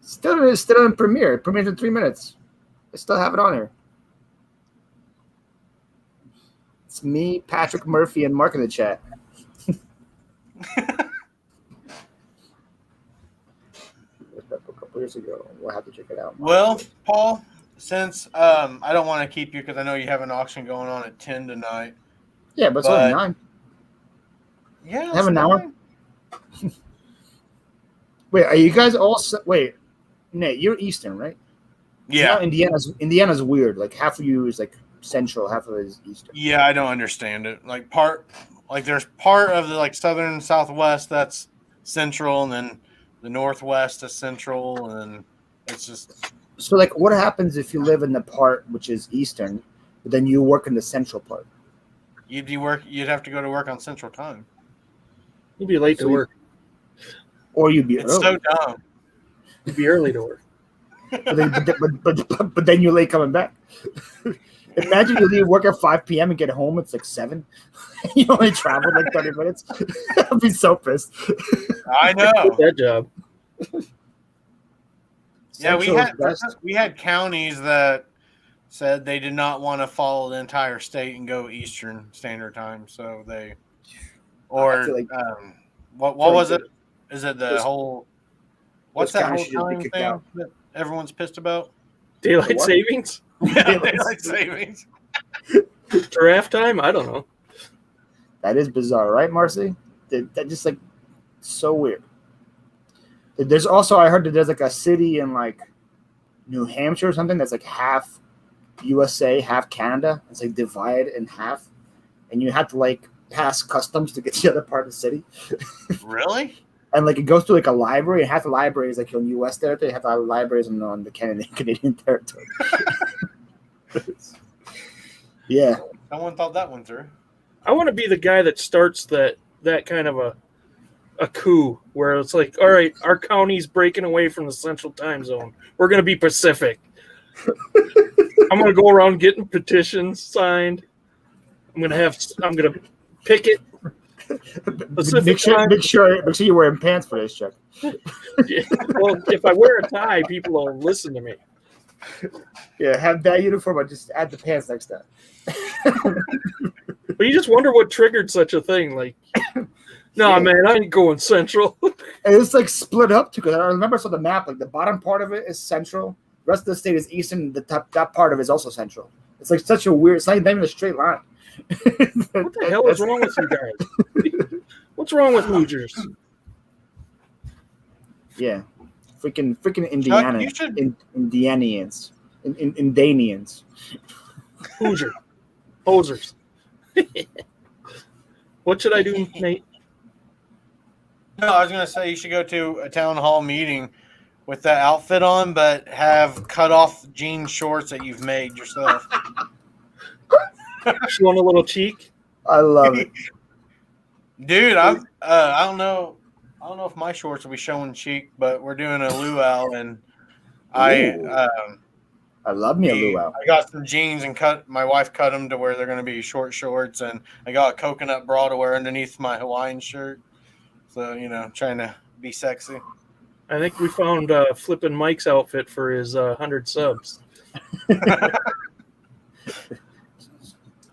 Still in premiere. It premieres in 3 minutes. I still have it on here. It's me, Patrick Murphy, and Mark in the chat. A couple years ago. We'll have to check it out. Well, Paul, since I don't want to keep you because I know you have an auction going on at 10 tonight. Yeah, but it's only 9. Yeah, I have an hour. Wait, are you guys all? Wait, Nate, you're Eastern, right? Yeah. Indiana's weird. Like half of you is like Central, half of it is Eastern. Yeah, I don't understand it. There's part of the like Southern and Southwest that's Central, and then the Northwest is Central, and it's just. So, like, what happens if you live in the part which is Eastern, but then you work in the Central part? You'd have to go to work on Central Time. You'd be late to work. Or you'd be It's early. so dumb. You'd be early to work. but then you're late coming back. Imagine you leave work at 5 p.m. and get home. It's like 7. You only traveled like 30 minutes. I'd be so pissed. I know. That job. Yeah, we had counties that said they did not want to follow the entire state and go Eastern Standard Time. So they, what was it? Is it the whole? What's that whole time thing that everyone's pissed about? Daylight savings. Yeah, daylight savings. Giraffe time? I don't know. That is bizarre, right, Marcy? That just like so weird. There's also, I heard that there's like a city in like New Hampshire or something that's like half USA, half Canada. It's like divided in half, and you have to like pass customs to get to the other part of the city. Really? And like it goes to like a library, and half the library is like on U.S. territory, half the libraries on the Canadian territory. Yeah. Someone thought that one through. I want to be the guy that starts that kind of a coup where it's like, all right, our county's breaking away from the Central Time Zone. We're going to be Pacific. I'm going to go around getting petitions signed. I'm going to picket. Make sure you're wearing pants for this, Chuck. Yeah. Well, if I wear a tie, people will listen to me. Yeah, have that uniform, but just add the pants next time. But you just wonder what triggered such a thing. Like, nah, man, I ain't going Central. And it's like split up too, because I remember I saw the map. Like the bottom part of it is Central, the rest of the state is Eastern. That part of it is also Central. It's like such a weird. It's not even a straight line. What the hell is wrong with you guys? What's wrong with Hoosiers? Yeah, freaking Indiana, Indianians, Indanians. Hoosier, posers. What should I do, Nate? No, I was going to say you should go to a town hall meeting with that outfit on, but have cut off jean shorts that you've made yourself. Showing a little cheek. I love it. Dude, I don't know. I don't know if my shorts will be showing cheek, but we're doing a luau, and I love me a luau. I got some jeans and my wife cut them to where they're going to be short shorts, and I got a coconut bra to wear underneath my Hawaiian shirt. So, trying to be sexy. I think we found Flippin' Mike's outfit for his 100 subs.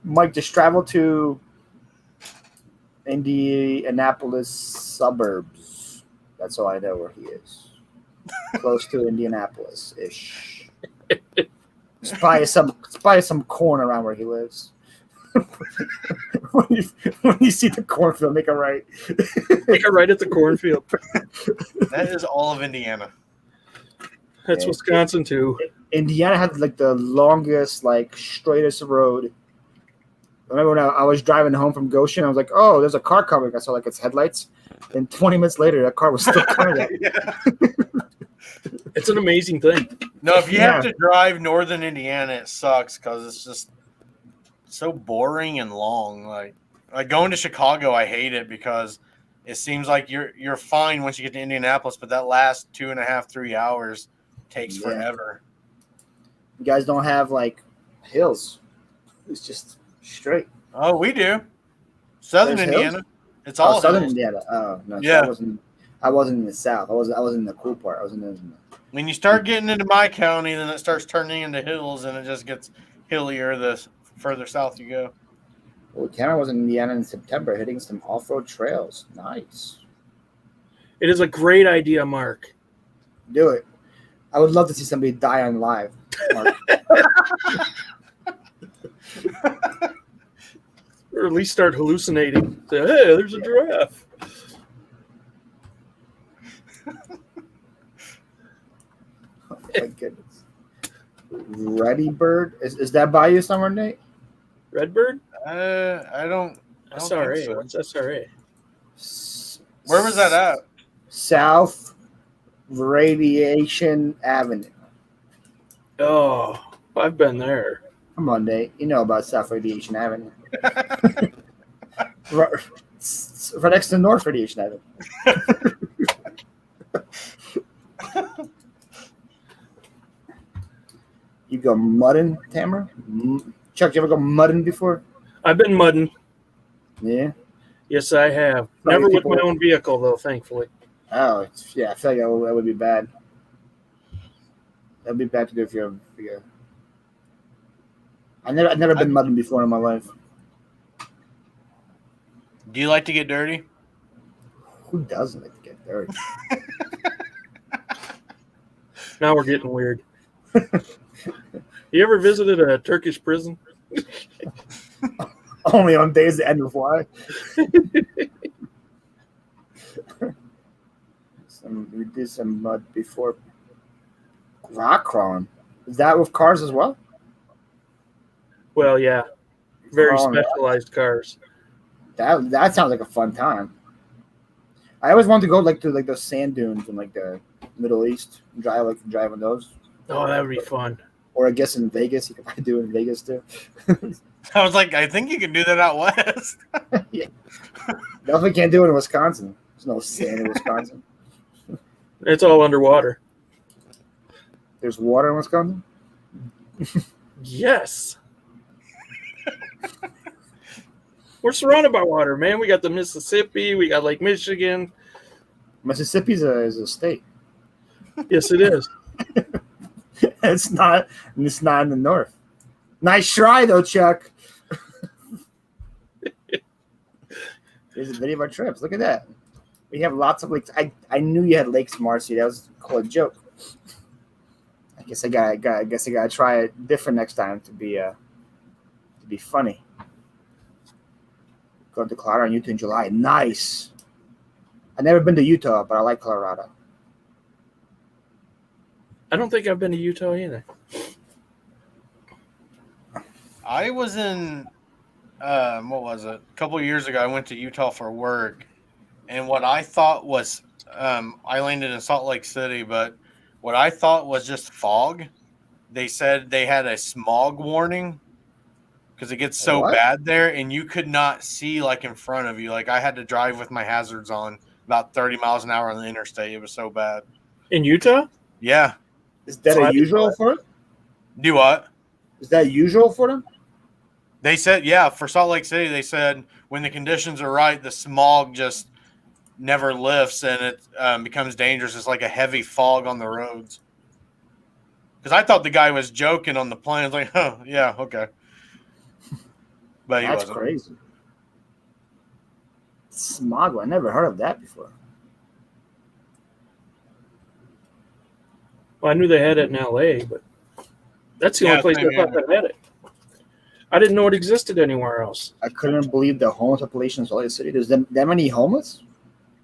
Mike, just travel to Indianapolis suburbs. That's all I know where he is. Close to Indianapolis-ish. It's probably some corn around where he lives. when you see the cornfield, make a right. Make a right at the cornfield. That is all of Indiana. That's Wisconsin too. Indiana had like the longest, like straightest road. I remember when I was driving home from Goshen, I was like, "Oh, there's a car coming." I saw like its headlights. And 20 minutes later, that car was still coming. It's an amazing thing. No, if you have to drive northern Indiana, it sucks because it's just so boring and long. Like going to Chicago, I hate it because it seems like you're fine once you get to Indianapolis, but that last 2.5, 3 hours takes forever. You guys don't have like hills. It's just straight. Oh, we do. Southern There's Indiana. hills? It's all Southern hills. Indiana. Oh no, Yeah. I wasn't in the south. I was in the cool part. I was in the When you start getting into my county, then it starts turning into hills, and it just gets hillier the further south you go. Well, Tanner was in Indiana in September, hitting some off-road trails. Nice. It is a great idea, Mark. Do it. I would love to see somebody die on live, Mark. Or at least start hallucinating. Say, hey, there's a giraffe. Oh my goodness. Ready Bird? Is that by you somewhere, Nate? Redbird? I don't SRA. think so. What's SRA? Where was that at? South Radiation Avenue. Oh, I've been there. Come on, Nate. You know about South Radiation Avenue. right next to North Radiation Avenue. You go mudding, Tamara? Chuck, you ever go mudding before? I've been mudding. Yeah. Yes, I have. Never with my own vehicle, though, thankfully. Oh, yeah. I feel like that would be bad. That would be bad to do if you're. I've never been mudding before in my life. Do you like to get dirty? Who doesn't like to get dirty? Now we're getting weird. You ever visited a Turkish prison? Only on days that end with Y. We did some mud before. Rock crawling. Is that with cars as well? Well, yeah. Very Oh, specialized cars. That sounds like a fun time. I always wanted to go to those sand dunes in like the Middle East and drive on those. Oh, that would be fun. Or I guess in Vegas, you could probably do it in Vegas too. I was like, I think you can do that out west. Yeah. Definitely can't do it in Wisconsin. There's no sand in Wisconsin. It's all underwater. There's water in Wisconsin? Yes. We're surrounded by water, man. We got the Mississippi. We got Lake Michigan. Mississippi's is a state. Yes, it is. It's not in the north. Nice try, though, Chuck. There's a video of our trips. Look at that. We have lots of lakes. I knew you had Lakes Marcy. That was a joke. I guess I gotta try it different next time to be funny. Going to Colorado and Utah in July. Nice. I've never been to Utah, but I like Colorado. I don't think I've been to Utah either. I was in, what was it? A couple of years ago, I went to Utah for work. And what I thought was, I landed in Salt Lake City, but what I thought was just fog. They said they had a smog warning. because it gets so bad there, and you could not see like in front of you. Like I had to drive with my hazards on about 30 miles an hour on the interstate. It was so bad. In Utah? Yeah. Is that usual for it? Do what? Is that usual for them? They said, yeah, for Salt Lake City, they said when the conditions are right, the smog just never lifts and it becomes dangerous. It's like a heavy fog on the roads. Because I thought the guy was joking on the plane. I was like, oh, yeah, okay. But he wasn't. That's crazy. Smog. I never heard of that before. Well, I knew they had it in L.A., but that's the only place I thought they had it. I didn't know it existed anywhere else. I couldn't believe the homeless population in Salt Lake City. There's that many homeless?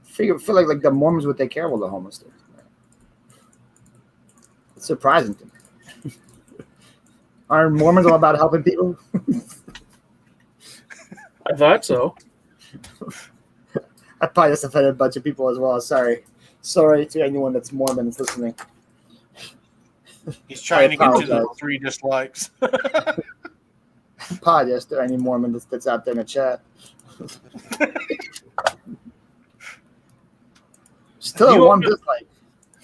I feel like the Mormons would take care of all the homeless there. It's surprising to me. Aren't Mormons all about helping people? I thought so. I probably just offended a bunch of people as well. Sorry to anyone that's Mormon that's listening. He's trying to get to the 3 dislikes. Apologize to any Mormon that's out there in the chat. Still one dislike.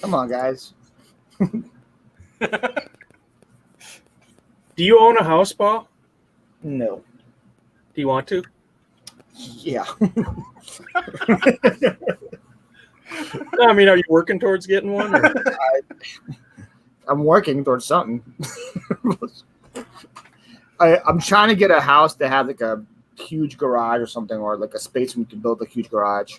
Come on, guys. Do you own a house, Paul? No. Do you want to? Yeah. I mean, are you working towards getting one? Or? I'm working towards something. I'm trying to get a house that has like a huge garage or something, or like a space where we can build a huge garage.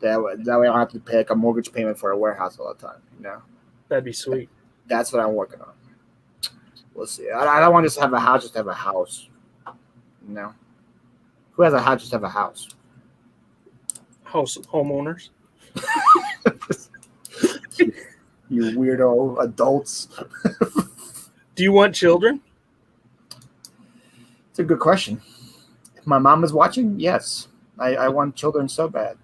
That way I don't have to pay like a mortgage payment for a warehouse all the time. You know, that'd be sweet. That's what I'm working on. We'll see. I don't want to just have a house, just have a house. You know, who has a house just have a house? Homeowners. You weirdo adults. Do you want children? It's a good question. If my mom is watching, yes. I want children so bad.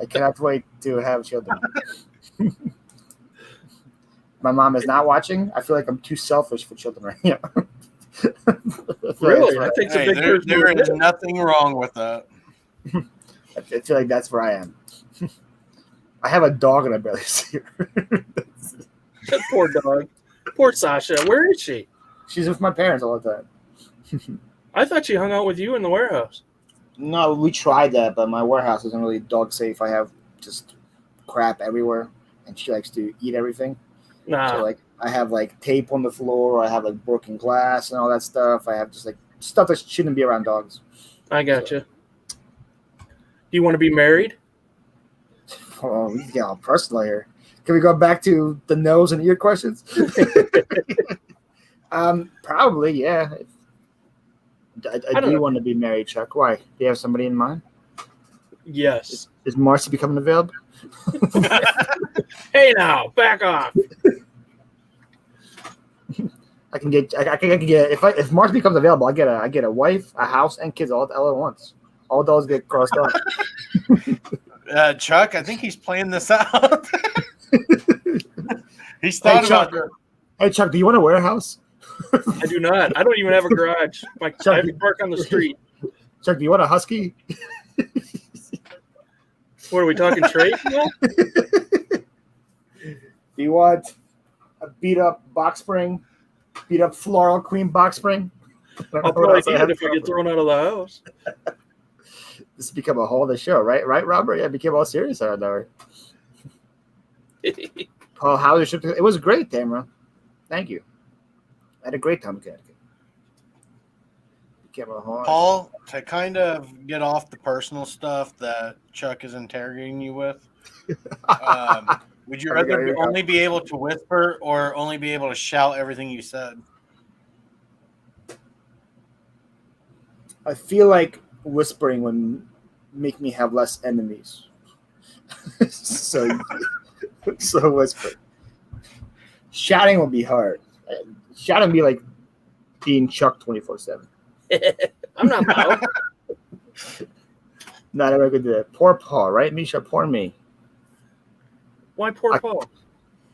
I cannot wait to have children. My mom is not watching. I feel like I'm too selfish for children right now. Really? I think there is nothing wrong with that. I feel like that's where I am. I have a dog and I barely see her. That poor dog. Poor Sasha. Where is she? She's with my parents all the time. I thought she hung out with you in the warehouse. No, we tried that, but my warehouse isn't really dog safe. I have just crap everywhere, and she likes to eat everything. Nah. So, like, I have, like, tape on the floor. I have, like, broken glass and all that stuff. I have just, like, stuff that shouldn't be around dogs. I gotcha. Do you want to be married? Oh, we get all personal here. Can we go back to the nose and ear questions? Probably, yeah. I do want to be married, Chuck. Why? Do you have somebody in mind? Yes. Is Marcy becoming available? Hey now, back off. I can get if Marcy becomes available, I get a wife, a house, and kids all at once. All those get crossed off. Chuck, I think he's playing this out. He's thought about it. Hey, Chuck, do you want a warehouse? I do not. I don't even have a garage. I have to park on the street. Chuck, do you want a husky? What are we talking trade? Do you want a beat up box spring? Beat up floral queen box spring? I'll probably need it if we get thrown out of the house. This has become a whole other show, right? Right, Robert? Yeah, it became all serious out there. Paul, how was your trip? It was great, Tamara. Thank you. I had a great time in Connecticut. Paul, to kind of get off the personal stuff that Chuck is interrogating you with, would you rather only be able to whisper or only be able to shout everything you said? I feel like whispering would make me have less enemies. so whisper. Shouting will be hard. Shouting would be like being Chuck 24/7. I'm not loud. Not everyone could do that. Poor Paul, right, Misha? Poor me. Why poor Paul?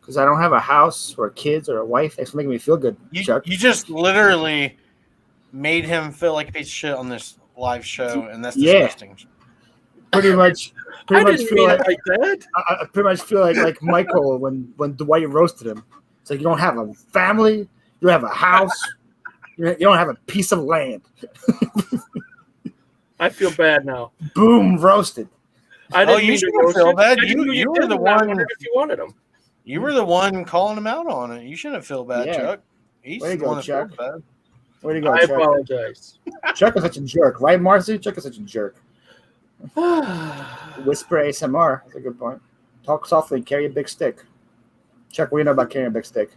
Because I don't have a house or kids or a wife. That's making me feel good, Chuck. You just literally made him feel like a piece of shit on this live show, and that's disgusting. Pretty much I didn't feel mean like it like that. I pretty much feel like Michael when Dwight roasted him. It's like you don't have a family, you don't have a house, you don't have a piece of land. I feel bad now. Boom, roasted. I didn't mean to feel bad. You were the one. If you wanted him, you were the one calling him out on it. You shouldn't feel bad, Chuck. He's Way to the go, one that Chuck. feels bad. Way to go, I Chuck. apologize. Chuck is such a jerk, right, Marcy? Chuck is such a jerk. Whisper ASMR. That's a good point. Talk softly, carry a big stick. Chuck, what do you know about carrying a big stick?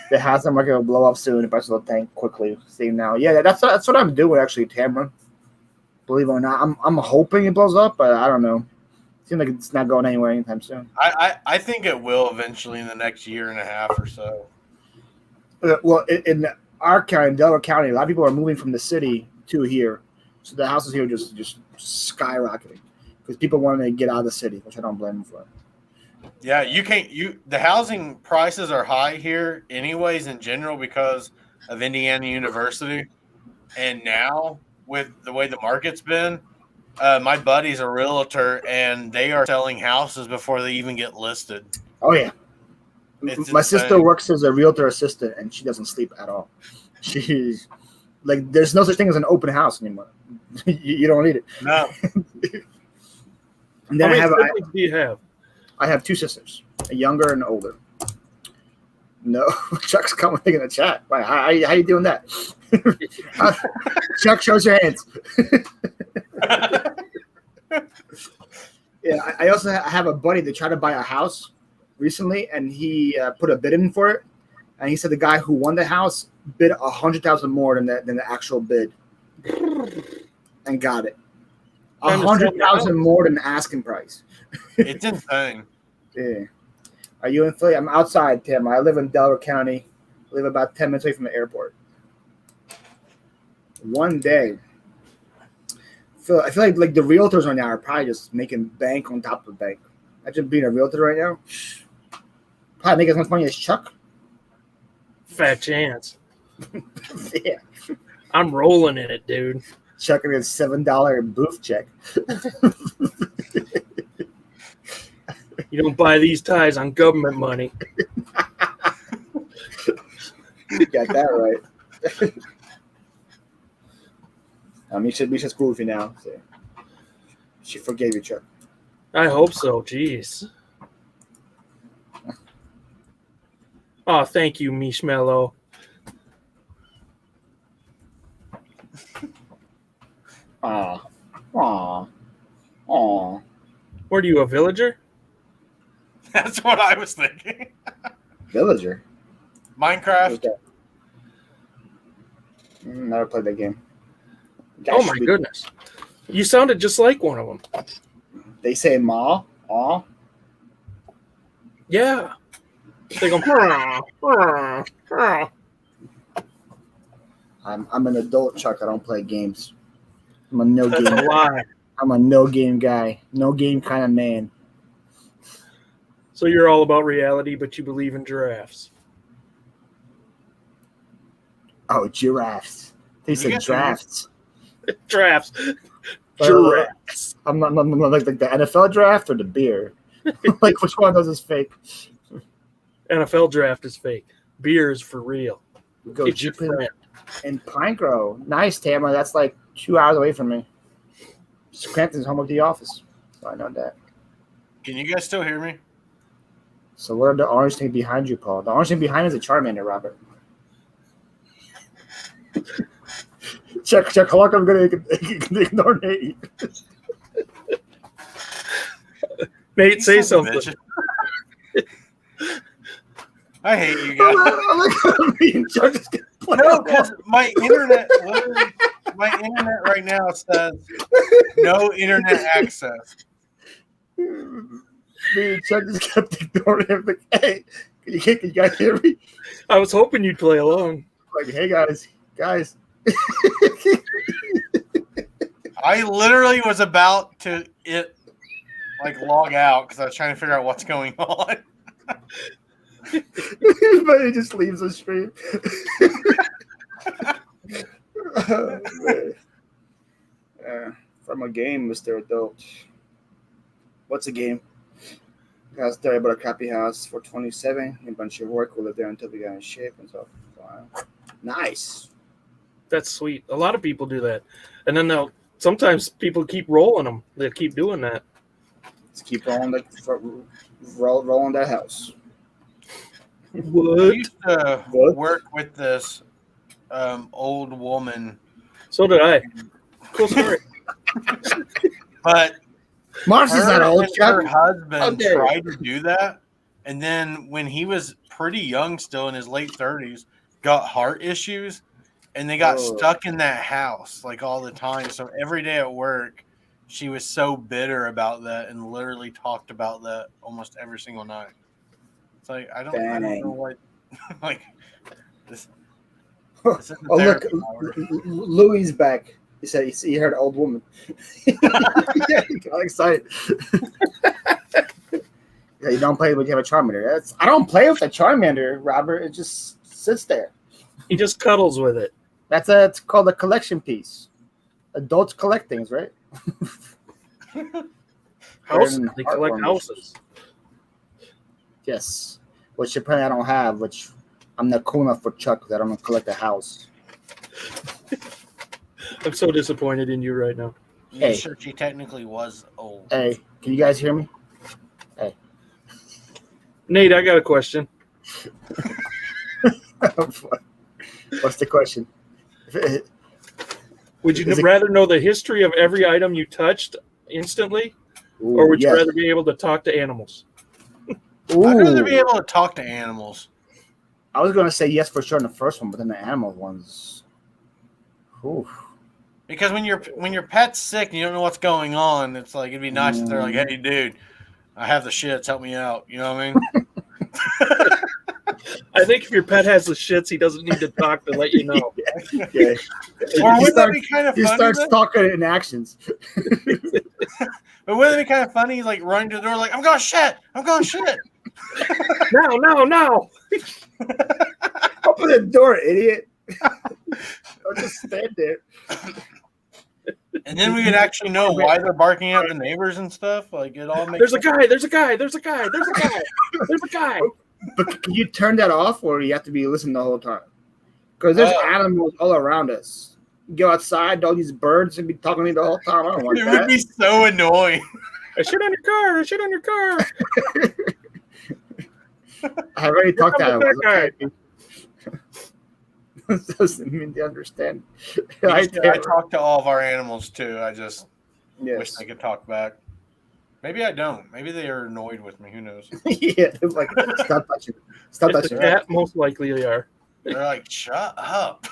The house market will blow up soon if I still tank quickly. See now. Yeah, that's what I'm doing actually, Tamara. Believe it or not. I'm hoping it blows up, but I don't know. Seems like it's not going anywhere anytime soon. I think it will eventually in the next year and a half or so. Well, in our county, Delaware County, a lot of people are moving from the city to here. So the houses here are just skyrocketing because people want to get out of the city, which I don't blame them for. Yeah, the housing prices are high here anyways in general because of Indiana University. And now with the way the market's been, my buddy's a realtor and they are selling houses before they even get listed. Oh yeah. My sister works as a realtor assistant and she doesn't sleep at all. She's like, there's no such thing as an open house anymore. You don't need it. No. And then How many siblings do you have? I have two sisters, a younger and an older. No, Chuck's commenting in the chat. How you doing that? Chuck, shows your hands. Yeah, I also have a buddy that tried to buy a house recently, and he put a bid in for it. And he said the guy who won the house bid $100,000 more than the actual bid, and got it. $100,000 more than the asking price. It's insane. Yeah. Are you in Philly? I'm outside, Tim. I live in Delaware County. I live about 10 minutes away from the airport. One day, I feel like the realtors right now are probably just making bank on top of bank. Imagine being a realtor right now. Probably make as much money as Chuck. Fat chance. Yeah. I'm rolling in it, dude. Chuck and his $7 booth check. You don't buy these ties on government money. You got that right. Misha's cool with you now. So. She forgave you, Chuck. I hope so. Jeez. Oh, thank you, Mishmello. Aw. What are you, a villager? That's what I was thinking. Villager? Minecraft. Never played that game. Oh my goodness. You sounded just like one of them. They say ma, aw. Yeah. They go, I'm an adult, Chuck. I don't play games. I'm a no That's game. a lie. I'm a no game guy. No game kind of man. So you're all about reality, but you believe in giraffes. Oh, giraffes. They said drafts. Drafts. Giraffes. I'm not like the NFL draft or the beer. Like which one of those is fake? NFL draft is fake. Beer is for real. We go It's your deep friend. in Pine Grove. Nice, Tamara. That's like 2 hours away from me. Scranton's home of the office. So I know that. Can you guys still hear me? So what are the orange thing behind you, Paul? The orange thing behind is a Charmander, Robert. Check. How long I'm going to ignore Nate? Nate, say something. I hate you guys. No, because my internet right now says no internet access. Me and Chuck just kept ignoring him. Like, hey, can you guys hear me? I was hoping you'd play along. Like, hey guys. I literally was about to like log out because I was trying to figure out what's going on. But he just leaves the stream. From a game, Mr. Adult. What's a game? Guys, there about a crappy house for 27. A bunch of work. We'll live there until we get in shape and stuff. Wow. Nice. That's sweet. A lot of people do that, and then sometimes people keep rolling them. They keep doing that. Let's keep rolling rolling that house. What? I used to work with this old woman. So did I. Cool story. But Marcy's not old. her husband tried to do that, and then when he was pretty young, still in his late 30s, got heart issues, and they got stuck in that house like all the time. So every day at work, she was so bitter about that and literally talked about that almost every single night. It's like I don't know what like this. This isn't look, hour. Louis back. He said he heard an old woman. Yeah, he got excited. Yeah, you don't play when you have a Charmander. I don't play with a Charmander, Robert. It just sits there. He just cuddles with it. It's called a collection piece. Adults collect things, right? Houses. They collect houses. Yes. Which apparently I don't have, which I'm not cool enough for Chuck because I don't collect a house. I'm so disappointed in you right now. Hey, sure, she technically was old. Hey, can you guys hear me? Hey. Nate, I got a question. What's the question? Would you rather know the history of every item you touched instantly, or would you rather be able to talk to animals? I'd rather be able to talk to animals. I was going to say yes for sure in the first one, but then the animal ones. Oof. Because when your pet's sick and you don't know what's going on, it's like it'd be nice if they're like, "Hey, dude, I have the shits. Help me out." You know what I mean? I think if your pet has the shits, he doesn't need to talk to let you know. Yeah. Or wouldn't that be kind of funny? He starts talking in actions. But wouldn't it be kind of funny? He's like running to the door, like, "I'm going shit. I'm going shit." No. Open the door, idiot. Don't just stand there. And then we would actually know why they're barking at the neighbors and stuff. Like it all makes There's a guy. But can you turn that off, or you have to be listening the whole time? Because there's animals all around us. You go outside, all these birds, and be talking to me the whole time. I don't want that. It would be so annoying. I shit on your car. I already talked to animals. Okay. Doesn't mean they understand. I talk to all of our animals too. I just wish they could talk back. Maybe I don't. Maybe they are annoyed with me. Who knows? Yeah, they're like, stop touching. Stop touching. Cat, most likely they are. They're like, shut up.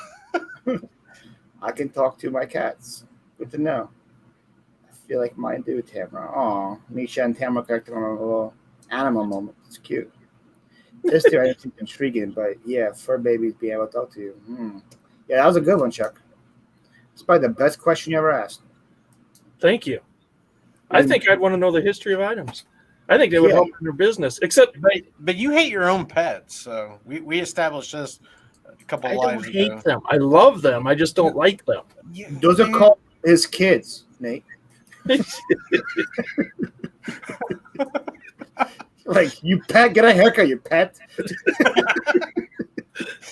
I can talk to my cats. Good to know. I feel like mine do, Tamara. Aw, Misha and Tamara collected on a little animal moment. It's cute. This too, I think intriguing, but yeah, fur babies being able to talk to you. Yeah, that was a good one, Chuck. It's probably the best question you ever asked. Thank you. I think I'd want to know the history of items. I think they would help in their business. Except, but you hate your own pets, so we established this a couple lives ago. I don't hate them. I love them. I just don't like them. Those are called his kids, Nate. Like, you pet, get a haircut, you pet.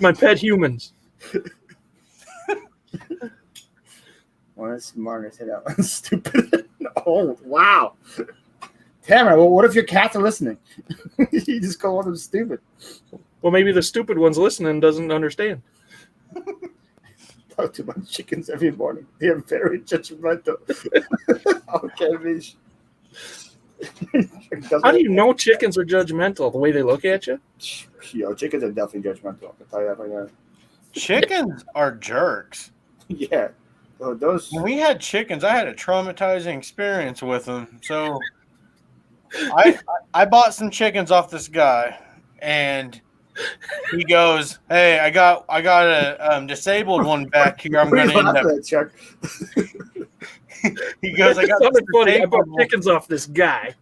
My pet humans. One is smart, say that one's stupid. Oh, wow. Tamara, well, what if your cats are listening? You just call them stupid. Well, maybe the stupid one's listening and doesn't understand. Talk to my chickens every morning. They're very judgmental. Okay, Mish. How do you know chickens are judgmental? The way they look at you? Yo, chickens are definitely judgmental. I can tell you that right now. Chickens are jerks. Yeah. So those. When we had chickens, I had a traumatizing experience with them. So I bought some chickens off this guy, and he goes, "Hey, I got a disabled one back here. I'm going to end up." Chuck? He goes, I got Something this funny. I disabled bought one. chickens off this guy.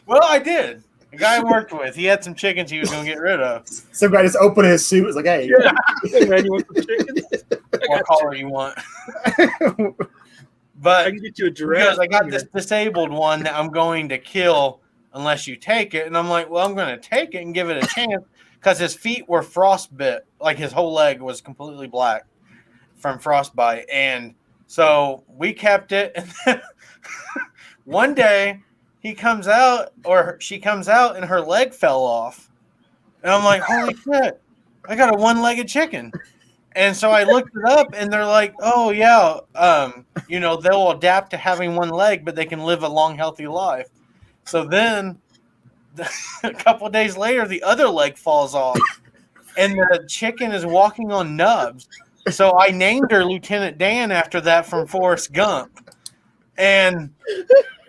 Well, I did. The guy I worked with, he had some chickens he was going to get rid of. Some guy just opened his suit. Was like, "Hey, Yeah. Hey, man, you want some chickens? What color you want? I But can get you a he giraffe. goes, I got this disabled one that I'm going to kill unless you take it. And I'm like, well, I'm going to take it and give it a chance because his feet were frostbit. Like his whole leg was completely black from frostbite. And so we kept it. And then one day he comes out or she comes out and her leg fell off. And I'm like, holy shit, I got a one-legged chicken. And so I looked it up and they're like, oh yeah, they'll adapt to having one leg, but they can live a long, healthy life. So then a couple of days later, the other leg falls off and the chicken is walking on nubs. So I named her Lieutenant Dan after that from Forrest Gump. And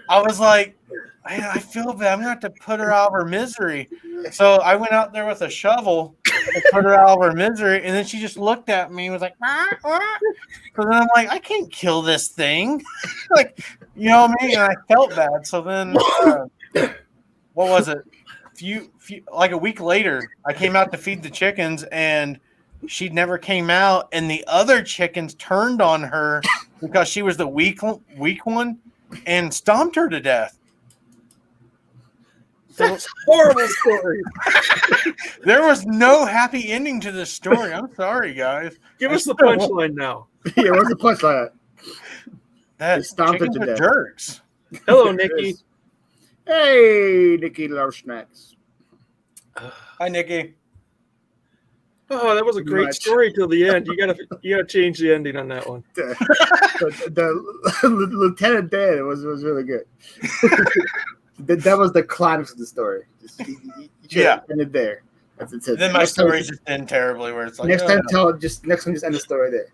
I was like, I feel bad. I'm going to have to put her out of her misery. So I went out there with a shovel and put her out of her misery. And then she just looked at me and was like, "Wah, wah." So then I'm like, I can't kill this thing. Like, you know what I mean? And I felt bad. So then, what was it? Like a week later, I came out to feed the chickens and she never came out. And the other chickens turned on her because she was the weak one and stomped her to death. That's a horrible story. There was no happy ending to this story. I'm sorry, guys. Give us the punchline now. Yeah, what's the punchline? That chickens are jerks. Hello, Nikki. Hey, Nikki loves snacks. Hi, Nikki. Oh, that was a great story till the end. You gotta change the ending on that one. The Lieutenant Dan was really good. That was the climax of the story. Yeah, ended there. That's it. Then my story just end terribly. Where it's like next time, just end the story there.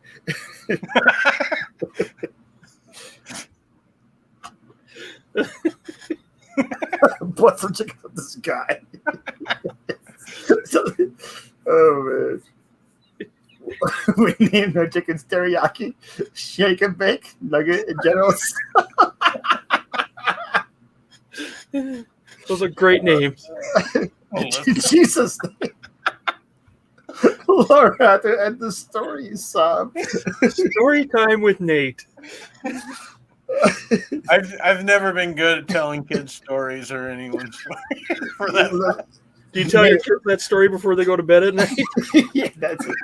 Bought some chicken from this guy. Oh man. We named our chickens teriyaki, shake and bake, nugget, and generals. Those are great names. Jesus. Laura had to end the story, you sob. Story time with Nate. I've never been good at telling kids stories or anyone's story for that. Do you tell your kids that story before they go to bed at night? Yeah, that's it.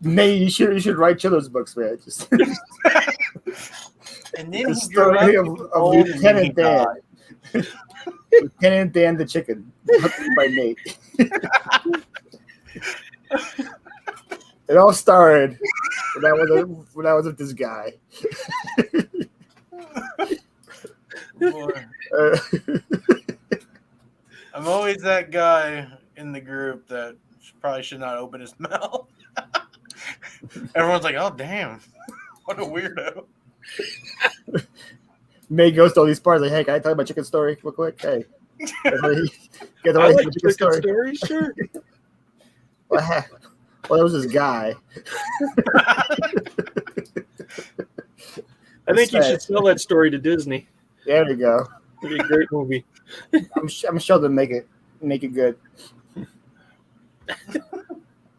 Nate, you should write children's books, man. Just and then the story of Lieutenant Dan. Lieutenant Dan the chicken, by Nate. It all started when I was with this guy. I'm always that guy in the group that probably should not open his mouth. Everyone's like, "Oh, damn, what a weirdo." May goes to all these parts like, "Hey, can I tell you my chicken story real quick?" Hey, I like chicken stories, sure. Well, there was this guy. I think you should sell that story to Disney. There we go. It'd be a great movie. I'm sure they'll make it good.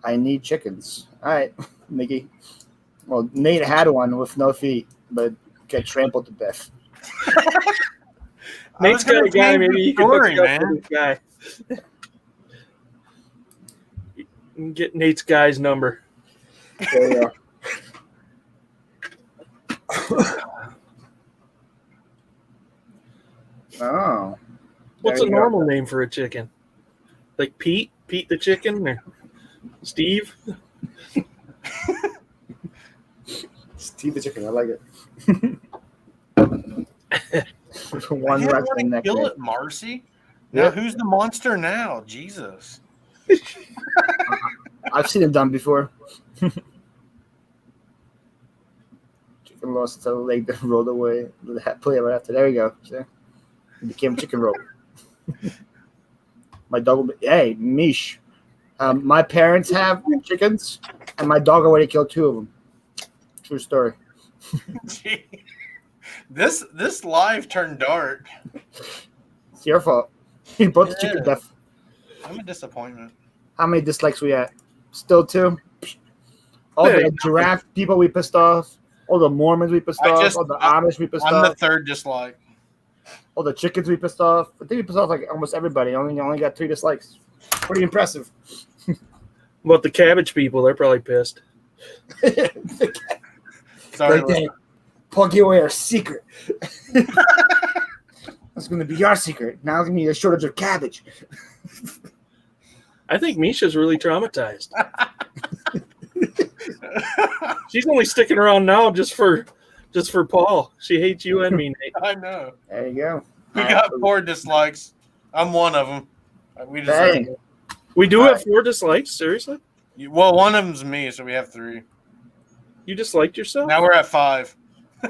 I need chickens. All right, Mickey. Well, Nate had one with no feet, but got trampled to death. Nate's got a guy. Maybe you can hook up with this guy. You can get Nate's guy's number. There you go. Oh. What's a normal name for a chicken? Like Pete? Pete the chicken? Or Steve? Steve the chicken. I like it. One wrestling neck. Kill it, Marcy. Now, yep. Who's the monster now? Jesus. I've seen it done before. Chicken lost its leg, then rolled away. Play right after. There you go. See? It became chicken roll. My dog. Hey, Mish. My parents have chickens, and my dog already killed 2 of them. True story. This live turned dark. It's your fault. You both chicken deaf. I'm a disappointment. How many dislikes we at? Still 2? All the giraffe people we pissed off. All the Mormons we pissed off. All the Amish we pissed off. I'm the third dislike. All the chickens we pissed off. I think we pissed off like almost everybody. Only got 3 dislikes. Pretty impressive. About the cabbage people, they're probably pissed. Sorry, they plug you away our secret. That's going to be our secret. Now it's going to be a shortage of cabbage. I think Misha's really traumatized. She's only sticking around now just for Paul. She hates you and me, Nate. I know. There you go. We got 4 dislikes. I'm one of them. We do have 4 dislikes? Seriously? Well, one of them's me, so we have 3. You disliked yourself? Now we're at 5.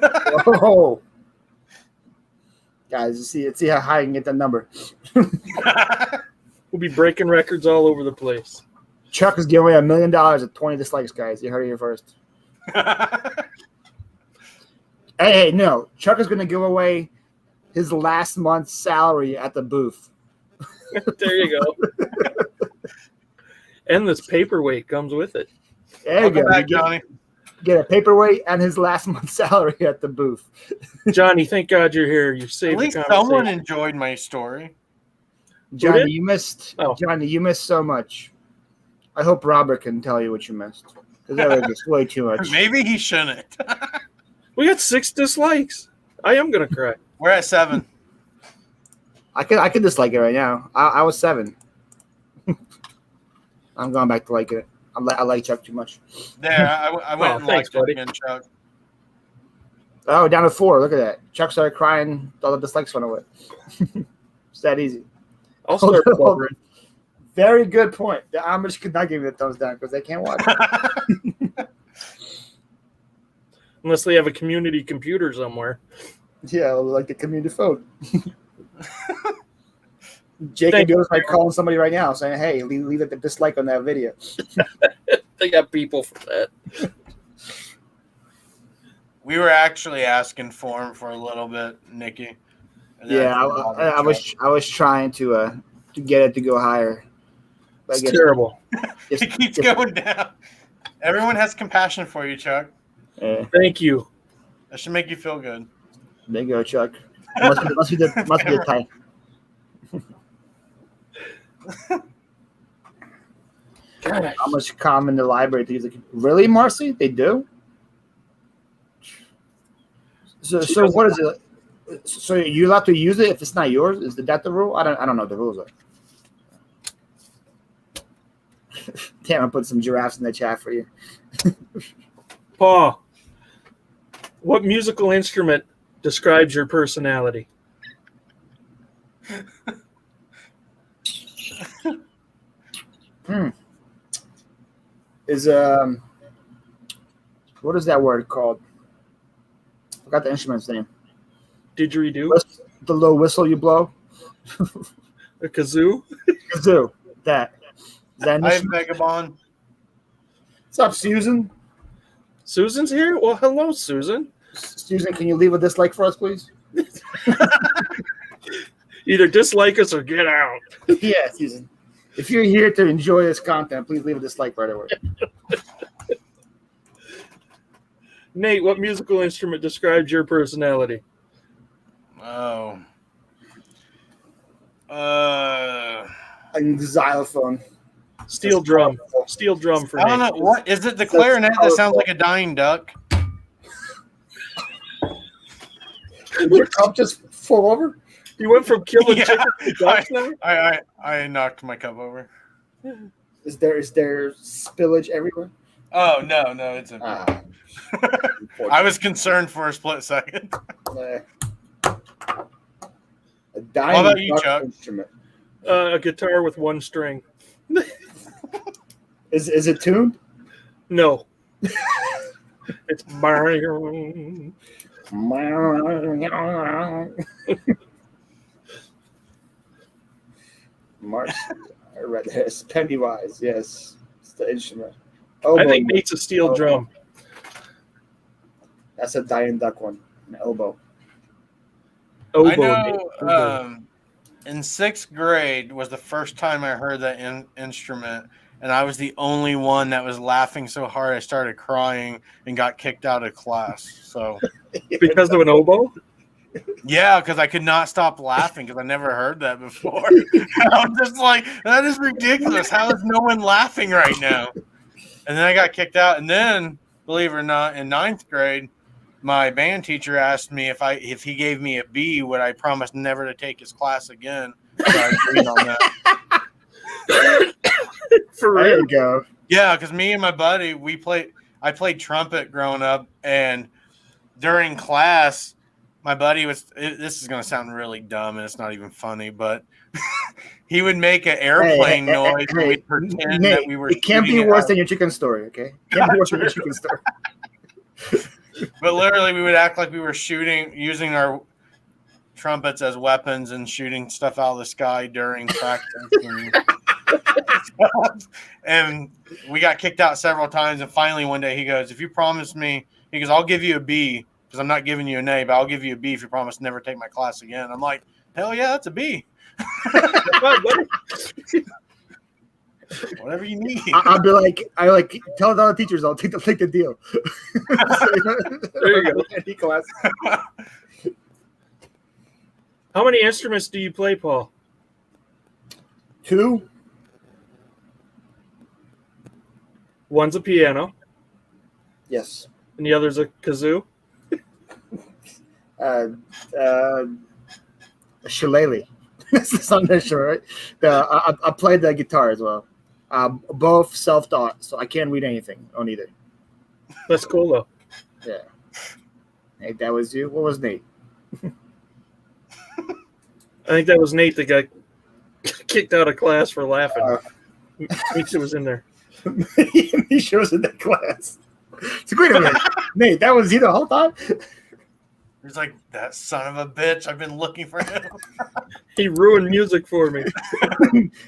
Oh. Guys, see how high I can get that number. We'll be breaking records all over the place. Chuck is giving away $1 million at 20 dislikes, guys. You heard it here first. Hey, no. Chuck is going to give away his last month's salary at the booth. There you go. And this paperweight comes with it. There you go. Back, Johnny. Get a paperweight and his last month's salary at the booth. Johnny, thank God you're here. You saved At least the conversation. someone enjoyed my story. Johnny, you missed. Oh. Johnny, you missed so much. I hope Robert can tell you what you missed. Because that was just way too much. Maybe he shouldn't. We got 6 dislikes. I am going to cry. We're at 7. I could dislike it right now. I was 7. I'm going back to liking it. I like Chuck too much. There, I went and liked it again, Chuck. Oh, down to 4. Look at that. Chuck started crying. All the dislikes went away. It's that easy. I'll start covering. Very good point. The Amish could not give you the thumbs down because they can't watch it. Unless they have a community computer somewhere. Yeah, like the community phone. Jacob Yost might calling somebody right now saying, hey, leave a dislike on that video. They got people for that. We were actually asking for him for a little bit, Nikki. Yeah, I was trying to get it to go higher. It's terrible. It keeps going down. Everyone has compassion for you, Chuck. Thank you. That should make you feel good. There you go, Chuck. Must be the type. How much common in the library to use it? Really, Marcy? They do? So what is it? So you're allowed to use it if it's not yours? Is that the rule? I don't know what the rules are. Damn, I put some giraffes in the chat for you. Paul, what musical instrument describes your personality? What is that word called? I forgot the instrument's name. Didgeridoo? The low whistle you blow? A kazoo? Kazoo. That. Is that I have Megabon. What's up, Susan? Susan's here? Well, hello, Susan. Susan, can you leave a dislike for us, please? Either dislike us or get out. Yeah, Susan. If you're here to enjoy this content, please leave a dislike right away. Nate, what musical instrument describes your personality? Oh. A xylophone. Steel drum. Steel drum for I don't Nate. know. What is it? The clarinet that sounds like a dying duck? Did your cup just fall over? You went from killing chickens to ducks now? I knocked my cup over. Is there spillage everywhere? Oh no, it's a. I was concerned for a split second. A How about you, Chuck? Instrument. A guitar with one string. Is it tuned? No. It's Mario. March. I read this. Pennywise. Yes, it's the instrument. I think Nate's a steel drum. That's a dying duck one. An elbow. Oboe. I know in 6th grade was the first time I heard that instrument, and I was the only one that was laughing so hard I started crying and got kicked out of class. So Because of an oboe? yeah, because I could not stop laughing because I never heard that before. I'm just like, that is ridiculous. How is no one laughing right now? And then I got kicked out. And then, believe it or not, in 9th grade, my band teacher asked me if he gave me a B, would I promise never to take his class again? So I agreed on that. For There real? you go. Yeah, because me and my buddy, I played trumpet growing up, and during class, my buddy this is going to sound really dumb, and it's not even funny, but he would make an airplane noise, and we'd pretend Nate, that we were it can't be shooting worse at- than your chicken story, okay? It can't be worse than your chicken story. But literally, we would act like we were using our trumpets as weapons and shooting stuff out of the sky during practice. And we got kicked out several times. And finally, one day, he goes, "If you promise me," he goes, "I'll give you a B because I'm not giving you an A, but I'll give you a B if you promise never take my class again." I'm like, "Hell yeah, that's a B." Whatever you need. I'll be like, tell the other teachers I'll take the deal. There you go. Any class. How many instruments do you play, Paul? 2. One's a piano, Yes. and the other's a kazoo. A shillelagh. That's the song that's sure, right? I played the guitar as well. Both self-taught, so I can't read anything on either. That's cool, though. Yeah. Nate, that was you? What was Nate? I think that was Nate that got kicked out of class for laughing. Misha was in there. Misha was in that class. So wait a minute. Nate, that was you the whole time? He's like, "That son of a bitch! I've been looking for him." He ruined music for me.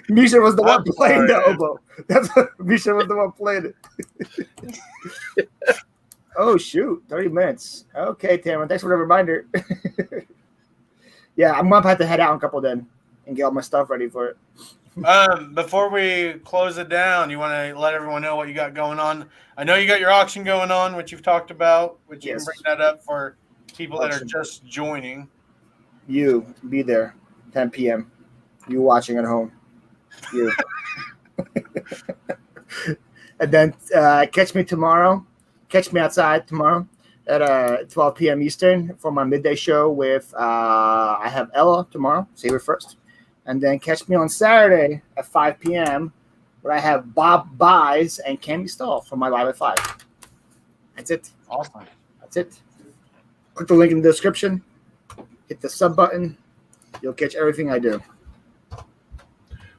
Misha was the one I'm playing the sorry. oboe. That's what Misha was the one playing it. Oh shoot, 30 minutes. Okay, Tamara, thanks for the reminder. Yeah, I'm gonna have to head out in a couple then and get all my stuff ready for it. Before we close it down, you want to let everyone know what you got going on? I know you got your auction going on, which you've talked about, which you Yes. can bring that up for people that are Auction. just joining. You be there, 10 p.m. You watching at home. You. And then catch me tomorrow. Catch me outside tomorrow at 12 p.m. Eastern for my midday show with I have Ella tomorrow. Save her first. And then catch me on Saturday at 5 p.m. where I have Bob Buys and Cammy Stahl for my live at 5. That's it. Awesome. That's it. Click the link in the description. Hit the sub button. You'll catch everything I do.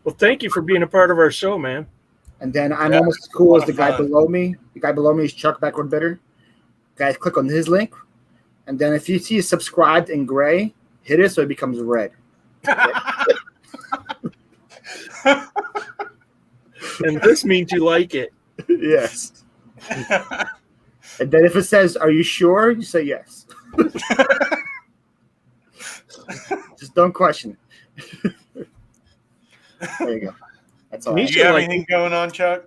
Well, thank you for being a part of our show, man. And then I'm Yeah, almost as cool as the lot guy of fun. below me. The guy below me is Chuck Backward Bitter. Guys, click on his link. And then if you see subscribed in gray, hit it so it becomes red. And this means you like it. Yes. And then if it says, "Are you sure?" you say yes. Just don't question it. There you go. That's all. I Do Misha you have like- anything going on, Chuck?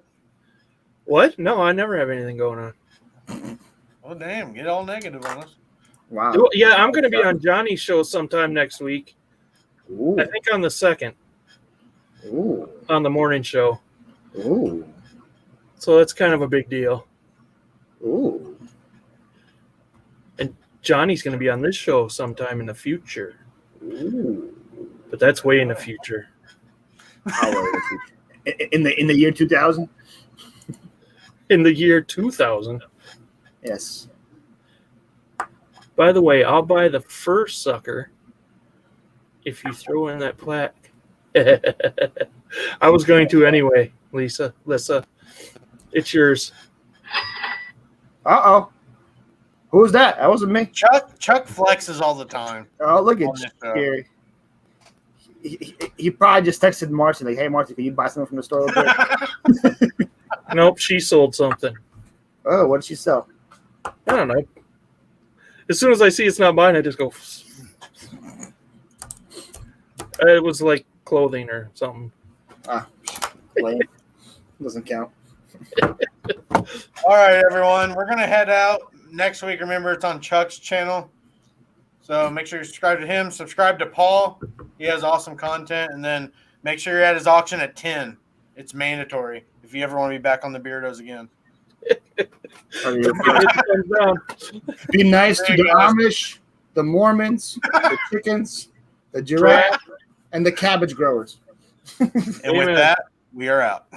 What? No, I never have anything going on. Oh, damn. Get all negative on us. Wow. Yeah, I'm going to be on Johnny's show sometime next week. Ooh. I think on the 2nd, Ooh. on the morning show. Ooh. So that's kind of a big deal. Ooh. Johnny's going to be on this show sometime in the future. Ooh. But that's way in the future. In the year 2000? In the year 2000. Yes. By the way, I'll buy the first sucker if you throw in that plaque. I was going to anyway, Lisa. It's yours. Uh-oh. Who's that? That wasn't me. Chuck flexes all the time. Oh, look On at this show. Gary. He probably just texted Marcy like, "Hey, Marcy, can you buy something from the store real quick?" Nope, she sold something. Oh, what did she sell? I don't know. As soon as I see it's not mine, I just go. It was like clothing or something. Lame. Doesn't count. All right, everyone. We're gonna head out next week. Remember, it's on Chuck's channel, so make sure you subscribe to him. Subscribe to Paul. He has awesome content, and then make sure you're at his auction at 10. It's mandatory if you ever want to be back on the Beardos again. Be nice to the Amish, the Mormons, the chickens, the giraffe, and the cabbage growers. And with that, we are out.